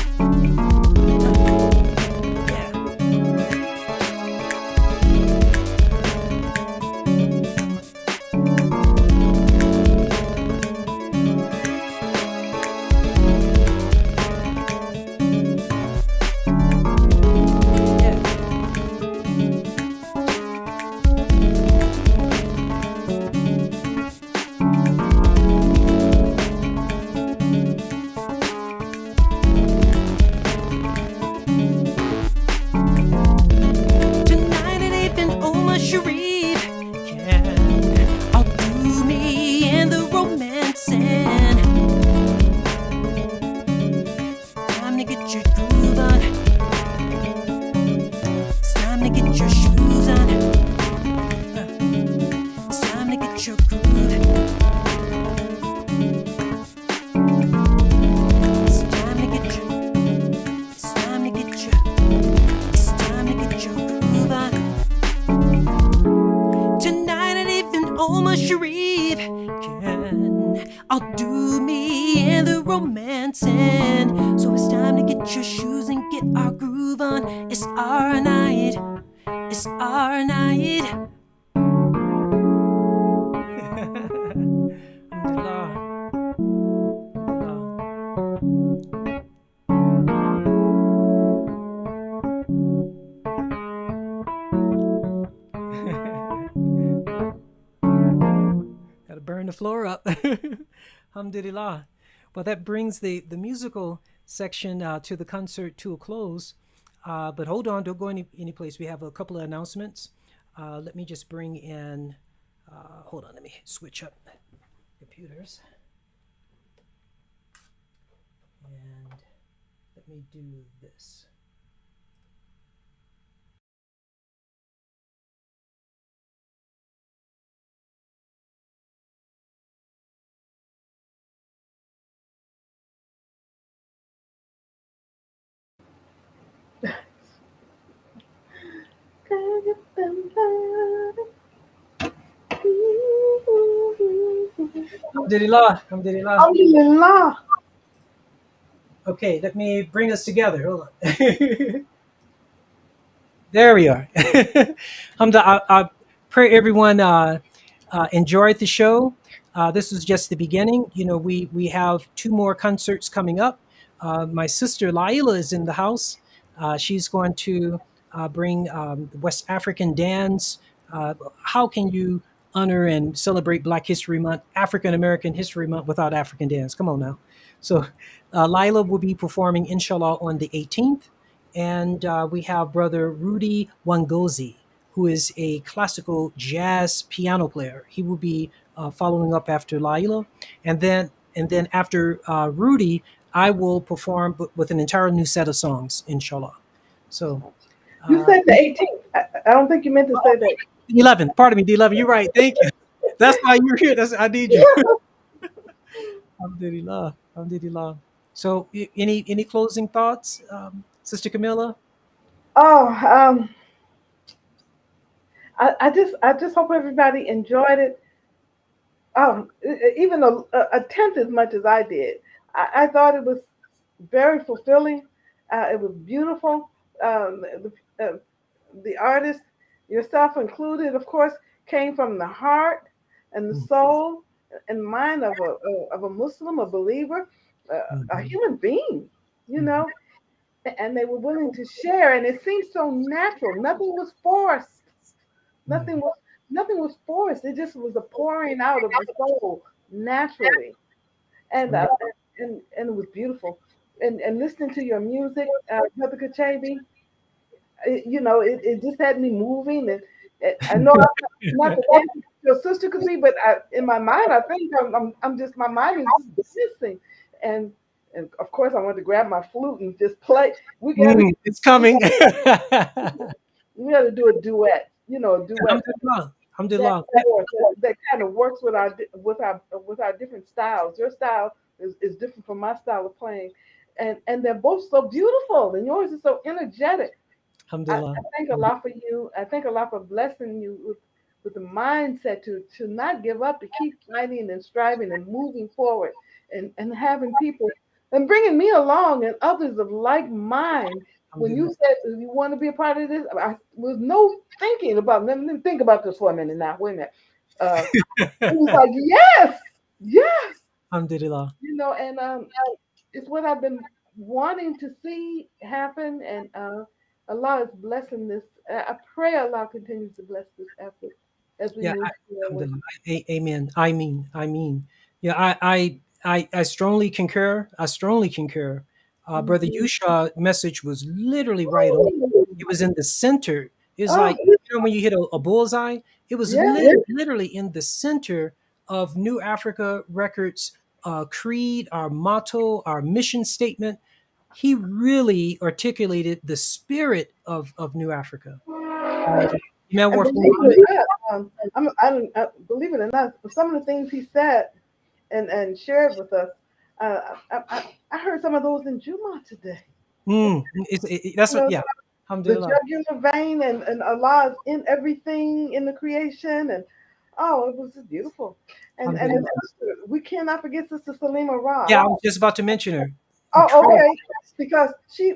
Tonight and even Omar Sharif can outdo me in the romance, and time to get your groove on. It's time to get your shoes on. It's time to get your groove. It's time to get your. It's time to get your. It's time to get your groove on. Tonight and even Omar Sharif can outdo me in the romance, and so it's time to get your shoes and get our groove on. It's our night, it's our night. Alhamdulillah. Gotta burn the floor up. Alhamdulillah. Well, that brings the musical section to the concert to a close. But hold on, don't go any place. We have a couple of announcements. Let me just bring in, hold on, let me switch up computers. And let me do this. Alhamdulillah, alhamdulillah. Alhamdulillah. Okay, let me bring us together. Hold on. There we are. I pray everyone enjoyed the show. This was just the beginning. You know, we have two more concerts coming up. My sister Laila is in the house. She's going to bring West African dance. How can you honor and celebrate Black History Month, African American History Month without African dance? Come on now. So Laila will be performing, inshallah, on the 18th. And we have brother Rudy Wangozi, who is a classical jazz piano player. He will be following up after Laila. And then and then after Rudy, I will perform with an entire new set of songs, inshallah. So You uh, said the 18th. I don't think you meant to say that. the 11th, pardon me, the 11th. You're right. Thank you. That's why you're here. I need you. Alhamdulillah. Alhamdulillah. So, any closing thoughts, Sister Camilla? Oh, I just hope everybody enjoyed it. Even a tenth as much as I did. I thought it was very fulfilling. It was beautiful. The artist, yourself included, of course, came from the heart and the soul and mind of a Muslim, a believer, a Mm-hmm. human being, you Mm-hmm. know, and they were willing to share, and it seemed so natural. Nothing was forced. Nothing was nothing was forced. It just was a pouring out of the soul naturally, and Mm-hmm. and it was beautiful. And listening to your music, Brother Kachabi, it just had me moving. And I know I'm not the dancer your sister could be, but in my mind, I think I'm just my mind is just dancing, and and of course I wanted to grab my flute and just play. We got to It's coming. we got to do a duet, a duet Alhamdulillah. that Alhamdulillah. that kind of works with our different styles. Your style is different from my style of playing, and they're both so beautiful, and yours is so energetic. I Alhamdulillah. thank Allah for you. I thank Allah for blessing you with the mindset to not give up, to keep fighting and striving and moving forward, and having people and bringing me along and others of like mind. When you Alhamdulillah. said you want to be a part of this, I was no thinking about. Let me think about this for a minute now. Wait a minute. Uh, it was like yes, yes, Alhamdulillah. and it's what I've been wanting to see happen, and Allah is blessing this. I pray Allah continues to bless this effort as we Yeah, move forward. alhamdulillah. Amen. I mean. Yeah, I strongly concur. I strongly concur. Brother Mhm. Yusha message was literally right on. It was in the center. It was Oh, like, when you hit a bullseye, it was yeah, literally in the center of New Africa Records creed, our motto, our mission statement. He really articulated the spirit of New Africa. Um, Imam and Warf believe it Muhammad. or not, I don't believe it or not. Some of the things he said and shared with us, I heard some of those in Juma today. That's You what, know, yeah. the Alhamdulillah. jugular vein and Allah is in everything in the creation, and oh, it was just beautiful. And Alhamdulillah. we cannot forget Sister Salima Ra. Yeah, I was just about to mention her. Oh, Incredible. okay. Because she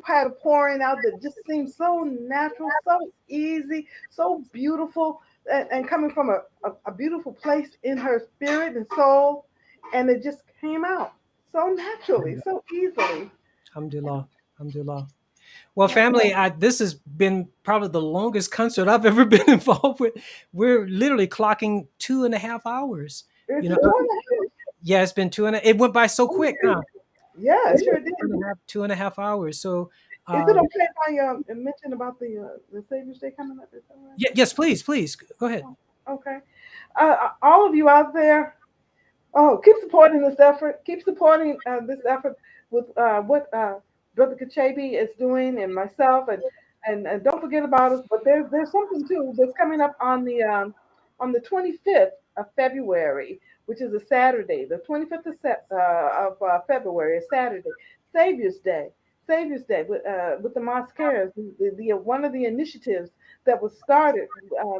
had a pouring out that just seemed so natural, so easy, so beautiful, and coming from a beautiful place in her spirit and soul, and it just came out so naturally, so easily. Alhamdulillah. Alhamdulillah. Well, family, this has been probably the longest concert I've ever been involved with. We're literally clocking 2.5 hours. It's You know, a two. yeah, it's been it went by so quick, huh? Yeah, it sure did. 2.5 hours. So, Is it um, okay if I mention about the Savior's Day coming up? Is that all right? yes, please, please go ahead. Okay. All of you out there, oh, keep supporting this effort. Keep supporting this effort with what Brother Kachabi is doing and myself, and don't forget about us. But there's something too that's coming up on the 25th of February, which is a Saturday. The 25th of February, is Saturday, Savior's Day. Savior's Day with the Mosqueras, one of the initiatives that was started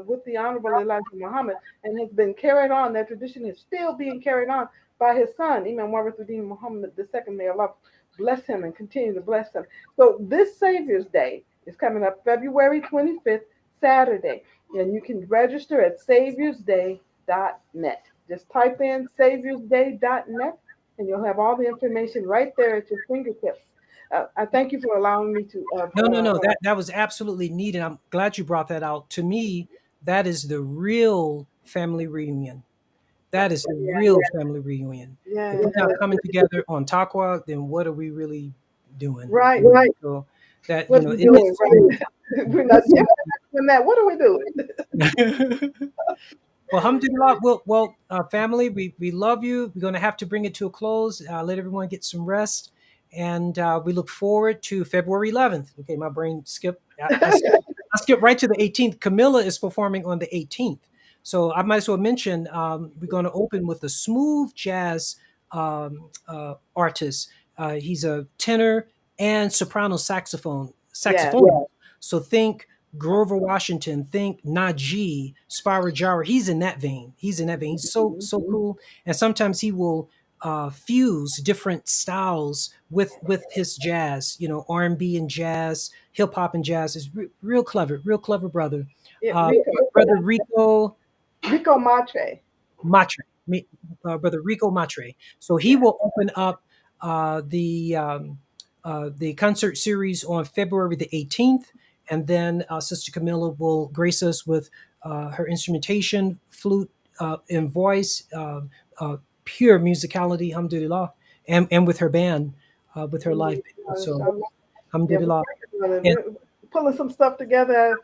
with the Honorable Elijah Muhammad and has been carried on. That tradition is still being carried on by his son, Imam Warithuddin Muhammad II. May Allah bless him and continue to bless him. So this Savior's Day is coming up February 25th, Saturday, and you can register at saviorsday.net. Just type in saviorsday.net, and you'll have all the information right there at your fingertips. I thank you for allowing me to. No. That was absolutely needed. I'm glad you brought that out. To me, that is the real family reunion. That is the real family reunion. If we're Yes, not yes. coming together on Taqwa, then what are we really doing? Right. So that, What are we doing? Right. We're not doing that. What are we doing? Well, alhamdulillah. Family, we love you. We're going to have to bring it to a close. Let everyone get some rest. And we look forward to February 11th. Okay, my brain skipped. I skipped right to the 18th. Camilla is performing on the 18th. So I might as well mention we're going to open with a smooth jazz artist. He's a tenor and soprano Yes. saxophone. So think Grover Washington, think Najee, Spyro Gyra. He's in that vein. He's in that vein. He's so cool. And sometimes he will fuse different styles with his jazz. You know, R&B and jazz, hip hop and jazz. Is real clever brother. Yeah, Uh, Rico. brother Rico Rico Matre. Matre, brother Rico Matre. So he Yeah. will open up the concert series on February the 18th, and then Sister Camilla will grace us with her instrumentation, flute, and voice, pure musicality, alhamdulillah, and with her band, with her live band. So, Inshallah. Yeah, alhamdulillah. we're working on And it. We're pulling some stuff together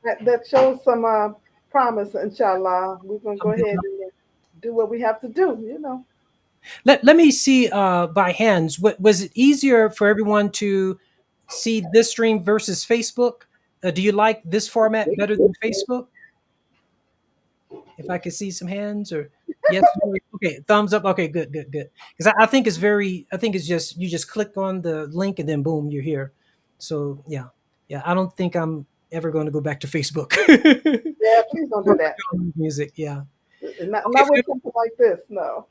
that shows some promise, inshallah. We're going to go ahead alhamdulillah. and do what we have to do, Let me see by hands. What was it easier for everyone to see this stream versus Facebook? Do you like this format better than Facebook? If I could see some hands or yes, no, okay, thumbs up. Okay, good. Because I think it's very. I think it's just you just click on the link and then boom, you're here. So yeah. I don't think I'm ever going to go back to Facebook. Yeah, please don't do that. Music, yeah. Okay, Not with something like this, no.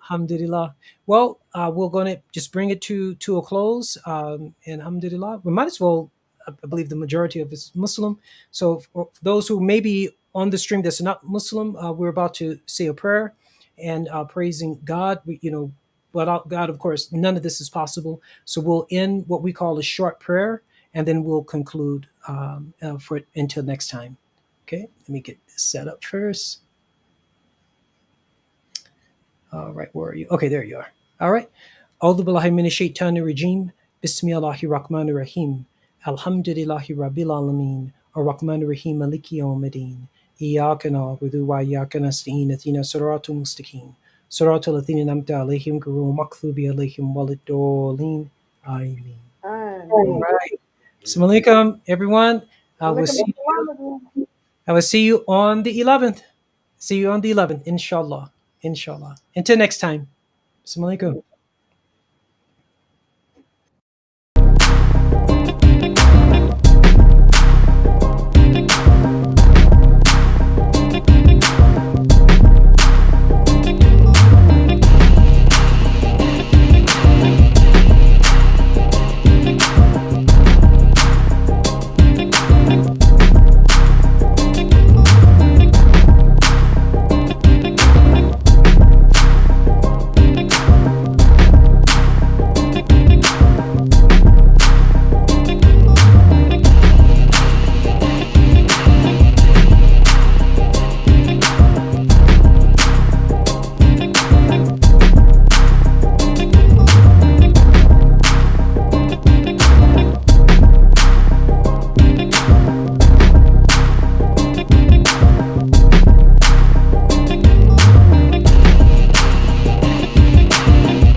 alhamdulillah. Well, we're going to just bring it to a close. And alhamdulillah, we might as well. I believe the majority of us Muslim. So for those who may be on the stream that's not Muslim, we're about to say a prayer and praising God. Without God, of course, none of this is possible. So we'll end what we call a short prayer, and then we'll conclude for until next time. Okay, let me get this set up first. All right, where are you? Okay, there you are. All right. A'udhu billahi minash shaitanir rajim. Bismillahir rahmanir rahim. Alhamdulillahi rabbil alamin. Ar-Rahmanir Rahim Maliki Yawmiddin. Iyyaka na'budu wa iyyaka nasta'in. Ihdina siratal mustaqim. Siratal ladzina an'amta 'alaihim ghayril maghdubi 'alaihim waladdallin. Amen. All Ameen. right. Assalamu alaikum, everyone. I will see you on the 11th. See you on the 11th, inshallah. Inshallah. Until next time. Assalamu alaikum.